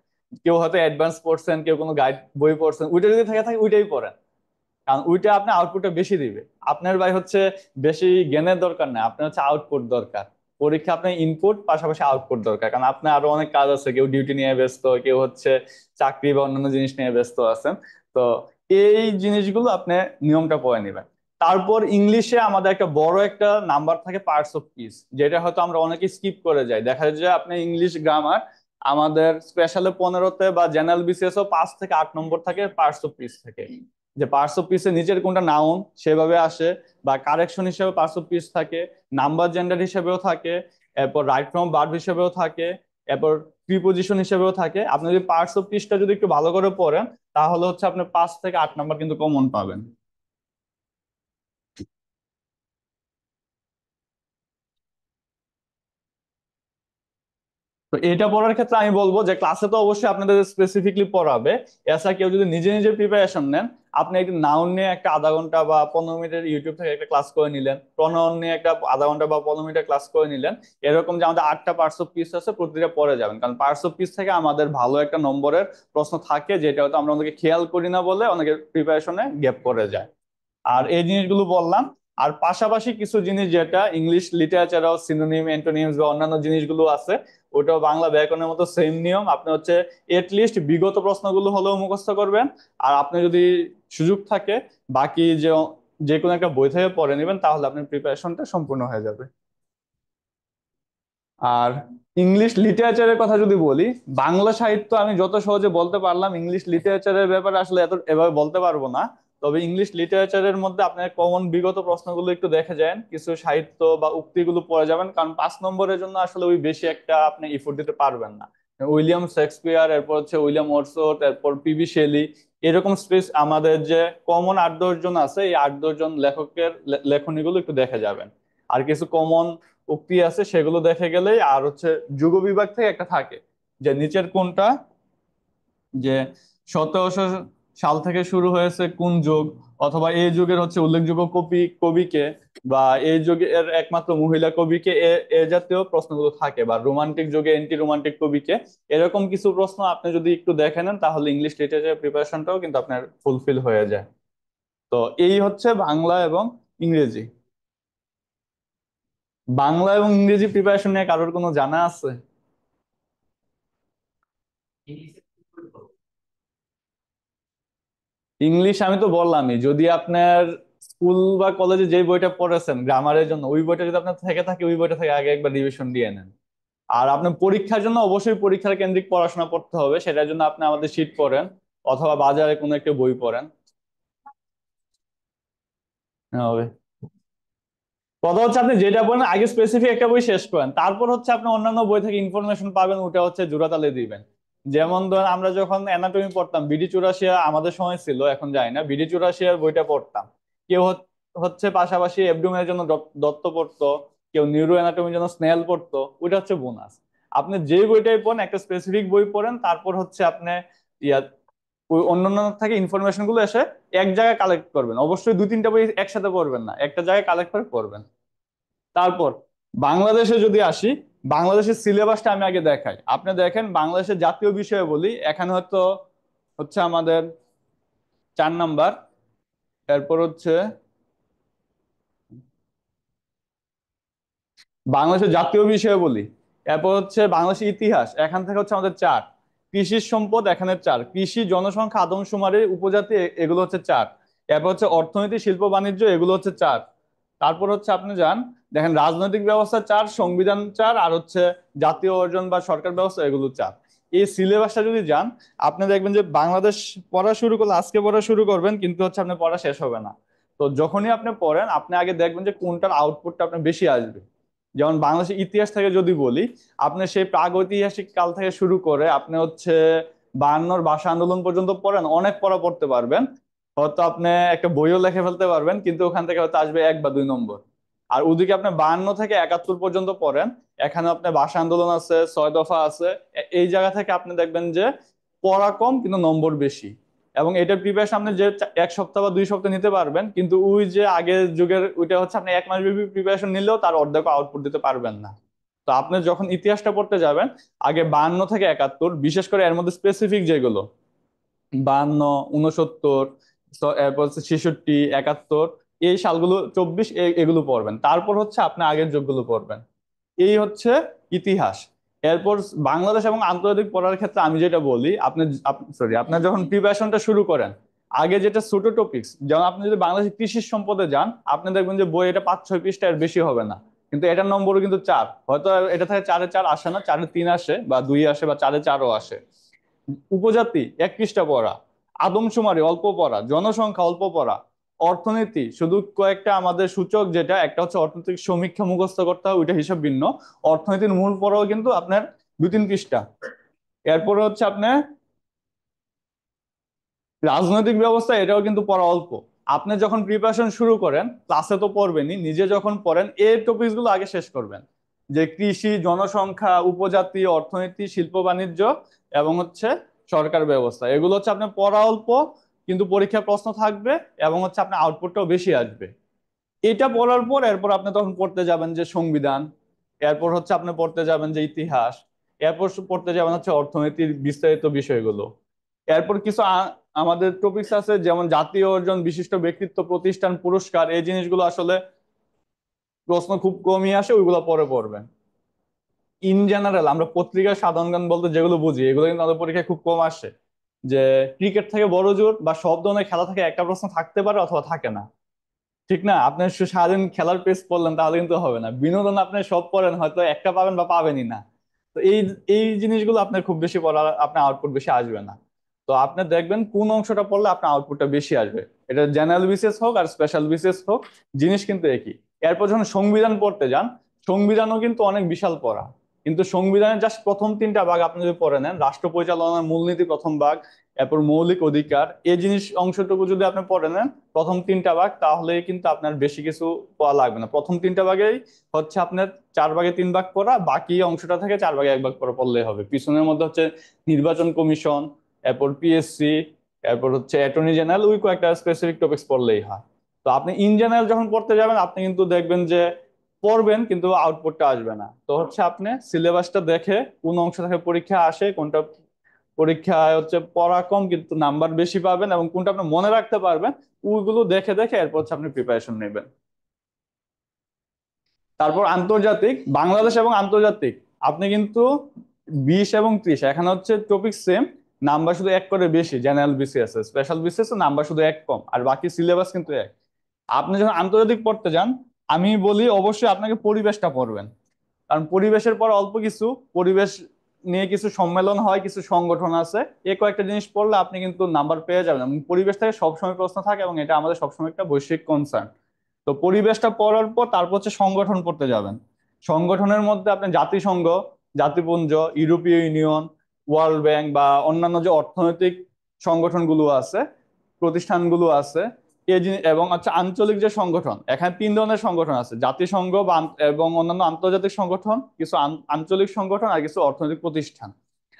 কেউ হয়তো অ্যাডভান্স পড়ছেন, কেউ কোনো গাইড বই পড়ছেন, ওইটা যদি থেকে থাকে ওইটাই পড়েন, কারণ ওইটা আপনার আউটপুটটা বেশি দিবে। আপনার ভাই হচ্ছে বেশি জ্ঞানের দরকার নাই, আপনার হচ্ছে আউটপুট দরকার। পরীক্ষা আপনার ইনপুট পাশাপাশি আউটপুট দরকার, কারণ আপনার আরো অনেক কাজ আছে, কেউ ডিউটি নিয়ে ব্যস্ত, কেউ হচ্ছে চাকরি বা অন্যান্য জিনিস নিয়ে ব্যস্ত আছেন। তো এই জিনিসগুলো আপনি নিয়মটা পড়ে নেবেন। তারপর ইংলিশে আমাদের একটা বড় একটা নাম্বার থাকে পার্টস অফ স্পিচ, যেটা হয়তো আমরা অনেকে স্কিপ করে যাই। দেখা যায় যে আপনি ইংলিশ গ্রামার আমাদের স্পেশালে 15-তে বা জেনারেল বিসিএস ও 5 থেকে 8 নম্বর থাকে পার্টস অফ স্পিচ থেকে, যে পার্টস অফ স্পিচের নিচের কোনটা নাউন সেভাবে আসে, বা কারেকশন হিসেবে পার্টস অফ স্পিচ থাকে, নাম্বার জেন্ডার হিসেবেও থাকে, এরপর রাইট ফ্রম ভার্ব হিসেবেও থাকে, এরপর প্রিপোজিশন হিসেবেও থাকে। আপনি যদি পার্টস অফ স্পিচটা যদি একটু ভালো করে পড়েন, তাহলে হচ্ছে আপনি 5 থেকে 8 নম্বর কিন্তু কমন পাবেন। তো এটা পড়ার ক্ষেত্রে আমি বলবো যে ক্লাসে তো অবশ্যই আপনাদের স্পেসিফিকলি পড়াবে, এছাড়া কেউ যদি নিজে নিজে প্রিপারেশন নেন, আপনি একদিন নাউন নিয়ে একটা আধা ঘন্টা বা 15 মিনিটের ইউটিউব থেকে একটা ক্লাস করে নিলেন, প্রনাউন নিয়ে একটা আধা ঘন্টা বা 15 মিনিটের ক্লাস করে নিলেন। এরকম যে আমাদের 8টা পার্টস অফ পিস আছে, প্রতিটা পড়ে যাবেন, কারণ পার্টস অফ পিস থেকে আমাদের ভালো একটা নম্বরের প্রশ্ন থাকে, যেটা হয়তো আমরা অনেকে খেয়াল করি না বলে অনেকের প্রিপারেশনে গ্যাপ পড়ে যায়। আর এই জিনিসগুলো বললাম। আর পাশাপাশি কিছু জিনিস যেটা ইংলিশ লিটারেচারও সিনোনিম অ্যান্টোনিমস বা অন্যান্য জিনিসগুলো আছে, ওটাও বাংলা ব্যাকরণের মতো সেম নিয়ম। আপনি হচ্ছে এটলিস্ট বিগত প্রশ্নগুলো হলেও মুখস্থ করবেন। আর আপনি যদি সুযোগ থাকে বাকি যে যে কোনো একটা বই থেকে পড়ে নেবেন, তাহলে আপনার প্রিপারেশনটা সম্পূর্ণ হয়ে যাবে। আর ইংলিশ লিটারেচারের কথা যদি বলি, বাংলা সাহিত্য আমি যত সহজে বলতে পারলাম, ইংলিশ লিটারেচারের ব্যাপারে আসলে এত এভাবে বলতে পারবো না। তবে ইংলিশ লিটারেচারের মধ্যে আপনার কমন বিগত প্রশ্নগুলো একটু দেখে যান, কিছু সাহিত্য বা উক্তিগুলো পড়ে যাবেন, কারণ 5 নম্বরের জন্য আসলে ওই বেশি একটা আপনি ইফোর্ট দিতে পারবেন না। উইলিয়াম শেক্সপিয়ার, এরপর হচ্ছে উইলিয়াম ওয়ার্ডসওয়ার্থ, এরপর পিবি শেলি, এরকম স্পেস আমাদের যে কমন 8-10 জন আছে, এই 8-10 জন লেখকের লেখনীগুলো একটু দেখে যাবেন। আর কিছু কমন উক্তি আছে, সেগুলো দেখে গেলেই। আর হচ্ছে যুগ বিভাগ থেকে একটা থাকে যে নিচের কোনটা, যে 1700 সাল থেকে শুরু হয়েছে কোন যুগ, অথবা এই যুগের হচ্ছে উল্লেখযোগ্য কবিকে, বা এই যুগের একমাত্র মহিলা কবিকে, এ জাতীয় প্রশ্নগুলো থাকে, বা রোমান্টিক যুগে এন্টি রোমান্টিক কবিকে। এরকম কিছু প্রশ্ন আপনি যদি একটু দেখে নেন, তাহলে ইংলিশ লিটারেচার প্রিপারেশনটাও কিন্তু আপনার ফুলফিল হয়ে যায়। তো এই হচ্ছে বাংলা এবং ইংরেজি। বাংলা এবং ইংরেজি প্রিপারেশন নিয়ে কারোর কোনো জানা আছে? ইংলিশ আমি তো বললামই, যদি আপনার স্কুল বা কলেজে যে বইটা পড়েছেন গ্রামারের জন্য, ওই বইটা যদি আপনার থেকে থাকে, ওই বইটা থেকে আগে একবার রিভিশন দিয়ে নেন। আর আপনার পরীক্ষার জন্য অবশ্যই পরীক্ষার কেন্দ্রিক পড়াশোনা করতে হবে, সেটার জন্য আপনি আমাদের শীট পড়েন, অথবা বাজারে কোনো একটা বই পড়েন। হবে কথা হচ্ছে আপনি যেটা পড়েন আগে স্পেসিফিক একটা বই শেষ করেন, তারপর হচ্ছে আপনি অন্যান্য বই থেকে ইনফরমেশন পাবেন, ওটা হচ্ছে জোড়াতালে দিবেন। যেমন ধরেন আমরা যখন অ্যানাটমি পড়তাম, বিডি 84 আমাদের সময় ছিল, এখন যায় না, বিডি 84 বইটা পড়তাম। কেউ হচ্ছে পাশাপাশি অ্যাবডোমেনের জন্য দত্ত পড়তো, কেউ নিউরো অ্যানাটমির জন্য স্নেল পড়তো, ওইটা হচ্ছে বোনাস। আপনি যে বইটাই পড়েন একটা স্পেসিফিক বই পড়েন, তারপর হচ্ছে আপনি ইয়া ওই অন্যান্য থেকে ইনফরমেশন গুলো এসে এক জায়গায় কালেক্ট করবেন। অবশ্যই 2-3টা বই একসাথে পড়বেন না, একটা জায়গায় কালেক্ট করে পড়বেন। তারপর বাংলাদেশে যদি আসি, বাংলাদেশের সিলেবাসটা আমি আগে দেখাই। আপনি দেখেন বাংলাদেশের জাতীয় বিষয় বলি, এখানে হয়তো হচ্ছে আমাদের 4 নাম্বার, এরপর হচ্ছে বাংলাদেশের জাতীয় বিষয় বলি, এরপর হচ্ছে বাংলাদেশের ইতিহাস, এখান থেকে হচ্ছে আমাদের 4। কৃষির সম্পদ এখানে 4, কৃষি জনসংখ্যা আদমশুমারি উপজাতি এগুলো হচ্ছে 4। এরপর হচ্ছে অর্থনীতি শিল্প বাণিজ্য এগুলো হচ্ছে 4। তারপর হচ্ছে আপনি যান, দেখেন রাজনৈতিক ব্যবস্থা 4, সংবিধান 4, আর হচ্ছে জাতীয় অর্জন বা সরকার ব্যবস্থা এগুলো 4। এই সিলেবাসটা যদি যান, আপনি দেখবেন যে বাংলাদেশ পড়া শুরু করলে, আজকে পড়া শুরু করবেন কিন্তু হচ্ছে আপনার পড়া শেষ হবে না। তো যখনই আপনি পড়েন, আপনি আগে দেখবেন যে কোনটার আউটপুটটা আপনার বেশি আসবে। যেমন বাংলাদেশের ইতিহাস থেকে যদি বলি, আপনি সেই প্রাগৈতিহাসিক কাল থেকে শুরু করে আপনি হচ্ছে 52 ভাষা আন্দোলন পর্যন্ত পড়েন, অনেক পড়া পড়তে পারবেন, হয়তো আপনি একটা বইও লিখে ফেলতে পারবেন, কিন্তু ওখান থেকে হয়তো আসবে 1 বা 2 নম্বর। আর ওদিকে আপনি 52 থেকে 71 পর্যন্ত পড়েন, এখানে আপনার ভাষা আন্দোলন আছে, 6 দফা আছে, এই জায়গা থেকে আপনি দেখবেন যে পড়া কম কিন্তু নম্বর বেশি। এবং এটার প্রিপারেশন আপনি যে 1 সপ্তাহ বা 2 সপ্তাহ নিতে পারবেন, কিন্তু ওই যে আগের যুগের ওইটা হচ্ছে আপনি 1 মাস ব্যাপী প্রিপারেশন নিলেও তার অর্ধেক আউটপুট দিতে পারবেন না। তো আপনি যখন ইতিহাসটা পড়তে যাবেন, আগে 52 থেকে 71, বিশেষ করে এর মধ্যে স্পেসিফিক যেগুলো 52, 69, এরপর হচ্ছে 66, 71, এই সালগুলো 24, এগুলো পড়বেন, তারপর হচ্ছে আপনি আগের যুগগুলো পড়বেন। এই হচ্ছে ইতিহাস। এরপর বাংলাদেশ এবং আন্তর্জাতিক পড়ার ক্ষেত্রে আমি যেটা বলি, আপনার যখন প্রিপারেশনটা শুরু করেন, আগে যেটা ছোট টপিকস, যেমন আপনি যদি বাংলাদেশের কৃষি সম্পদে যান, আপনি দেখবেন যে বই এটা 5-6 পৃষ্ঠা, এর বেশি হবে না, কিন্তু এটার নম্বরও কিন্তু 4, হয়তো এটা থেকে 4-এ 4 আসে না, 4-এ 3 আসে, বা 2 আসে, বা 4-এ 4ও আসে। উপজাতি 1 পৃষ্ঠা পড়া, আদমশুমারি অল্প পড়া, জনসংখ্যা অল্প পড়া, অর্থনীতি শুধু কয়েকটা আমাদের সূচক, যেটা একটা হচ্ছে অর্থনৈতিক সমীক্ষা মুখস্থ করতে হবে, ওইটা হিসাব ভিন্ন। অর্থনীতির মূল পড়াও কিন্তু আপনার 2-3 পৃষ্ঠা। এরপরে হচ্ছে আপনার রাজনৈতিক ব্যবস্থা, এটাও কিন্তু পড়া অল্প। আপনি যখন প্রিপারেশন শুরু করেন, ক্লাসে তো পড়বেনই, নিজে যখন পড়েন এই টপিকস গুলো আগে শেষ করবেন, যে কৃষি, জনসংখ্যা, উপজাতি, অর্থনীতি, শিল্প বাণিজ্য, এবং হচ্ছে সরকার ব্যবস্থা, এগুলো হচ্ছে আপনার পড়া অল্প, কিন্তু পরীক্ষায় প্রশ্ন থাকবে, এবং হচ্ছে আপনার আউটপুটটাও বেশি আসবে। এটা পড়ার পর এরপর আপনি তখন পড়তে যাবেন যে সংবিধান, এরপর হচ্ছে আপনি পড়তে যাবেন যে ইতিহাস, এরপর পড়তে যাবেন হচ্ছে অর্থনীতির বিস্তারিত বিষয়গুলো। এরপর কিছু আমাদের টপিকস আছে, যেমন জাতীয় অর্জন, বিশিষ্ট ব্যক্তিত্ব, প্রতিষ্ঠান, পুরস্কার, এই জিনিসগুলো আসলে প্রশ্ন খুব কমই আসে, ওইগুলো পরে পড়বেন। ইন জেনারেল আমরা পত্রিকার সাধারণ জ্ঞান বলতে যেগুলো বুঝি, এগুলো কিন্তু আমাদের পরীক্ষায় খুব কম আসে। যে ক্রিকেট থেকে বড় জোর বা সব ধরনের খেলা থেকে একটা প্রশ্ন থাকতে পারে অথবা থাকে না, ঠিক না? আপনি সারাদিন খেলার পেজ পড়লেন তাহলে কিন্তু হবে না, বিনোদন আপনি সব পড়েন, হয়তো একটা পাবেন বা পাবেনই না। তো এই এই জিনিসগুলো আপনার খুব বেশি পড়া, আপনার আউটপুট বেশি আসবে না। তো আপনি দেখবেন কোন অংশটা পড়লে আপনার আউটপুটটা বেশি আসবে, এটা জেনারেল বিসিএস হোক আর স্পেশাল বিসিএস হোক, জিনিস কিন্তু একই। এরপর যখন সংবিধান পড়তে যান, সংবিধানও কিন্তু অনেক বিশাল পড়া, কিন্তু সংবিধানের জাস্ট প্রথম 3টা ভাগ আপনি যদি পড়ে নেন, রাষ্ট্র পরিচালনার মূলনীতি প্রথম ভাগ, এরপর মৌলিক অধিকার, এই জিনিস অংশটুকু যদি আপনি পড়ে নেন, প্রথম 3টা ভাগ, তাহলে কিন্তু আপনার বেশি কিছু পড়া লাগবে না। প্রথম 3টা ভাগেই হচ্ছে আপনার 4 ভাগে 3 ভাগ পড়া, বাকি অংশটা থেকে 4 ভাগে 1 ভাগ পড়া পড়লেই হবে। পিছনের মধ্যে হচ্ছে নির্বাচন কমিশন, এরপর পিএসসি, এরপর হচ্ছে অ্যাটর্নি জেনারেল, ওই কয়েকটা স্পেসিফিক টপিকস পড়লেই হয়। তো আপনি ইন জেনারেল যখন পড়তে যাবেন, আপনি কিন্তু দেখবেন যে পড়বেন কিন্তু আউটপুটটা আসবে না। তো হচ্ছে আপনি সিলেবাসটা দেখে কোন অংশ থেকে পরীক্ষা আসে, কোনটা পরীক্ষায় হচ্ছে পড়া কম কিন্তু নাম্বার বেশি পাবেন, এবং কোনটা আপনি মনে রাখতে পারবেন, ওইগুলো দেখে দেখে এরপর হচ্ছে আপনি প্রিপারেশন নেবেন। তারপর আন্তর্জাতিক, বাংলাদেশ এবং আন্তর্জাতিক, আপনি কিন্তু 20 এবং 30, এখানে হচ্ছে টপিক সেম, নাম্বার শুধু 1 করে বেশি। General BCS, special BCS number শুধু 1 কম, আর বাকি সিলেবাস কিন্তু এক। আপনি যখন আন্তর্জাতিক পড়তে যান, আমি বলি অবশ্যই আপনাকে পরিবেশটা পড়বেন, কারণ পরিবেশের পর অল্প কিছু পরিবেশ নিয়ে কিছু সম্মেলন হয়, কিছু সংগঠন আছে, এই কয়েকটা জিনিস পড়লে আপনি কিন্তু নাম্বার পেয়ে যাবেন। এবং পরিবেশ থেকে সবসময় প্রশ্ন থাকে, এবং এটা আমাদের সবসময় একটা বৈশ্বিক কনসার্ন। তো পরিবেশটা পড়ার পর তারপর হচ্ছে সংগঠন পড়তে যাবেন। সংগঠনের মধ্যে আপনি জাতিসংঘ, জাতিপুঞ্জ, ইউরোপীয় ইউনিয়ন, ওয়ার্ল্ড ব্যাংক, বা অন্যান্য যে অর্থনৈতিক সংগঠনগুলো আছে, প্রতিষ্ঠানগুলো আছে, এই জিনিস, এবং হচ্ছে আঞ্চলিক যে সংগঠন, এখানে 3 ধরনের সংগঠন আছে: জাতিসংঘ বা এবং অন্যান্য আন্তর্জাতিক সংগঠন, কিছু আঞ্চলিক সংগঠন, আর কিছু অর্থনৈতিক প্রতিষ্ঠান।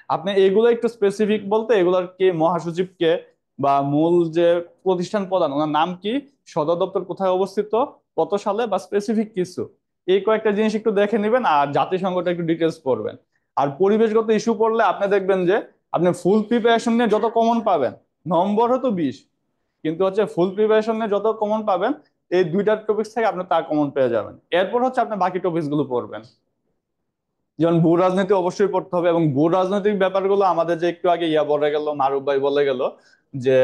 আপনি এগুলো একটু স্পেসিফিক বলতে, এগুলোর কে মহাসচিব কে, বা মূল যে প্রতিষ্ঠান প্রধান ওনার নাম কি, সদর দপ্তর কোথায় অবস্থিত, কত সালে, বা স্পেসিফিক কিছু, এই কয়েকটা জিনিস একটু দেখে নেবেন, আর জাতিসংঘটা একটু ডিটেলস পড়বেন। আর পরিবেশগত ইস্যু পড়লে আপনি দেখবেন যে আপনি ফুল প্রিপারেশন নিয়ে যত কমন পাবেন, নম্বর হতো 20, কিন্তু হচ্ছে ফুল প্রিপারেশন নিয়ে যত কমন পাবেন, এই 2টা টপিক্স থেকে আপনি তা কমন পেয়ে যাবেন। এরপর হচ্ছে আপনি বাকি টপিকস গুলো পড়বেন। যেমন ভূ রাজনীতি অবশ্যই পড়তে হবে, এবং ভূ রাজনৈতিক ব্যাপারগুলো আমাদের যে একটু আগে বলে গেল, মারুফ ভাই বলে গেল, যে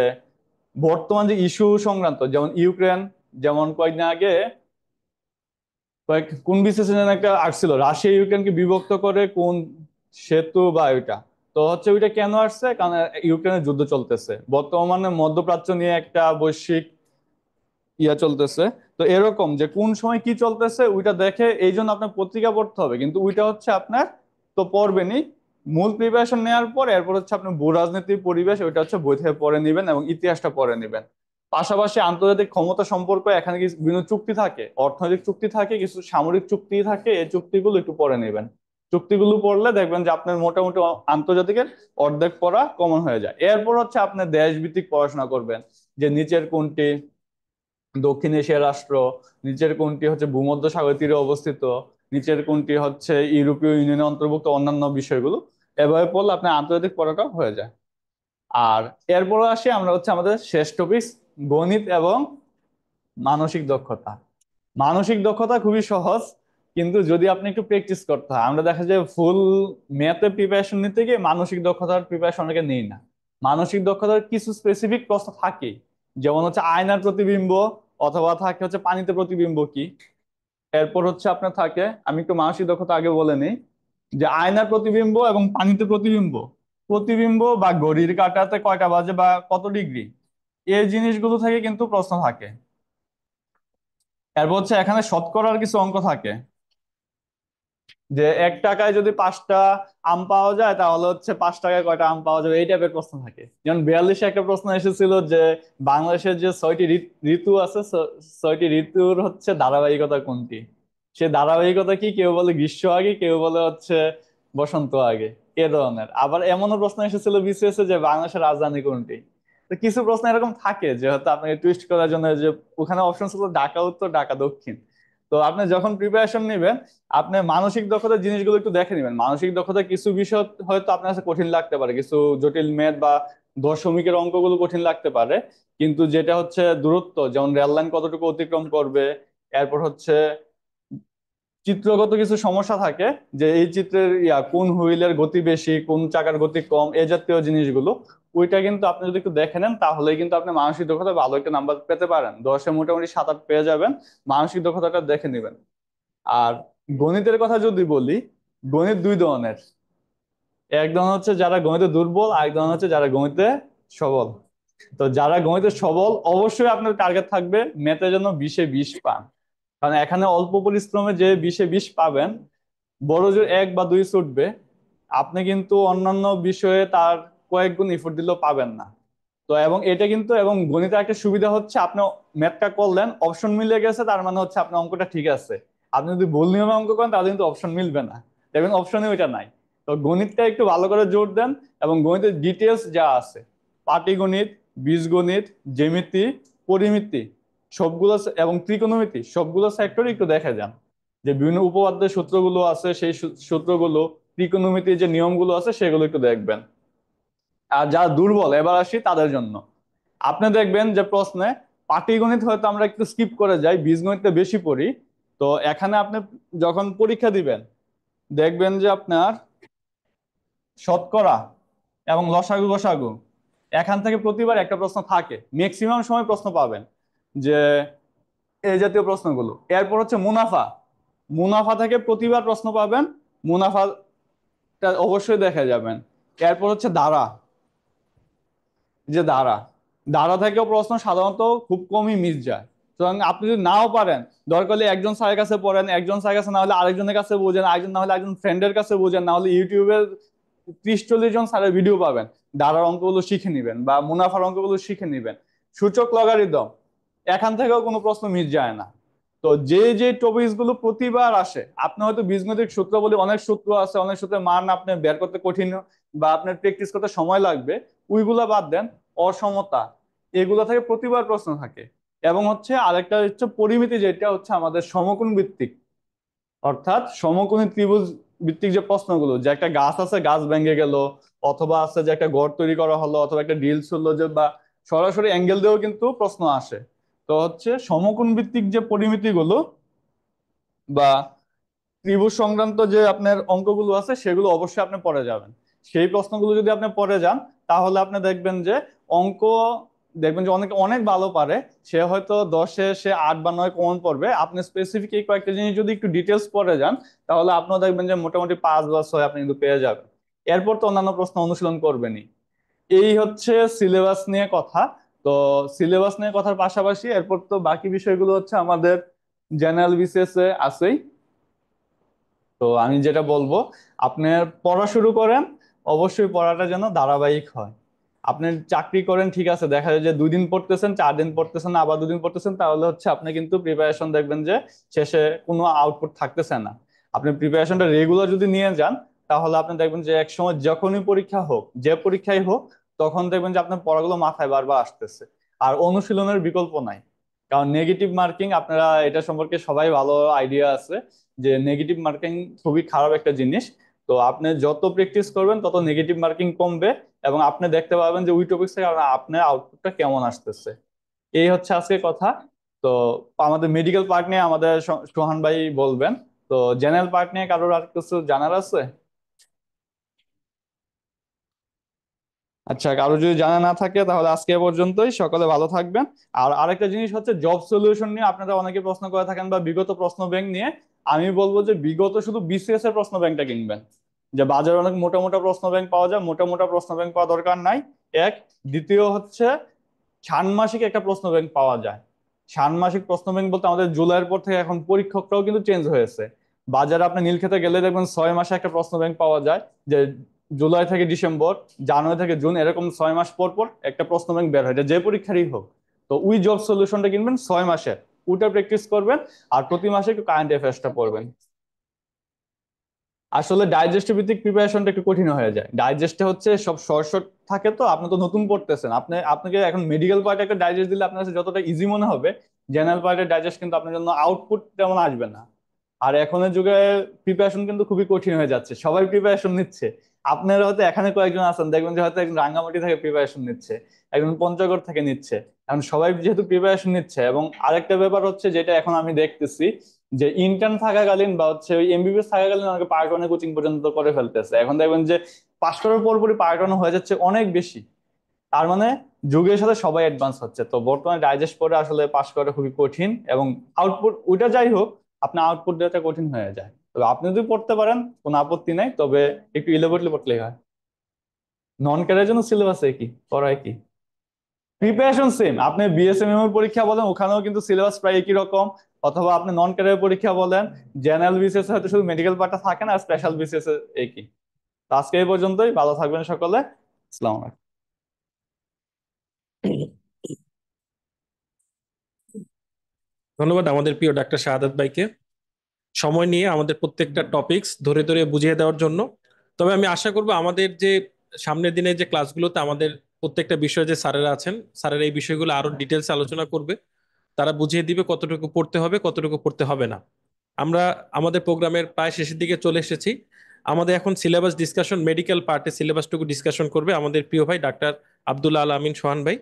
বর্তমান যে ইস্যু সংক্রান্ত, যেমন ইউক্রেন, যেমন কয়েকদিন আগে কোন বিশ্লেষণ একটা আসছিল, রাশিয়া ইউক্রেনকে বিভক্ত করে কোন সেতু বা ওইটা। তো হচ্ছে ওইটা কেন আসছে, কারণ ইউক্রেনের যুদ্ধ চলতেছে বর্তমানে, মধ্যপ্রাচ্য নিয়ে একটা বৈশ্বিক চলতেছে। তো এরকম যে কোন সময় কি চলতেছে ওইটা দেখে এই জন্য আপনার পত্রিকা পড়তে হবে, কিন্তু ওইটা হচ্ছে আপনার তো পড়বেনই। মূল প্রিপারেশন নেওয়ার পর এরপর হচ্ছে আপনার ভূ রাজনীতির পরিবেশ, ওইটা হচ্ছে বই থেকে পড়ে নেবেন এবং ইতিহাসটা পড়ে নেবেন। পাশাপাশি আন্তর্জাতিক ক্ষমতা সম্পর্ক এখানে কিছু বিভিন্ন চুক্তি থাকে, অর্থনৈতিক চুক্তি থাকে, কিছু সামরিক চুক্তি থাকে, এই চুক্তিগুলো একটু পড়ে নেবেন। চুক্তিগুলো পড়লে দেখবেন যে আপনার মোটামুটি আন্তর্জাতিকের অর্ধেক পড়া কমন হয়ে যায়। এরপর হচ্ছে আপনি দেশভিত্তিক পড়াশোনা করবেন, যে নিচের কোনটি দক্ষিণ এশিয়ার রাষ্ট্র, নিচের কোনটি হচ্ছে ভূমধ্যসাগর তীরে অবস্থিত, নিচের কোনটি হচ্ছে ইউরোপীয় ইউনিয়নের অন্তর্ভুক্ত, অন্যান্য বিষয়গুলো এভাবে পড়লে আপনার আন্তর্জাতিক পড়াটা হয়ে যায়। আর এরপর আসি আমরা হচ্ছে আমাদের শেষ টপিক, গণিত এবং মানসিক দক্ষতা। মানসিক দক্ষতা খুবই সহজ, কিন্তু যদি আপনি একটু প্র্যাকটিস করতে হয়। আমরা দেখা যায় ফুল ম্যাথে প্রিপারেশন নিতে গিয়ে মানসিক দক্ষতার প্রিপারেশন অনেকে নেই না। মানসিক দক্ষতার কিছু স্পেসিফিক প্রশ্ন থাকে, যেমন হচ্ছে আয়নার প্রতিবিম্ব, অথবা থাকে হচ্ছে পানিতে প্রতিবিম্ব কি। এরপর হচ্ছে আপনার থাকে, আমি একটু মানসিক দক্ষতা আগে বলে নিই, যে আয়নার প্রতিবিম্ব এবং পানিতে প্রতিবিম্ব, প্রতিবিম্ব বা ঘড়ির কাঁটাতে কয়টা বাজে বা কত ডিগ্রি, এই জিনিসগুলো থেকে কিন্তু প্রশ্ন থাকে। এরপর হচ্ছে এখানে শতকরার কিছু অঙ্ক থাকে, যে 1 টাকায় যদি 5টা আম পাওয়া যায় তাহলে হচ্ছে 5 টাকায় কয়টা আম পাওয়া যাবে, এই টাইপের প্রশ্ন থাকে। যেমন 42-এ একটা প্রশ্ন এসেছিল যে বাংলাদেশের যে 6টি ঋতু আছে, 6টি ঋতুর হচ্ছে ধারাবাহিকতা কোনটি। সে ধারাবাহিকতা কি, কেউ বলে গ্রীষ্ম আগে, কেউ বলে হচ্ছে বসন্ত আগে, এ ধরনের। আবার এমনও প্রশ্ন এসেছিল বিসিএস এ যে বাংলাদেশের রাজধানী কোনটি। তো কিছু প্রশ্ন এরকম থাকে যে হয়তো আপনাকে টুইস্ট করার জন্য, যে ওখানে অপশন ছিল ঢাকা উত্তর, ঢাকা দক্ষিণ। তো আপনি যখন প্রিপারেশন নেবেন, আপনি মানসিক দক্ষতার জিনিসগুলো একটু দেখে নেবেন। মানসিক দক্ষতা কিছু বিষয় হয়তো আপনার কাছে কঠিন লাগতে পারে, কিছু জটিল ম্যাথ বা দশমিকের অঙ্কগুলো কঠিন লাগতে পারে, কিন্তু যেটা হচ্ছে দূরত্ব, যেমন রেল লাইন কতটুকু অতিক্রম করবে, এরপর হচ্ছে চিত্রগত কিছু সমস্যা থাকে, যে এই চিত্রের কোন হুইলের গতি বেশি, কোন চাকার গতি কম, এই জাতীয় জিনিসগুলো, ওইটা কিন্তু আপনি যদি একটু দেখে নেন তাহলে কিন্তু আপনি মানসিক দক্ষতা ভালো একটা নাম্বার পেতে পারেন। 10-এ মোটামুটি 7-8 পেয়ে যাবেন। মানসিক দক্ষতাটা দেখে নেবেন। আর গণিতের কথা যদি বলি, গণিত দুই ধরনের। এক ধরনের হচ্ছে যারা গণিতে দুর্বল, আরেক ধরনের হচ্ছে যারা গণিতে সবল। তো যারা গণিতে সবল, অবশ্যই আপনার টার্গেট থাকবে ম্যাথের জন্য 20-এ 20 পান। কারণ এখানে অল্প পরিশ্রমে যে 20-এ 20 পাবেন, বড় জোর 1 বা 2 ছুটবে, আপনি কিন্তু অন্যান্য বিষয়ে তার কয়েক গুণ এফোর্ট দিলেও পাবেন না। তো এবং এটা কিন্তু, এবং গণিতে একটা সুবিধা হচ্ছে, আপনি ম্যাথটা করলেন, অপশন মিলে গেছে, তার মানে হচ্ছে আপনার অঙ্কটা ঠিক আছে। আপনি যদি ভুল নিয়মে অঙ্ক করেন তাহলে কিন্তু অপশন মিলবে না, দেখবেন অপশনে ওইটা নাই। তো গণিতটা একটু ভালো করে জোর দেন, এবং গণিতের ডিটেলস যা আছে, পাটিগণিত, বীজগণিত, জ্যামিতি, পরিমিতি সবগুলো, এবং ত্রিকোণমিতি সবগুলো সেক্টরে একটু দেখে যান, যে বিভিন্ন উপপাদ্যের সূত্রগুলো আছে, সেই সূত্রগুলো, ত্রিকোণমিতির যে নিয়মগুলো আছে সেগুলো একটু দেখবেন। আর যারা দুর্বল, এবার আসি তাদের জন্য। আপনি দেখবেন যে প্রশ্নে পাটিগণিত হয়তো আমরা একটু স্কিপ করে যাই, বীজগণিতটা বেশি পড়ি। তো এখানে আপনি যখন পরীক্ষা দিবেন, দেখবেন যে আপনার শতকরা এবং লসাগু গসাগু এখান থেকে প্রতিবার একটা প্রশ্ন থাকে, ম্যাক্সিমাম সময় প্রশ্ন পাবেন যে এই জাতীয় প্রশ্নগুলো। এরপর হচ্ছে মুনাফা, মুনাফা থেকে প্রতিবার প্রশ্ন পাবেন, মুনাফাটা অবশ্যই দেখে যাবেন। এরপর হচ্ছে দ্বারা, যে দ্বারা, দ্বারা থেকেও প্রশ্ন সাধারণত খুব কমই মিস যায়। সুতরাং আপনি যদি নাও পারেন, দরকার হলে একজন স্যারের কাছে পড়েন, একজন স্যারের কাছে না হলে আরেকজনের কাছে বুঝেন, আরেকজন না হলে একজন ফ্রেন্ডের কাছে বুঝেন, না হলে ইউটিউবে 30-40 জন স্যারের ভিডিও পাবেন, দ্বারার অঙ্কগুলো শিখে নিবেন বা মুনাফার অঙ্কগুলো শিখে নিবেন। সূচক লগারিদম, এখান থেকেও কোনো প্রশ্ন মিস যায় না। তো যে যে টপিকস গুলো প্রতিবার আসে, আপনি হয়তো বীজগণিতিক সূত্র বলে অনেক সূত্র আছে, অনেক সূত্রের মান আপনি বের করতে কঠিন বা আপনার প্র্যাকটিস করতে সময় লাগবে, ওইগুলা বাদ দেন। অসমতা, এগুলা থেকে প্রতিবার প্রশ্ন থাকে। এবং হচ্ছে আরেকটা হচ্ছে পরিমিতি, যেটা হচ্ছে আমাদের সমকোণ ভিত্তিক, অর্থাৎ সমকোণী ত্রিভুজ ভিত্তিক যে প্রশ্নগুলো, যে একটা গাছ আছে, গাছ ভেঙে গেল, অথবা আছে যে একটা ঘর তৈরি করা হলো, অথবা একটা ডিলস হলো, যে বা সরাসরি অ্যাঙ্গেল দিয়েও কিন্তু প্রশ্ন আসে। তো হচ্ছে সমকোণ ভিত্তিক যে পরিমিতিগুলো বা ত্রিভুজ সংক্রান্ত যে আপনার অঙ্কগুলো আছে, সেগুলো অবশ্যই আপনি পড়ে যাবেন। সেই প্রশ্নগুলো যদি আপনি পড়ে যান, তাহলে আপনি দেখবেন যে অঙ্ক, দেখবেন যে অনেক অনেক ভালো পারে। সে হয়তো 10-এ সে 8 বা 9 কমন পড়বে, আপনি স্পেসিফিক এই কয়েকটা জিনিস যদি একটু ডিটেলস পড়ে যান, তাহলে আপনিও দেখবেন যে মোটামুটি 5 বা 6 আপনি কিন্তু পেয়ে যাবেন। এরপর তো অন্যান্য প্রশ্ন অনুশীলন করবেনই। এই হচ্ছে সিলেবাস নিয়ে কথা। তো তো সিলেবাস নিয়ে কথার পাশাপাশি এরপর তো বাকি বিষয়গুলো হচ্ছে আমাদের জেনারেল বিসিএস এ আছেই। তো আমি যেটা বলবো, আপনি পড়া শুরু করেন, অবশ্যই পড়াটা যেন ধারাবাহিক হয়। আপনি চাকরি করেন ঠিক আছে, দেখা যায় যে 2 দিন পড়তেছেন, 4 দিন পড়তেছেন না, আবার 2 দিন পড়তেছেন, তাহলে হচ্ছে আপনি কিন্তু প্রিপারেশন দেখবেন যে শেষে কোনো আউটপুট থাকতেছে না। আপনি প্রিপারেশনটা রেগুলার যদি নিয়ে যান, তাহলে আপনি দেখবেন যে এক সময় যখনই পরীক্ষা হোক, যে পরীক্ষাই হোক, তখন দেখবেন যে আপনার পড়াগুলো মাথায় বারবার আসতেছে। আর অনুশীলনের বিকল্প নাই, কারণ নেগেটিভ মার্কিং, আপনারা এটা সম্পর্কে সবাই ভালো আইডিয়া আছে যে নেগেটিভ মার্কিং খুবই খারাপ একটা জিনিস। তো আপনি যত প্র্যাকটিস করবেন তত নেগেটিভ মার্কিং কমবে, এবং আপনি দেখতে পাবেন যে ওই টপিক থেকে আপনার আউটপুটটা কেমন আসতেছে। এই হচ্ছে আজকে কথা। তো আমাদের মেডিকেল পার্ট নিয়ে আমাদের সোহান ভাই বলবেন। তো জেনারেল পার্ট নিয়ে কারোর আর কিছু জানার আছে? আচ্ছা, কারো যদি জানা না থাকে তাহলে আজকে এ পর্যন্তই। সকলে ভালো থাকবেন। আর আরেকটা জিনিস হচ্ছে জব সলিউশন নিয়ে আপনারা অনেকে প্রশ্ন করে থাকেন, বা বিগত প্রশ্ন ব্যাংক নিয়ে। আমি বলবো যে বিগত শুধু বিসিএস এর প্রশ্ন ব্যাংকটা কিনবেন। যে বাজারে অনেক মোটা মোটা প্রশ্ন ব্যাংক পাওয়া যায়, মোটা মোটা প্রশ্ন ব্যাংক পাওয়া দরকার নাই। এক, দ্বিতীয় হচ্ছে ষান্মাসিক একটা প্রশ্ন ব্যাংক পাওয়া যায়। ষান্মাসিক প্রশ্ন ব্যাংক বলতে আমাদের জুলাইয়ের পর থেকে এখন পরীক্ষকরাও কিন্তু চেঞ্জ হয়েছে। বাজারে আপনি নীলক্ষেতে গেলে দেখবেন 6 মাসে একটা প্রশ্ন ব্যাংক পাওয়া যায়, যে জুলাই থেকে ডিসেম্বর, জানুয়ারি থেকে জুন, এরকম 6 মাস পর পর একটা প্রশ্ন ব্যাংক বের হয়, এটা যে পরীক্ষারই হোক। তো ওই জব সলিউশনটা কিনবেন 6 মাসে, ওটা প্র্যাকটিস করবেন, আর প্রতি মাসে একটু কারেন্ট অ্যাফেয়ার্সটা পড়বেন। আসলে ডাইজেস্ট ভিত্তিক প্রিপারেশনটা একটু কঠিন হয়ে যায়। ডাইজেস্টে হচ্ছে সব শর্ট শর্ট থাকে, তো আপনি তো নতুন পড়তেছেন, আপনাকে এখন মেডিকেল পার্টে একটা ডাইজেস্ট দিলে আপনার কাছে যতটা ইজি মনে হবে, জেনারেল পার্টের ডাইজেস্ট কিন্তু আপনার জন্য আউটপুট তেমন আসবে না। আর এখনের যুগে প্রিপারেশন কিন্তু খুবই কঠিন হয়ে যাচ্ছে, সবাই প্রিপারেশন নিচ্ছে। আপনারা হয়তো এখানে কয়েকজন আছেন, দেখবেন যে হয়তো একজন রাঙ্গামাটি থেকে প্রিপারেশন নিচ্ছে, একজন পঞ্চগড় থেকে নিচ্ছে। এখন সবাই যেহেতু প্রিপারেশন নিচ্ছে, এবং আরেকটা ব্যাপার হচ্ছে যেটা এখন আমি দেখতেছি, যে ইন্টার্ন থাকাকালীন বা হচ্ছে ওই এমবিবিএস থাকাকালীন অনেকে পার্ট ওয়ানে কোচিং পর্যন্ত করে ফেলতেছে। এখন দেখবেন যে পাশ করার পরপরই পার্ট ওয়ান হয়ে যাচ্ছে অনেক বেশি। তার মানে যুগের সাথে সবাই অ্যাডভান্স হচ্ছে। তো বর্তমানে ডাইজেস্ট করে আসলে পাশ করা খুবই কঠিন, এবং আউটপুট ওইটা যাই হোক, আপনার আউটপুট দেওয়াটা কঠিন হয়ে যায়। তবে আপনি যদি পড়তে পারেন কোনো আপত্তি নাই, তবে একটু ইলেভেন্টলি পড়লেই হয়। নন ক্যাডারের জন্য সিলেবাস কি পড়ায় কি, প্রিপারেশন সেম। আপনি বিএসএমএম এর পরীক্ষা বলেন, ওখানেও কিন্তু সিলেবাস প্রায় একই রকম। অথবা আপনি নন ক্যাডারের পরীক্ষা বলেন, জেনারেল বিসিএস হয়তো শুধু মেডিকেল পার্টটা থাকে না, স্পেশাল বিসিএস একই। তো আজকে এই পর্যন্তই, ভালো থাকবেন সকলে। আসসালামু আলাইকুম। ধন্যবাদ আমাদের প্রিয় ডাক্তার শাহাদাত ভাইকে সময় নিয়ে আমাদের প্রত্যেকটা টপিকস ধরে ধরে বুঝিয়ে দেওয়ার জন্য। তবে আমি আশা করব আমাদের যে সামনের দিনে যে ক্লাসগুলোতে আমাদের প্রত্যেকটা বিষয়ে যে স্যারেরা আছেন, স্যারেরা এই বিষয়গুলো আরো ডিটেলস আলোচনা করবে, তারা বুঝিয়ে দিবে কতটুকু পড়তে হবে কতটুকু পড়তে হবে না। আমরা আমাদের প্রোগ্রামের প্রায় শেষের দিকে চলে এসেছি। আমাদের এখন সিলেবাস ডিসকাশন, মেডিকেল পার্টে সিলেবাসটুকু ডিসকাশন করবে আমাদের প্রিয় ভাই ডাক্তার আব্দুল্লাহ আল আমিন সোহান ভাই।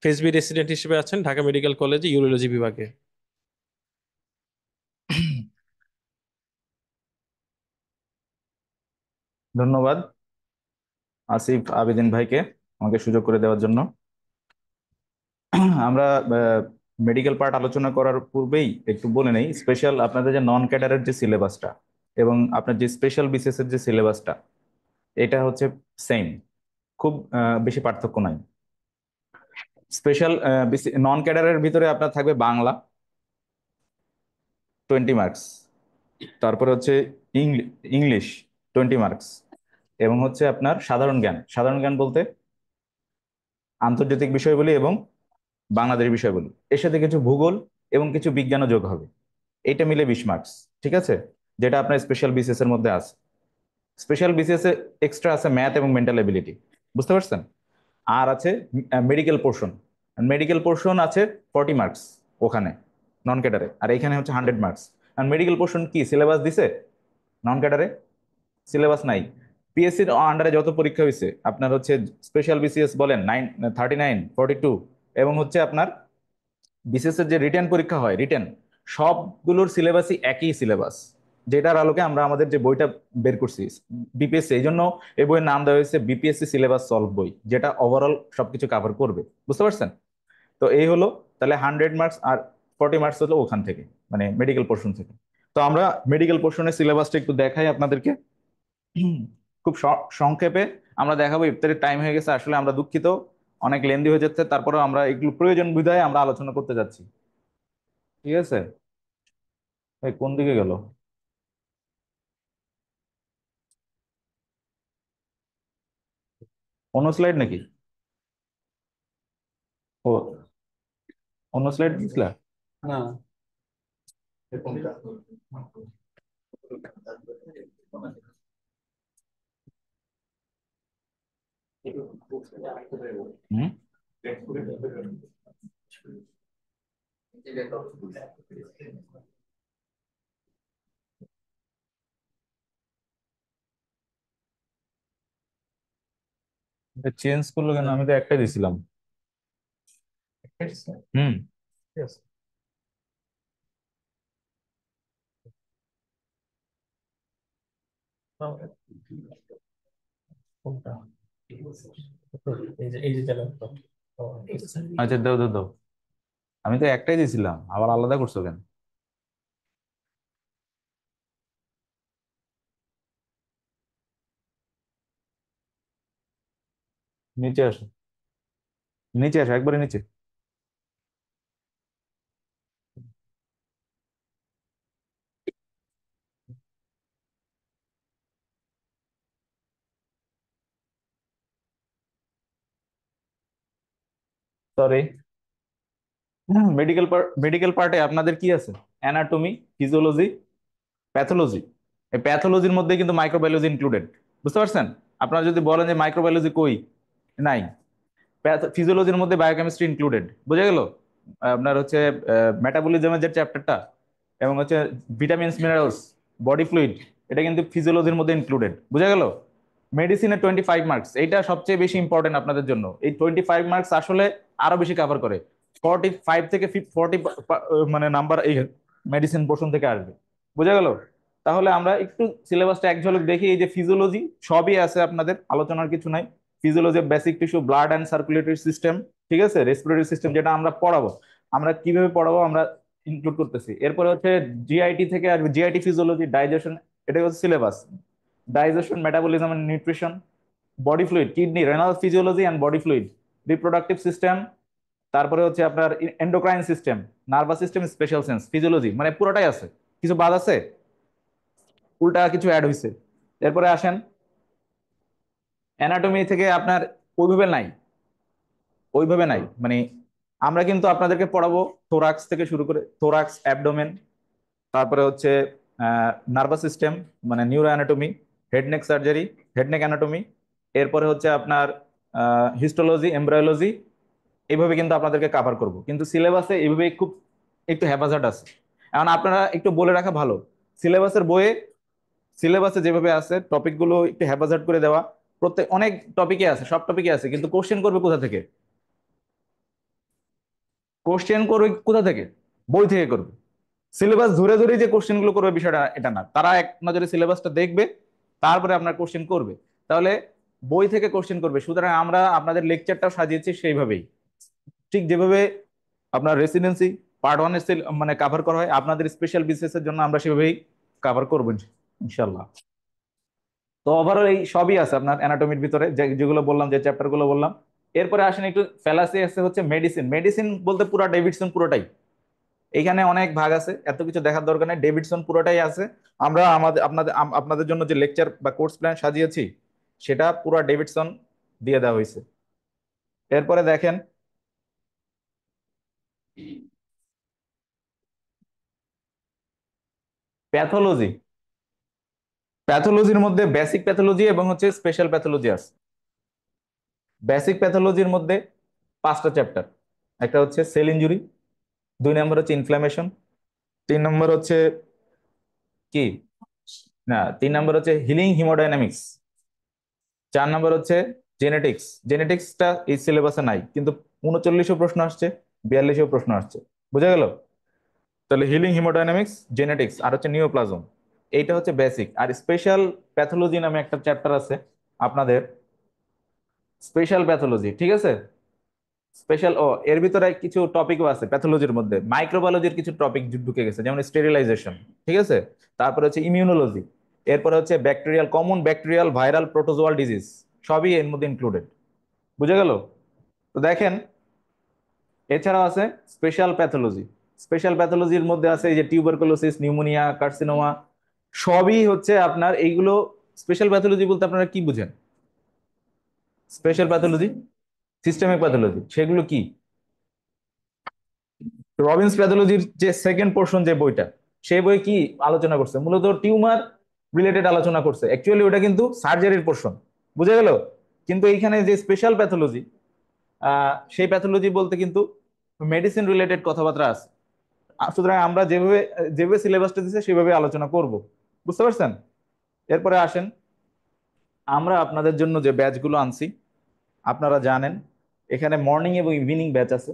ফেসবি রেসিডেন্ট হিসেবে আছেন ঢাকা মেডিকেল কলেজে ইউরোলজি বিভাগে। ধন্যবাদ আসিফ আবেদিন ভাইকে আমাকে সুযোগ করে দেওয়ার জন্য। আমরা মেডিকেল পার্ট আলোচনা করার পূর্বেই একটু বলে নেই, স্পেশাল আপনাদের যে নন ক্যাডারের যে সিলেবাসটা এবং আপনার যে স্পেশাল বিসিএস এর যে সিলেবাসটা, এটা হচ্ছে সেম, খুব বেশি পার্থক্য নাই। স্পেশাল নন ক্যাডারের ভিতরে আপনার থাকবে বাংলা 20 মার্কস, তারপরে হচ্ছে ইংলিশ 20 মার্কস, এবং হচ্ছে আপনার সাধারণ জ্ঞান। সাধারণ জ্ঞান বলতে আন্তর্জাতিক বিষয়গুলি এবং বাংলাদেশ বিষয়গুলি, এর সাথে কিছু ভূগোল এবং কিছু বিজ্ঞানও যোগ হবে। এটা মিলে 20 মার্কস, ঠিক আছে, যেটা আপনার স্পেশাল বিসিএস এর মধ্যে আছে। স্পেশাল বিসিএস এ এক্সট্রা আছে ম্যাথ এবং মেন্টাল এবিলিটি, বুঝতে পারছেন? আর আছে মেডিকেল পোর্শন। মেডিকেল পোর্শন আছে 40 মার্কস ওখানে নন ক্যাডারে, আর এখানে হচ্ছে 100 মার্কস। আর মেডিকেল পোর্শন কি সিলেবাস দিছে? নন ক্যাডারে সিলেবাস নাই। পিএসসির আন্ডারে যত পরীক্ষা হয়েছে আপনার হচ্ছে স্পেশাল বিসিএস বলেন 39, 42, এবং হচ্ছে আপনার বিসিএস এর যে রিটেন পরীক্ষা হয়, রিটেন সবগুলোর সিলেবাসই একই সিলেবাস, যেটার আলোকে আমরা আমাদের যে বইটা বের করছি বিপিএসসি, এই জন্য এই বইয়ের নাম দেওয়া হয়েছে বিপিএসসি সিলেবাস সলভ বই, যেটা ওভারঅল সবকিছু কাভার করবে, বুঝতে পারছেন? তো এই হলো, তাহলে 100 মার্কস আর 40 মার্কস হলো ওখান থেকে, মানে মেডিকেল পোর্শন থেকে। তো আমরা মেডিকেল পোর্শনের সিলেবাসটা একটু দেখাই আপনাদেরকে। খুব সংক্ষেপে আমরা দেখাবো, ইফতারের টাইম হয়ে গেছে, আসলে আমরা দুঃখিত, অনেক লেন্দি হয়ে যাচ্ছে, তারপরে আমরা এগুলো প্রয়োজন বিধায় আমরা আলোচনা করতে যাচ্ছি। ঠিক আছে, এই কোন দিকে গেল? অন্য স্লাইড নাকি? ও, অন্য স্লাইড দিছিলা? না, হুম, চেঞ্জ করলো কেন? আমি তো একটাই দিছিলাম। হুম, কোনটা? এই যে চ্যানেলটা। আচ্ছা, দাও দাও দাও। আমি তো একটাই দিছিলাম, আবার আলাদা করছো কেন? নিচে আসো, নিচে আসো, একবারে নিচে। সরি, মেডিকেল পার্টে আপনাদের কি আছে? Anatomy, physiology, pathology. এই প্যাথোলজির মধ্যে কিন্তু মাইক্রোবায়োলজি ইনক্লুডেড। বুঝতে পারছেন? আপনারা যদি বলেন যে মাইক্রোবায়োলজি কই, নাই। ফিজিওলজির মধ্যে বায়োকেমিস্ট্রি ইনক্লুডেড, বুঝা গেল? আপনার হচ্ছে মেটাবলিজমের যে চ্যাপ্টারটা, এবং হচ্ছে ভিটামিনস, মিনারেলস, বডি ফ্লুইড, এটা কিন্তু ফিজিওলজির মধ্যে ইনক্লুডেড। বুঝা গেল? মেডিসিনের 25 মার্কস, এইটা সবচেয়ে বেশি ইম্পর্টেন্ট আপনাদের জন্য। এই 25 মার্কস আসলে আরো বেশি কভার করে। 45 থেকে 40 মানে নাম্বার এই মেডিসিন পোর্শন থেকে আসবে। বুঝা গেল? তাহলে আমরা একটু সিলেবাসটা এক ঝলক দেখি। এই যে ফিজিওলজি সবই আছে আপনাদের, আলোচনার কিছু নাই। Physiology, basic tissue, blood and circulatory system, ঠিক আছে, রেসপিরেটরি সিস্টেম, যেটা আমরা পড়াবো। আমরা কিভাবে পড়াবো আমরা ইনক্লুড করতেছি। এরপরে হচ্ছে জিআইটি থেকে আসবে, জিআইটি ফিজিওলজি, ডাইজেশন, এটাই হচ্ছে syllabus. Digestion, metabolism and nutrition, body fluid, kidney, renal physiology and body fluid, reproductive system, তারপরে হচ্ছে আপনার endocrine system, nervous system, special sense, physiology, মানে পুরোটাই আছে, কিছু বাদ আছে, উল্টা কিছু অ্যাড হয়েছে। এরপরে আসেন অ্যানাটমি থেকে আপনার ওইভাবে নাই, ওইভাবে নাই, মানে আমরা কিন্তু আপনাদেরকে পড়াবো থোরাক্স থেকে শুরু করে, থোরাক্স, অ্যাবডোমেন, তারপরে হচ্ছে নার্ভাস সিস্টেম, মানে neuro anatomy, head neck surgery, head neck anatomy, এরপরে হচ্ছে আপনার হিস্টোলজি, এমব্রায়োলজি, এইভাবে কিন্তু আপনাদেরকে কাভার করব। কিন্তু সিলেবাসে এইভাবে খুব একটু হ্যাপাজার্ড আছে। এখন আপনারা একটু বলে রাখা ভালো, সিলেবাসের বইয়ে, সিলেবাসে যেভাবে আছে টপিকগুলো একটু হ্যাপাজার্ড করে দেওয়া। প্রত্যেক অনেক টপিকে আছে, সব টপিকে আছে, কিন্তু কোশ্চেন করবে কোথা থেকে? কোশ্চেন করবে কোথা থেকে? বই থেকে করবে। সিলেবাস ধরে ধরে যে কোশ্চেন গুলো করবে বিষয়টা এটা না, তারা এক নজরে সিলেবাসটা দেখবে, তারপরে আপনার কোশ্চেন করবে। তাহলে বই থেকে কোশ্চেন করবে। সুতরাং আমরা আপনাদের লেকচারটাও সাজিয়েছি সেইভাবেই, ঠিক যেভাবে আপনার রেসিডেন্সি পার্ট 1 মানে কাভার করা হয়, আপনাদের স্পেশাল বিসিএস এর জন্য আমরা সেভাবেই কাভার করবো ইনশাল্লাহ। তো ওভারঅল এই সবই আছে আপনার অ্যানাটমির ভিতরে, যেগুলো বললাম, যে চ্যাপ্টার গুলো বললাম। এরপরে আসেন একটু ফ্যালাসি আছে হচ্ছে মেডিসিন। মেডিসিন বলতে পুরো ডেভিডসন পুরোটাই, এইখানে অনেক ভাগ আছে, এত কিছু দেখার দরকার নেই, ডেভিডসন পুরোটাই আছে। আমরা আমাদের আপনাদের জন্য যে লেকচার বা কোর্স প্ল্যান সাজিয়েছি সেটা পুরো ডেভিডসন দিয়ে দেওয়া হয়েছে। এরপরে দেখেন প্যাথোলজি। প্যাথোলজির মধ্যে বেসিক প্যাথোলজি এবং হচ্ছে স্পেশাল প্যাথোলজি আছে। বেসিক প্যাথোলজির মধ্যে 5টা চ্যাপ্টার। একটা হচ্ছে সেল ইনজুরি, 2 নম্বর হচ্ছে ইনফ্লামেশন, 3 নম্বর হচ্ছে কি, না, 3 নম্বর হচ্ছে হিলিং হিমোডাইনামিক্স, 4 নম্বর হচ্ছে জেনেটিক্স। জেনেটিক্সটা এই সিলেবাসে নাই, কিন্তু 39ও প্রশ্ন আসছে, 42ও প্রশ্ন আসছে। বুঝা গেল? তাহলে হিলিং হিমোডাইনামিক্স, জেনেটিক্স আর হচ্ছে নিওপ্লাজম, এইটা হচ্ছে বেসিক। আর স্পেশাল প্যাথোলজি নামে একটা চ্যাপ্টার আছে আপনাদের, স্পেশাল প্যাথোলজি, ঠিক আছে। স্পেশাল, ও এর ভিতরে কিছু টপিকও আছে প্যাথোলজির মধ্যে, মাইক্রোবায়োলজির কিছু টপিক ঢুকে গেছে, যেমন স্টেরিলাইজেশন, ঠিক আছে। তারপরে হচ্ছে ইমিউনোলজি, এরপরে হচ্ছে bacterial, common bacterial, viral, protozoal disease, সবই এর মধ্যে ইনক্লুডেড। বুঝা গেল? তো দেখেন এছাড়াও আছে স্পেশাল প্যাথোলজি। স্পেশাল প্যাথোলজির মধ্যে আছে এই যে টিউবারকুলোসিস, নিউমোনিয়া, কার্সিনোমা, সবই হচ্ছে আপনার এইগুলো। স্পেশাল প্যাথোলজি বলতে আপনারা কি বুঝেন? স্পেশাল প্যাথোলজি, সিস্টেমিক প্যাথোলজি, সেগুলো কি? রবিন্স প্যাথোলজির যে সেকেন্ড পোর্শন যে বইটা, সেই বই কি আলোচনা করছে? মূলত টিউমার রিলেটেড আলোচনা করছে। অ্যাকচুয়ালি ওটা কিন্তু সার্জারির পোর্শন, বুঝা গেল? কিন্তু এইখানে যে স্পেশাল প্যাথোলজি, সেই প্যাথোলজি বলতে কিন্তু মেডিসিন রিলেটেড কথাবার্তা আছে। সুতরাং আমরা যেভাবে যেভাবে সিলেবাসটা দিচ্ছে সেভাবে আলোচনা করব, বুঝতে পারছেন? এরপরে আসেন, আমরা আপনাদের জন্য যে ব্যাচগুলো আনছি, আপনারা জানেন এখানে মর্নিং এবং ইভিনিং ব্যাচ আছে।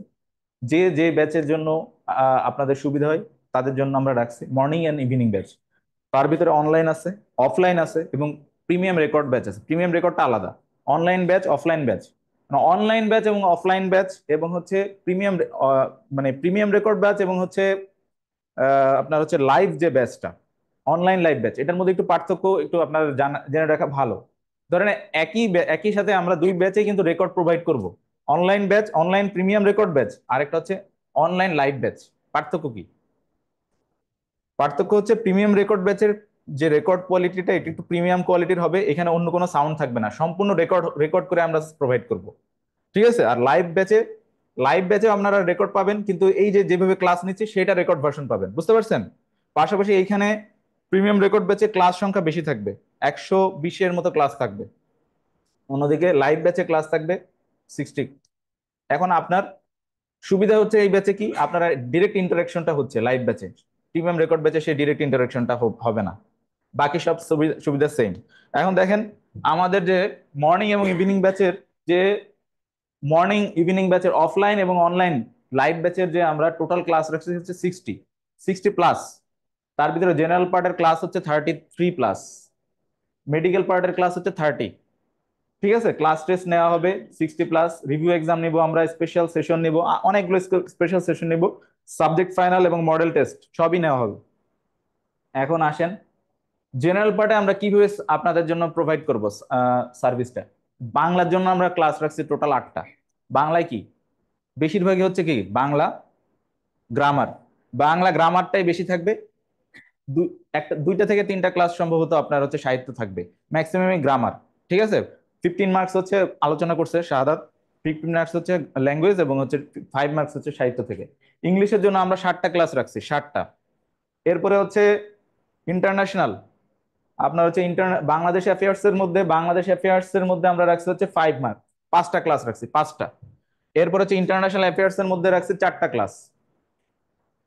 যে যে ব্যাচের জন্য আপনাদের সুবিধা হয় তাদের জন্য আমরা রাখছি মর্নিং অ্যান্ড ইভিনিং ব্যাচ। তার ভিতরে অনলাইন আছে, অফলাইন আছে এবং প্রিমিয়াম রেকর্ড ব্যাচ আছে। প্রিমিয়াম রেকর্ডটা আলাদা, online batch, offline batch. Online batch এবং অফলাইন ব্যাচ এবং হচ্ছে প্রিমিয়াম, মানে প্রিমিয়াম রেকর্ড ব্যাচ এবং হচ্ছে আপনার হচ্ছে লাইভ যে ব্যাচটা, অনলাইন লাইভ ব্যাচ, এটার মধ্যে একটু পার্থক্য একটু আপনার জেনে রাখা ভালো। ধরেন একই সাথে আমরা দুই ব্যাচে কিন্তু রেকর্ড প্রোভাইড করব। Online batch, online premium record batch, আরেকটা হচ্ছে অনলাইন লাইভ ব্যাচ। পার্থক্য কি? পার্থক্য হচ্ছে প্রিমিয়াম রেকর্ড ব্যাচের যে রেকর্ড কোয়ালিটিটা এটা একটু প্রিমিয়াম কোয়ালিটির হবে, এখানে অন্য কোনো সাউন্ড থাকবে না, সম্পূর্ণ রেকর্ড রেকর্ড করে আমরা প্রোভাইড করব, ঠিক আছে? আর লাইভ ব্যাচে আপনারা রেকর্ড পাবেন, কিন্তু এই যে যেভাবে ক্লাস নিচ্ছে সেটা রেকর্ড ভার্সন পাবেন, বুঝতে পারছেন? পাশাপাশি এইখানে প্রিমিয়াম রেকর্ড ব্যাচে ক্লাস সংখ্যা বেশি থাকবে, 120-এর মতো ক্লাস থাকবে। অন্যদিকে লাইভ ব্যাচে ক্লাস থাকবে 60। এখন আপনার সুবিধা হচ্ছে এই ব্যাচে কি আপনারা ডিরেক্ট ইন্টারাকশনটা হচ্ছে লাইভ ব্যাচে, প্রিমিয়াম রেকর্ড ব্যাচে সেই ডিরেক্ট ইন্টারাকশনটা হবে না। বাকি সব সুবিধা সেম। এখন দেখেন আমাদের যে মর্নিং এবং ইভিনিং ব্যাচের, যে মর্নিং ইভিনিং ব্যাচের অফলাইন এবং অনলাইন লাইভ ব্যাচের যে আমরা টোটাল ক্লাস রাখছি হচ্ছে 60 প্লাস। তার ভিতরে জেনারেল পার্টের ক্লাস হচ্ছে 33 প্লাস, মেডিকেল পার্টের ক্লাস হচ্ছে 30। ঠিক আছে, ক্লাস টেস্ট নেওয়া হবে 60 প্লাস, রিভিউ এক্সাম নিব আমরা, স্পেশাল সেশন নিব, অনেকগুলো স্পেশাল সেশন নিব, সাবজেক্ট ফাইনাল এবং মডেল টেস্ট সবই নেওয়া হবে। এখন আসেন জেনারেল পার্টে আমরা কিভাবে আপনাদের জন্য প্রোভাইড করব সার্ভিসটা। বাংলার জন্য আমরা ক্লাস রাখছি টোটাল 8টা। বাংলায় কি বেশিরভাগই হচ্ছে কি বাংলা গ্রামার, বাংলা গ্রামারটাই বেশি থাকবে। দুইটা থেকে তিনটা ক্লাস সম্ভবত আপনার হচ্ছে সাহিত্য থাকবে, ম্যাক্সিমামই গ্রামার। ঠিক আছে, 15 মার্কস হচ্ছে আলোচনা করছে শাহাদাত, 15 মার্কস হচ্ছে ল্যাঙ্গুয়েজ এবং হচ্ছে 5 মার্কস হচ্ছে সাহিত্য থেকে। ইংলিশের জন্য আমরা 60টা ক্লাস রাখছি, 60টা। এরপরে হচ্ছে ইন্টারন্যাশনাল, আপনার হচ্ছে বাংলাদেশ অ্যাফেয়ার্স এর মধ্যে আমরা রাখছি হচ্ছে 5 মার্ক, 5টা ক্লাস রাখছি, 5টা। এরপর হচ্ছে ইন্টারন্যাশনাল অ্যাফেয়ার্স এর মধ্যে রাখছি 4টা ক্লাস।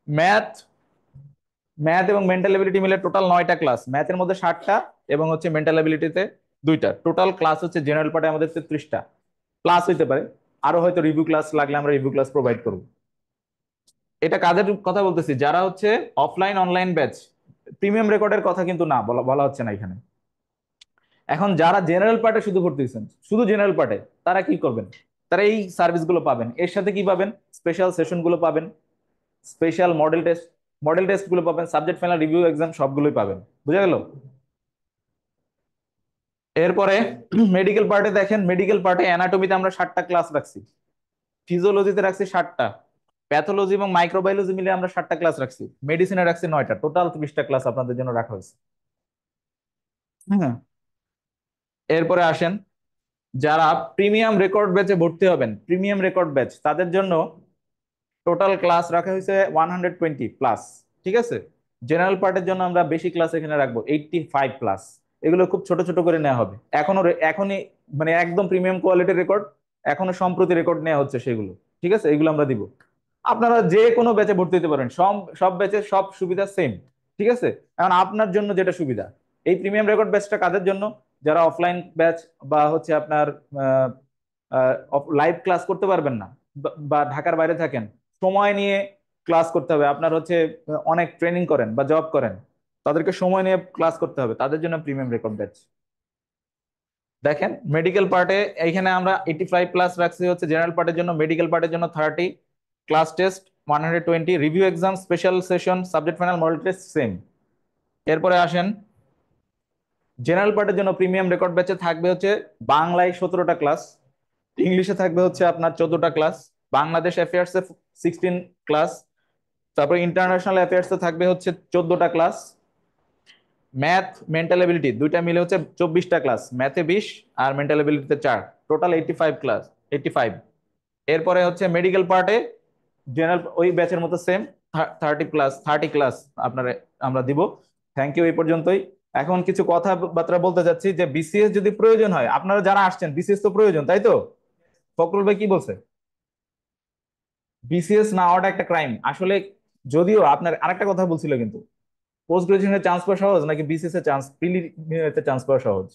ম্যাথ ম্যাথ এবং মেন্টাল এবিলিটি মিলে টোটাল 9টা ক্লাস, ম্যাথের মধ্যে 60টা এবং হচ্ছে মেন্টাল এবিলিটিতে 2টা। টোটাল ক্লাস হচ্ছে জেনারেল পার্টে আমাদের 33টা ক্লাস হইতে পারে, আরো হয়তো রিভিউ ক্লাস লাগলে আমরা রিভিউ ক্লাস প্রোভাইড করব। এটা কাদের কথা বলতেছি? যারা হচ্ছে অফলাইন অনলাইন ব্যাচ, প্রিমিয়াম রেকর্ডের কথা কিন্তু না বলা হচ্ছে না এখানে। এখন যারা জেনারেল পার্টে শুধু ভর্তি হয়েছেন, শুধু জেনারেল পার্টে, তারা কি করবেন? তারা এই সার্ভিসগুলো পাবেন, এর সাথে কি পাবেন? স্পেশাল সেশন গুলো পাবেন, স্পেশাল মডেল টেস্ট গুলো পাবেন, সাবজেক্ট ফাইনাল রিভিউ এক্সাম সবগুলোই পাবেন, বুঝা গেল? এরপরে মেডিকেল পার্টে দেখেন, মেডিকেল পার্টে অ্যানাটমিতে আমরা 60টা ক্লাস রাখছি, ফিজিওলজিতে রাখছি 60টা, প্যাথোলজি এবং মাইক্রোবায়োলজি মিলে আমরা 60টা ক্লাস রাখছি, মেডিসিনে রাখছি 9টা, টোটাল 30টা ক্লাস আপনাদের জন্য রাখা হয়েছে। হ্যাঁ, এরপরে আসেন যারা প্রিমিয়াম রেকর্ড ব্যাচে ভর্তি হবেন, প্রিমিয়াম রেকর্ড ব্যাচ, তাদের জন্য টোটাল ক্লাস রাখা হয়েছে 120 প্লাস। ঠিক আছে, জেনারেল পার্টের জন্য আমরা বেশি ক্লাস এখানে রাখবো 85 প্লাস। এগুলো খুব ছোট ছোট করে নেওয়া হবে, এখনই মানে একদম প্রিমিয়াম কোয়ালিটির রেকর্ড, এখনো সম্প্রতি রেকর্ড নেওয়া হচ্ছে সেগুলো। ঠিক আছে, এগুলো আমরা দিব। আপনারা যে কোনো ব্যাচে ভর্তি হতে পারেন, সব সব ব্যাচের সব সুবিধা সেম। ঠিক আছে, এখন আপনার জন্য যেটা সুবিধা, এই প্রিমিয়াম রেকর্ড ব্যাচটা কাদের জন্য? যারা অফলাইন ব্যাচ বা হচ্ছে আপনার লাইভ ক্লাস করতে পারবেন না, বা ঢাকার বাইরে থাকেন, সময় নিয়ে ক্লাস করতে হবে, আপনার হচ্ছে অনেক ট্রেনিং করেন বা জব করেন, তাদেরকে সময় নিয়ে ক্লাস করতে হবে, তাদের জন্য প্রিমিয়াম রেকর্ড ব্যাচ। দেখেন মেডিকেল পার্টে এইখানে আমরা 85 প্লাস রাখছি হচ্ছে জেনারেল পার্টের জন্য, মেডিকেল পার্টের জন্য 30, class test 120, review exam, special session, subject final, model test same. এরপরে আসেন জেনারেল পার্টের জন্য প্রিমিয়াম রেকর্ড ব্যাচে থাকবে হচ্ছে বাংলায় 17টা ক্লাস, ইংলিশে থাকবে হচ্ছে আপনার 14টা ক্লাস, বাংলাদেশ অ্যাফেয়ার্স এ 16 ক্লাস, তারপরে ইন্টারন্যাশনাল অ্যাফেয়ার্স এ থাকবে হচ্ছে 14টা ক্লাস, ম্যাথ মেন্টাল এবিলিটি দুইটা মিলে হচ্ছে 24টা ক্লাস, ম্যাথে 20 আর মেন্টাল এবিলিটিতে 4, টোটাল 85 ক্লাস, 85। এরপরে হচ্ছে মেডিকেল পার্টে জেনারেল ওই ব্যাচের মতো সেম 30 ক্লাস আপনার আমরা দিব। থ্যাংক ইউ, এই পর্যন্তই। এখন কিছু কথাবার্তা বলতে চাচ্ছি যে বিসিএস যদি প্রয়োজন হয়, আপনারা যারা আসছেন বিসিএস তো প্রয়োজন, তাই তো? ফখরুল ভাই কি বলছে? বিসিএস না হওয়াটা একটা ক্রাইম আসলে। যদিও আপনার আরেকটা কথা বলছিল কিন্তু, পোস্ট গ্রাজুয়েশনে চান্স পাওয়া সহজ নাকি বিসিএস এ প্রিলিতে চান্স পাওয়া সহজ,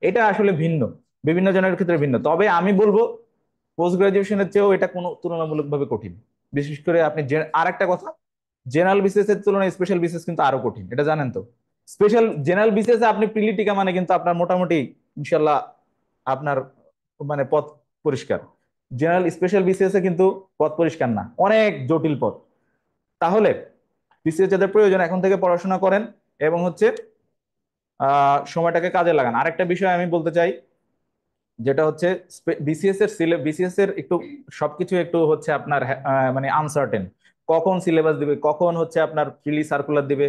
এটা আসলে ভিন্ন, বিভিন্ন জনের ক্ষেত্রে ভিন্ন। তবে আমি বলবো পোস্ট গ্রাজুয়েশনের চেয়েও এটা কোনো তুলনামূলকভাবে কঠিন। বিশেষ করে আপনি আর একটা কথা, জেনারেল বিসিএস এর তুলনায় স্পেশাল বিসিএস কিন্তু আরো কঠিন, এটা জানেন তো? জেনারেল বিসিএস এ আপনি প্রিলি টিকা মানে কিন্তু আপনার মোটামুটি ইনশাল্লাহ আপনার মানে পথ পরিষ্কার। স্পেশাল বিসিএস এ কিন্তু পথ পরিষ্কার না, অনেক জটিল পথ। তাহলে বিসিএস যাদের প্রয়োজন এখন থেকে পড়াশোনা করেন এবং হচ্ছে সময়টাকে কাজে লাগান। আরেকটা বিষয় আমি বলতে চাই, যেটা হচ্ছে বিসিএস এর একটু সবকিছু একটু হচ্ছে আপনার মানে আনসার্টেন। কখন সিলেবাস দিবে, কখন হচ্ছে আপনার প্রিলি সার্কুলার দিবে,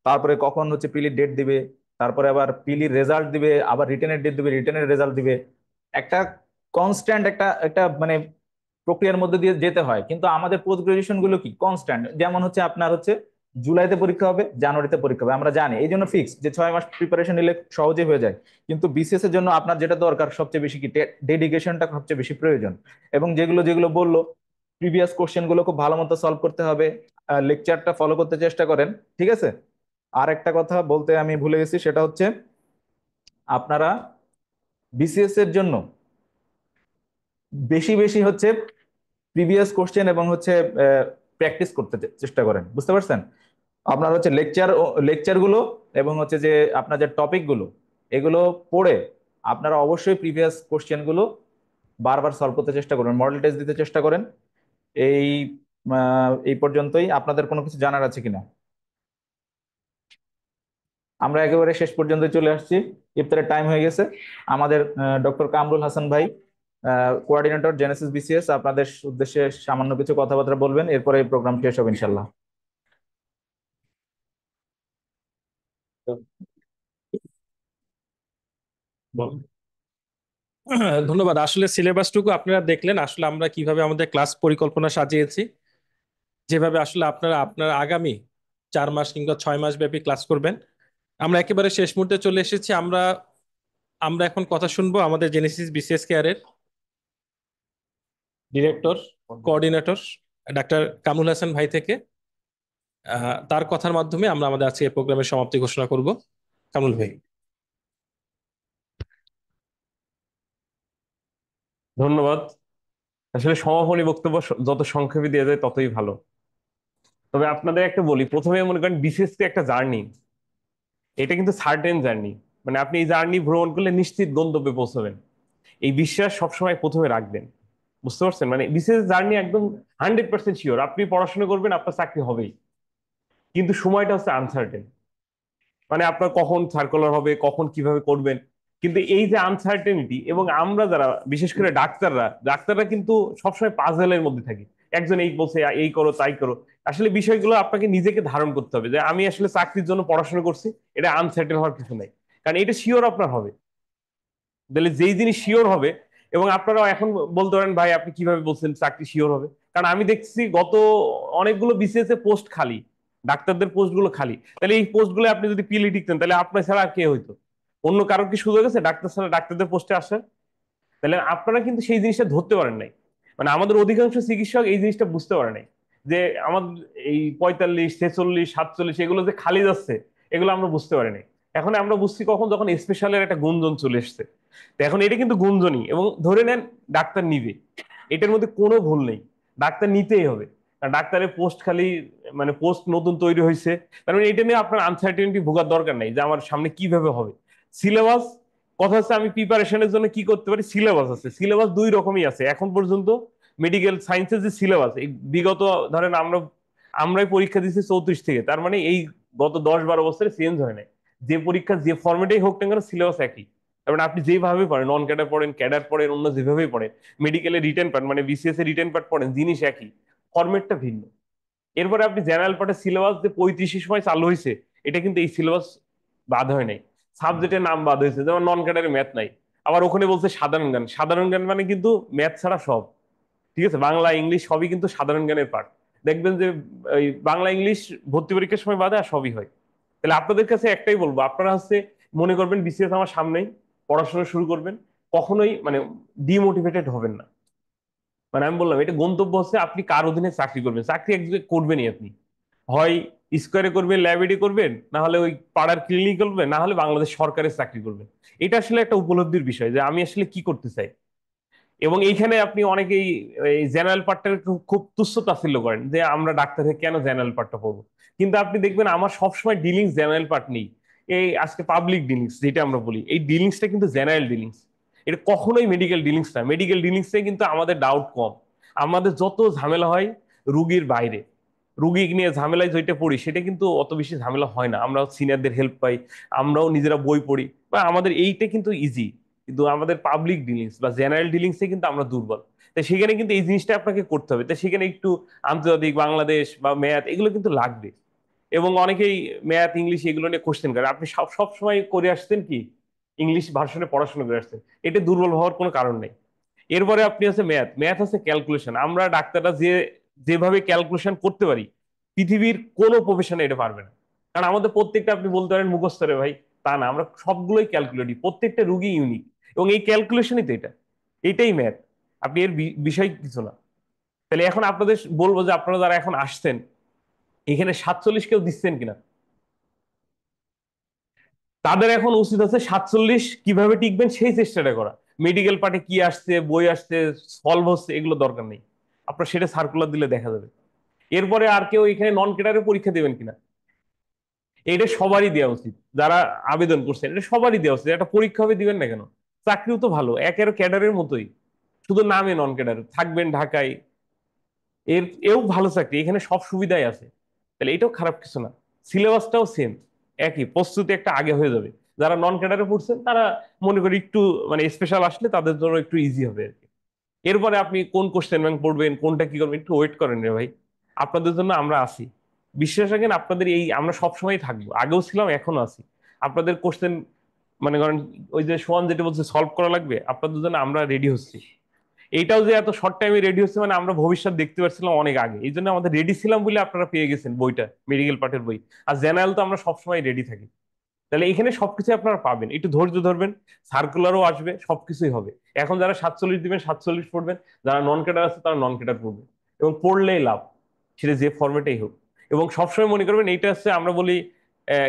তারপরে কখন হচ্ছে প্রিলি ডেট দিবে, তারপরে আবার প্রিলির রেজাল্ট দিবে, আবার রিটেনের ডেট দিবে, রিটেনের রেজাল্ট দিবে। একটা কনস্ট্যান্ট একটা একটা মানে প্রক্রিয়ার মধ্যে দিয়ে যেতে হয়। কিন্তু আমাদের পোস্ট গ্রাজুয়েশন গুলো কি কনস্ট্যান্ট, যেমন হচ্ছে আপনার হচ্ছে জুলাইতে পরীক্ষা হবে, জানুয়ারিতে পরীক্ষা হবে, আমরা জানি, এই জন্য ফিক্স যে 6 মাস প্রিপারেশন নিলে সহজে হয়ে যায়। কিন্তু বিসিএস এর জন্য আপনার যেটা দরকার সবচেয়ে বেশি কি, ডেডিকেশনটা সবচেয়ে বেশি প্রয়োজন। এবং যেগুলো যেগুলো বললো, প্রিভিয়াস কোশ্চেন গুলো খুব ভালো মতো সলভ করতে হবে, লেকচারটা ফলো করতে চেষ্টা করেন, ঠিক আছে? আর একটা কথা বলতে আমি ভুলে গেছি, সেটা হচ্ছে আপনারা বিসিএস এর জন্য বেশি বেশি হচ্ছে প্রিভিয়াস কোশ্চেন এবং হচ্ছে প্র্যাকটিস করতে চেষ্টা করেন, বুঝতে পারছেন? আপনার হচ্ছে লেকচার গুলো এবং হচ্ছে যে আপনার যে টপিক গুলো, এগুলো পড়ে আপনারা অবশ্যই প্রিভিয়াস কোশ্চেন গুলো বারবার সলভ করতে চেষ্টা করবেন, মডেল টেস্ট দিতে চেষ্টা করেন। এই এই পর্যন্তই। আপনাদের কোনো কিছু জানার আছে কিনা? আমরা একেবারে শেষ পর্যন্ত চলে আসছি, ইফতারের টাইম হয়ে গেছে। আমাদের ডক্টর কামরুল হাসান ভাই, কোঅর্ডিনেটর জেনেসিস বিসিএস, আপনাদের উদ্দেশ্যে সামান্য কিছু কথাবার্তা বলবেন, এরপরে এই প্রোগ্রাম শেষ হবে ইনশাল্লাহ। ধন্যবাদ। আসলে সিলেবাসটুকু আপনারা দেখলেন, আসলে আমরা কিভাবে আমাদের ক্লাস পরিকল্পনা সাজিয়েছি, যেভাবে আসলে আপনারা আপনারা আগামী 4 মাস কিংবা 6 মাস ব্যাপী ক্লাস করবেন। আমরা একেবারে শেষ মুহূর্তে চলে এসেছি। আমরা আমরা এখন কথা শুনবো আমাদের জেনেসিস বিসিএস কেয়ারের director, coordinator doctor Kamrul Hasan ভাই থেকে। তার কথার মাধ্যমে আমরা আমাদের আজকে প্রোগ্রামের সমাপ্তি ঘোষণা করব। কামরুল ভাই। ধন্যবাদ। আসলে সমাপনী বক্তব্য যত সংক্ষেপে দেওয়া যায় ততই ভালো। তবে আপনাদের একটা বলি, প্রথমে মনে করেন বিসিএস একটা জার্নি, এটা কিন্তু সার্টেন জার্নি, মানে আপনি এই জার্নি ভ্রমণ করলে নিশ্চিত গন্তব্যে পৌঁছবেন, এই বিশ্বাস সবসময় প্রথমে রাখবেন। বুঝতে পারছেন? মানে বিসিএস জার্নি একদম 100% শিওর, আপনি পড়াশোনা করবেন, আপনার চাকরি হবেই, কিন্তু সময়টা হচ্ছে আনসার্টেন। মানে আপনার কখন সার্কুলার হবে, কখন কিভাবে করবেন, কিন্তু এই যে আনসার্টেনিটি, এবং আমরা যারা বিশেষ করে ডাক্তাররা কিন্তু সবসময় পাজেলের মধ্যে থাকি। একজন এই বলছে এই করো তাই করো, আসলে বিষয়গুলো আপনাকে নিজেকে ধারণ করতে হবে যে আমি আসলে চাকরির জন্য পড়াশোনা করছি, এটা আনসার্টেন হওয়ার কিছু নাই, কারণ এটা শিওর আপনার হবে। তাহলে যেই জিনিস শিওর হবে, এবং আপনারা এখন বলতে পারেন ভাই আপনি কিভাবে বলছেন চাকরি শিওর হবে, কারণ আমি দেখছি গত অনেকগুলো বিসিএস এ পোস্ট খালি, ডাক্তারদের পোস্ট গুলো খালি। তাহলে এই পোস্ট গুলো আপনি যদি পিলি টিকতেন, তাহলে আপনার ছাড়া আর কে হইতো? অন্য কারোর কি সুযোগ আছে ডাক্তার ছাড়া ডাক্তারদের পোস্টে আসে? তাহলে আপনারা কিন্তু সেই জিনিসটা ধরতে পারেন নাই, মানে আমাদের অধিকাংশ চিকিৎসক এই জিনিসটা বুঝতে পারে নাই যে আমাদের এই 45, 46, 47 এগুলো যে খালি যাচ্ছে, এগুলো আমরা বুঝতে পারি নাই। এখন আমরা বুঝছি কখন, যখন স্পেশালের একটা গুঞ্জন চলে এসছে। তো এখন এটা কিন্তু গুঞ্জনই, এবং ধরে নেন ডাক্তার নিবে, এটার মধ্যে কোনো ভুল নেই, ডাক্তার নিতেই হবে, কারণ ডাক্তারের পোস্ট খালি, মানে পোস্ট নতুন তৈরি হয়েছে। তার মানে এটা নিয়ে আপনার আনসার্টেনিটি ভোগার দরকার নাই যে আমার সামনে কিভাবে হবে। সিলেবাস, কথা হচ্ছে আমি প্রিপারেশনের জন্য কি করতে পারি, সিলেবাস আছে, সিলেবাস দুই রকমই আছে এখন পর্যন্ত। মেডিকেল সায়েন্সের যে সিলেবাস, এই বিগত ধরেন আমরাই পরীক্ষা দিচ্ছি 34 থেকে, তার মানে এই গত 10-12 বছরে চেঞ্জ হয় নাই, যে পরীক্ষা যে ফর্মেটেই হোক না কেন সিলেবাস একই। তার মানে আপনি যেভাবে পড়েন, নন ক্যাডার পড়েন, ক্যাডার পড়েন, অন্য যেভাবেই পড়েন, মেডিকেলে রিটেন পার্ট মানে বিসিএস এর রিটেন পার্ট পড়েন, জিনিস একই, ফরম্যাটটা ভিন্ন। এরপরে আপনি জেনারেল পার্টের সিলেবাস যে 35 সময় চালু হয়েছে, এটা কিন্তু এই সিলেবাস বাদ হয় নাই, সাবজেক্টের নাম বাদ হয়েছে, যেমন নন ক্যাডারে ম্যাথ নাই, আবার ওখানে বলছে সাধারণ জ্ঞান। সাধারণ জ্ঞান মানে কিন্তু ম্যাথ ছাড়া সব, ঠিক আছে, বাংলা ইংলিশ সবই কিন্তু সাধারণ জ্ঞানের পার্ট। দেখবেন যে এই বাংলা ইংলিশ ভর্তি পরীক্ষার সময় বাদে আর সবই হয়। তাহলে আপনাদের কাছে একটাই বলবো, আপনারা হচ্ছে মনে করবেন বিসিএস আমার সামনেই, পড়াশোনা শুরু করবেন, কখনোই মানে ডিমোটিভেটেড হবেন না। মানে আমি বললাম এটা গন্তব্য হচ্ছে আপনি কার অধীনে চাকরি করবেন, চাকরি এক জায়গায় করবেনই আপনি, হয় স্কোয়ারে করবেন, ল্যাবরেটরি করবেন, না হলে ওই পাড়ার ক্লিনিক করবেন, না হলে বাংলাদেশ সরকারের চাকরি করবেন। এটা আসলে একটা উপলব্ধির বিষয় যে আমি আসলে কি করতে চাই। এবং এইখানে আপনি অনেকেই এই জেনারেল পার্টটাকে খুব তুচ্ছ তাচ্ছিল্য করেন যে আমরা ডাক্তার থেকে কেন জেনারেল পার্টটা পড়বো, কিন্তু আপনি দেখবেন আমার সবসময় ডিলিংস জেনারেল পার্ট নেই। এই আজকে পাবলিক ডিলিংস যেটা আমরা বলি, এই ডিলিংসটা কিন্তু জেনারেল ডিলিংস, এটা কখনোই মেডিকেল ডিলিংস না। মেডিকেল ডিলিংসে কিন্তু আমাদের ডাউট কম, আমাদের যত ঝামেলা হয় রুগীর বাইরে, রুগী নিয়ে ঝামেলায় যেটা পড়ি সেটা কিন্তু অত বেশি ঝামেলা হয় না, আমরা সিনিয়রদের হেল্প পাই, আমরাও নিজেরা বই পড়ি, বা আমাদের এইটা কিন্তু ইজি। কিন্তু আমাদের পাবলিক ডিলিংস বা জেনারেল ডিলিংসে কিন্তু আমরা দুর্বল। তাই সেখানে কিন্তু এই জিনিসটা আপনাকে করতে হবে, তাই সেখানে একটু আন্তর্জাতিক, বাংলাদেশ বা ম্যাথ এগুলো কিন্তু লাগবে। এবং অনেকেই ম্যাথ ইংলিশ এগুলো নিয়ে কোশ্চেন করে, আপনি সব সব সময় করে আসছেন কি ইংলিশ ভার্সনে পড়াশোনা করে আসছেন, এটা দুর্বল হওয়ার কোনো কারণ নেই। এরপরে আপনি আছে ম্যাথ, ম্যাথ আছে ক্যালকুলেশন, আমরা ডাক্তাররা যেভাবে ক্যালকুলেশন করতে পারি পৃথিবীর কোনো প্রফেশনে এটা পারবে না। কারণ আমাদের প্রত্যেকটা আপনি বলতে পারেন মুখস্থ রে ভাই, তা না, আমরা সবগুলোই ক্যালকুলেটিভ, প্রত্যেকটা রুগী ইউনিক, এবং এই ক্যালকুলেশনই তো এটা, এটাই ম্যাথ, আপনি এর বিষয় কিছু না। তাহলে এখন আপনাদের বলবো যে আপনারা যারা এখন আসছেন এখানে 47 কেউ দিচ্ছেন কিনা, তাদের এখন উচিত আছে 47 কিভাবে টিকবেন সেই চেষ্টাটা করা। মেডিকেল পার্টে কি আসছে, বই আসছে, সলভ হচ্ছে, এগুলো দরকার নেই, আপনার সেটা সার্কুলার দিলে দেখা যাবে। এরপরে আর কেউ এখানে নন ক্যাডারে পরীক্ষা দেবেন কিনা, এটা সবারই দেওয়া উচিত, যারা আবেদন করছেন এটা সবারই দেওয়া উচিত, একটা পরীক্ষা হবে, দিবেন না কেন? চাকরিও তো ভালো, একের ক্যাডারের মতোই, শুধু নামে নন ক্যাডার, থাকবেন ঢাকায়, এও ভালো চাকরি, এখানে সব সুবিধাই আছে, তাহলে এটাও খারাপ কিছু না। সিলেবাসটাও সেম, একই, প্রস্তুতি একটা আগে হয়ে যাবে। যারা নন ক্যাডারে পড়ছেন তারা মনে করি একটু মানে স্পেশাল আসলে তাদের জন্য একটু ইজি হবে আর কি। এরপরে আপনি কোন কোশ্চেন ব্যাংক পড়বেন, কোনটা কি করবেন, একটু ওয়েট করেন রে ভাই, আপনাদের জন্য আমরা আছি, বিশ্বাস রাখেন, আপনাদের এই আমরা সবসময় থাকবো, আগেও ছিলাম এখনো আছি। আপনাদের কোশ্চেন মানে করেন ওই যে সোয়ান যেটা বলছে সলভ করা লাগবে, আপনাদের জন্য আমরা রেডি হচ্ছি। এইটাও যে এত শর্ট টাইমে রেডি হচ্ছে মানে আমরা ভবিষ্যৎ দেখতে পাচ্ছিলাম অনেক আগে, এই জন্য আমাদের রেডি ছিলাম বলে আপনারা পেয়ে গেছেন বইটা, মেডিকেল পার্টের বই। আর জেনারেল তো আমরা সবসময় রেডি থাকি। তাহলে এখানে সবকিছু আপনারা পাবেন, একটু ধৈর্য ধরবেন, সার্কুলারও আসবে, সবকিছুই হবে। এখন যারা 47 দিবেন 47 পড়বেন, যারা নন ক্যাডার আছে তারা নন ক্যাডার পড়বেন, এবং পড়লেই লাভ, সেটা যে ফরম্যাটেই হোক। এবং সবসময় মনে করবেন এইটা হচ্ছে আমরা বলি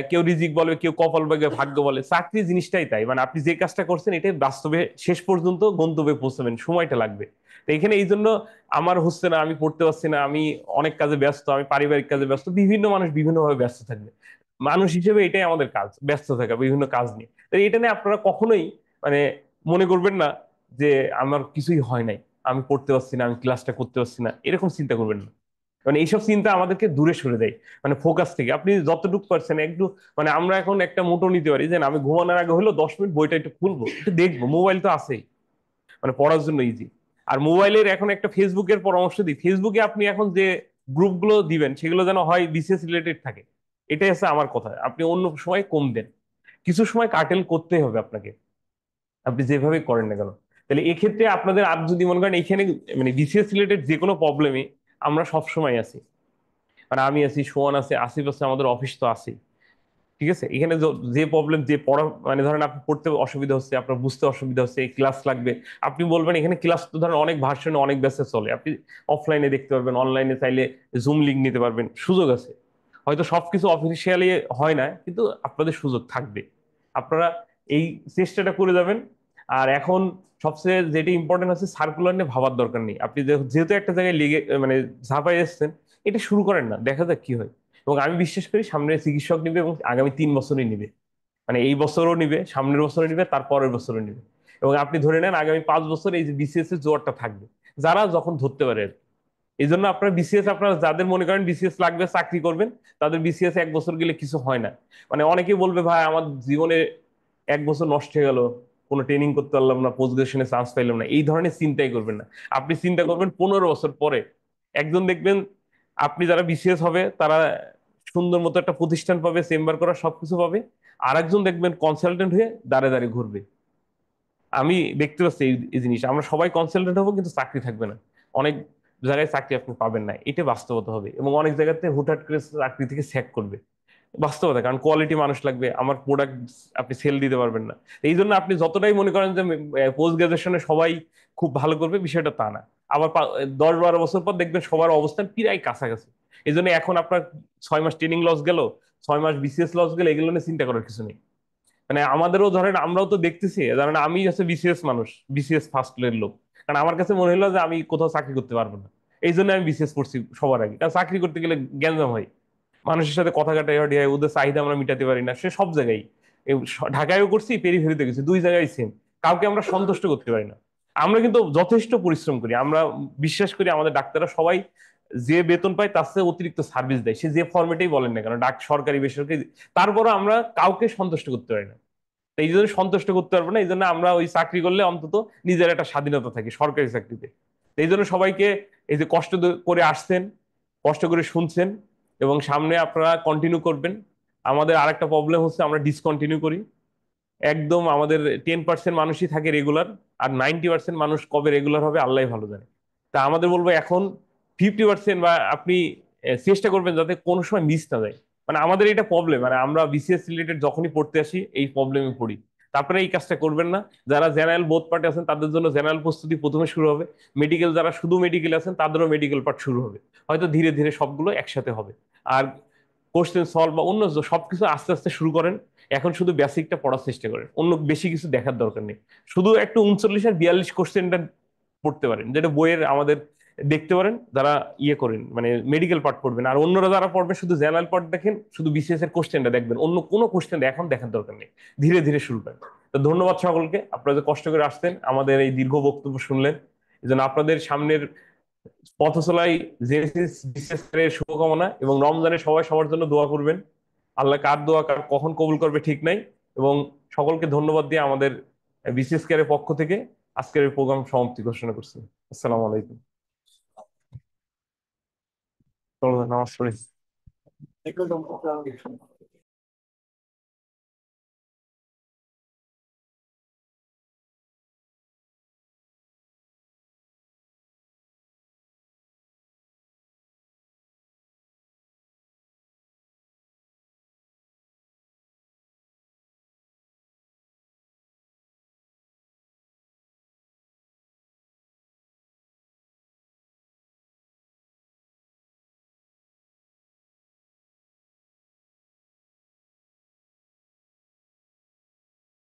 কেউ রিজিক বলে, কেউ কপাল বলে, ভাগ্য বলে, চাকরি জিনিসটাই তাই, মানে আপনি যে কাজটা করছেন এটাই বাস্তবে শেষ পর্যন্ত গন্তব্যে পৌঁছাবেন, সময়টা লাগবে। তো এখানে এই জন্য আমার হচ্ছে না, আমি পড়তে পারছি না, আমি অনেক কাজে ব্যস্ত, আমি পারিবারিক কাজে ব্যস্ত, বিভিন্ন মানুষ বিভিন্নভাবে ব্যস্ত থাকবে, মানুষ হিসেবে এটাই আমাদের কাজ, ব্যস্ত থাকা বিভিন্ন কাজ নিয়ে। তো এটা নিয়ে আপনারা কখনোই মানে মনে করবেন না যে আমার কিছুই হয় নাই, আমি পড়তে পারছি না, আমি ক্লাসটা করতে পারছি না, এরকম চিন্তা করবেন না। মানে এইসব চিন্তা আমাদেরকে দূরে সরে দেয়, মানে ফোকাস থেকে আপনি যতটুকু পারছেন একটু, মানে আমরা এখন একটা মোটো নিতে পারি যে না, আমি ঘুমানোর আগে হলো 10 মিনিট বইটা একটু খুলবো, একটু দেখবো, মোবাইল তো আছেই, মানে পড়ার জন্য ইজি। আর মোবাইলের এখন একটা ফেসবুকের পরামর্শ দিই, ফেসবুকে আপনি এখন যে গ্রুপগুলো দিবেন সেগুলো যেন হয় বিসিএস রিলেটেড থাকে, এটাই আছে আমার কথা। আপনি অন্য সময় কম দেন, কিছু সময় কাটেল করতে হবে আপনাকে, আপনি যেভাবে করেন না কেন। তাহলে এক্ষেত্রে আপনাদের আর যদি মনে করেন এখানে মানে বিসিএস রিলেটেড যে কোনো প্রবলেমে আমরা সব সময় আছি, মানে আমি আছি, সোহান আছে, আসিফ আছে, আমাদের অফিস তো আছে, ঠিক আছে। এখানে যে প্রবলেম, যে পড়া মানে ধরেন আপনি পড়তে অসুবিধা হচ্ছে, আপনার বুঝতে অসুবিধা হচ্ছে, এই ক্লাস লাগবে, আপনি বলবেন এখানে ক্লাস তো ধরেন অনেক ভার্সনে অনেক ব্যাচে চলে, আপনি অফলাইনে দেখতে পারবেন, অনলাইনে চাইলে জুম লিঙ্ক নিতে পারবেন, সুযোগ আছে। হয়তো সবকিছু অফিসিয়ালি হয় না, কিন্তু আপনাদের সুযোগ থাকবে, আপনারা এই চেষ্টাটা করে যাবেন। আর এখন সবচেয়ে যেটি ইম্পর্টেন্ট আছে, সার্কুলার নিয়ে ভাবার দরকার নেই, আপনি যেহেতু একটা জায়গায় লেগে মানে ঝাঁপাই এসছেন, এটা শুরু করেন না, দেখা যাক কি হয়। এবং আমি বিশ্বাস করি সামনে চিকিৎসক নিবে, এবং আগামী 3 বছরই নিবে, মানে এই বছরও নিবে, সামনের বছরও নিবে, তার পরের বছরও নিবে। এবং আপনি ধরে নেন আগামী 5 বছর এই যে বিসিএস এর জোয়ারটা থাকবে, যারা যখন ধরতে পারে আর কি। এই জন্য আপনার বিসিএস, আপনারা যাদের মনে করেন বিসিএস লাগবে চাকরি করবেন, তাদের বিসিএস 1 বছর গেলে কিছু হয় না। মানে অনেকেই বলবে ভাই আমার জীবনে 1 বছর নষ্ট হয়ে গেল, কোনো ট্রেনিং করতে পারলাম না, পোস্ট গ্রাজুয়েশনে চান্স পাইলাম না, এই ধরনের চিন্তাই করবেন না। আপনি চিন্তা করবেন 15 বছর পরে একজন দেখবেন, আপনি যারা বিসিএস হবে তারা সুন্দর মতো একটা প্রতিষ্ঠান পাবে, চেম্বার করা সবকিছু পাবে, আর একজন দেখবেন কনসালটেন্ট হয়ে দাঁড়ে দাঁড়িয়ে ঘুরবে। আমি দেখতে পাচ্ছি এই জিনিস, আমরা সবাই কনসালটেন্ট হবো কিন্তু চাকরি থাকবে না, অনেক জায়গায় চাকরি আপনি পাবেন না, এটা বাস্তবতা হবে। এবং অনেক জায়গাতে হুটহাট করে চাকরি থেকে স্যাক করবে, বাস্তবতা, কারণ কোয়ালিটি মানুষ লাগবে, আমার প্রোডাক্ট আপনি সেল দিতে পারবেন না। এই জন্য আপনি যতটাই মনে করেন যে পোস্ট গ্রাজুয়েশনে সবাই খুব ভালো করবে, বিষয়টা তা না। আবার 10-12 বছর পর দেখবেন সবার অবস্থান প্রায় কাছাকাছি। এই জন্য এখন আপনার 6 মাস ট্রেনিং লস গেল, 6 মাস বিসিএস লস গেল, এগুলো নিয়ে চিন্তা করার কিছু নেই। মানে আমাদেরও ধরেন, আমরাও তো দেখতেছি, ধরেন আমি হচ্ছে বিসিএস মানুষ, বিসিএস ফার্স্ট ইয়ারের লোক, কারণ আমার কাছে মনে হলো যে আমি কোথাও চাকরি করতে পারবো না, এই জন্য আমি বিসিএস করছি সবার আগে। কারণ চাকরি করতে গেলে গ্যাঞ্জাম হয়, মানুষের সাথে কথা কাটাকাটি হয়, ওদের চাহিদা আমরা মিটাতে পারি না, সে সব জায়গায়। ঢাকায়ও করছি, পেরিফেরিতে গেছি, দুই জায়গায় সেম, কাউকে আমরা সন্তুষ্ট করতে পারি না। আমরা কিন্তু যথেষ্ট পরিশ্রম করি, আমরা বিশ্বাস করি আমাদের ডাক্তাররা সবাই যে বেতন পায় তার চেয়ে অতিরিক্ত সার্ভিস দেয়, সে যে ফর্মেটেই বলেন না কেন, সরকারি বেসরকারি, তারপরও আমরা কাউকে সন্তুষ্ট করতে পারি না। তো এই জন্য সন্তুষ্ট করতে পারবো না, এই জন্য আমরা ওই চাকরি করলে অন্তত নিজের একটা স্বাধীনতা থাকে সরকারি চাকরিতে। তো এই জন্য সবাইকে, এই যে কষ্ট করে আসছেন, কষ্ট করে শুনছেন, এবং সামনে আপনারা কন্টিনিউ করবেন। আমাদের আরেকটা প্রবলেম হচ্ছে আমরা ডিসকন্টিনিউ করি, একদম আমাদের 10% মানুষই থাকে রেগুলার, আর 90% মানুষ কবে রেগুলার হবে আল্লাহ ভালো জানে। তা আমাদের বলবো এখন 50% বা আপনি চেষ্টা করবেন যাতে কোনো সময় মিস না যায়। মানে আমাদের এটা প্রবলেম, মানে আমরা বিসিএস রিলেটেড যখনই পড়তে আসি এই প্রবলেমে পড়ি। তারপরে এই কাজটা করবেন না, যারা জেনারেল বোথ পার্টে আছেন তাদের জন্য জেনারেল প্রস্তুতি প্রথমে শুরু হবে, মেডিকেল যারা শুধু মেডিকেল আছেন তাদেরও মেডিকেল পার্ট শুরু হবে, হয়তো ধীরে ধীরে সবগুলো একসাথে হবে। আর কোশ্চেন সলভ বা অন্য সবকিছু আস্তে আস্তে শুরু করেন। এখন শুধু বেসিকটা পড়ার চেষ্টা করেন, অন্য বেশি কিছু দেখার দরকার নেই। শুধু একটু 39 আর 42 কোশ্চেনটা পড়তে পারেন, যেটা বইয়ের আমাদের দেখতে পারেন, যারা ইয়ে করেন মানে মেডিকেল পার্ট পড়বেন। আর অন্যরা যারা পড়বে শুধু জেনারেল পার্ট দেখেন, শুধু বিসিএস এর কোশ্চেনটা দেখবেন, অন্য কোনো কোশ্চেন এখন দেখার দরকার নেই, ধীরে ধীরে শুরু করেন। তো ধন্যবাদ সকলকে, আপনারা যে কষ্ট করে আসতেন, আমাদের এই দীর্ঘ বক্তব্য শুনলেন, এই জন্য আপনাদের সামনের পথ চলাই জেনেসিস বিশেষ করে শুভকামনা, এবং রমজানে সবাই সবার জন্য দোয়া করবেন। আল্লাহ কার দোয়া কার কখন কবুল করবে ঠিক নাই। এবং সকলকে ধন্যবাদ দিয়ে আমাদের বিসিএস কেয়ারের পক্ষ থেকে আজকের এই প্রোগ্রাম সমাপ্তি ঘোষণা করছি। আসসালামু আলাইকুম। চলো নামাজ পড়ি।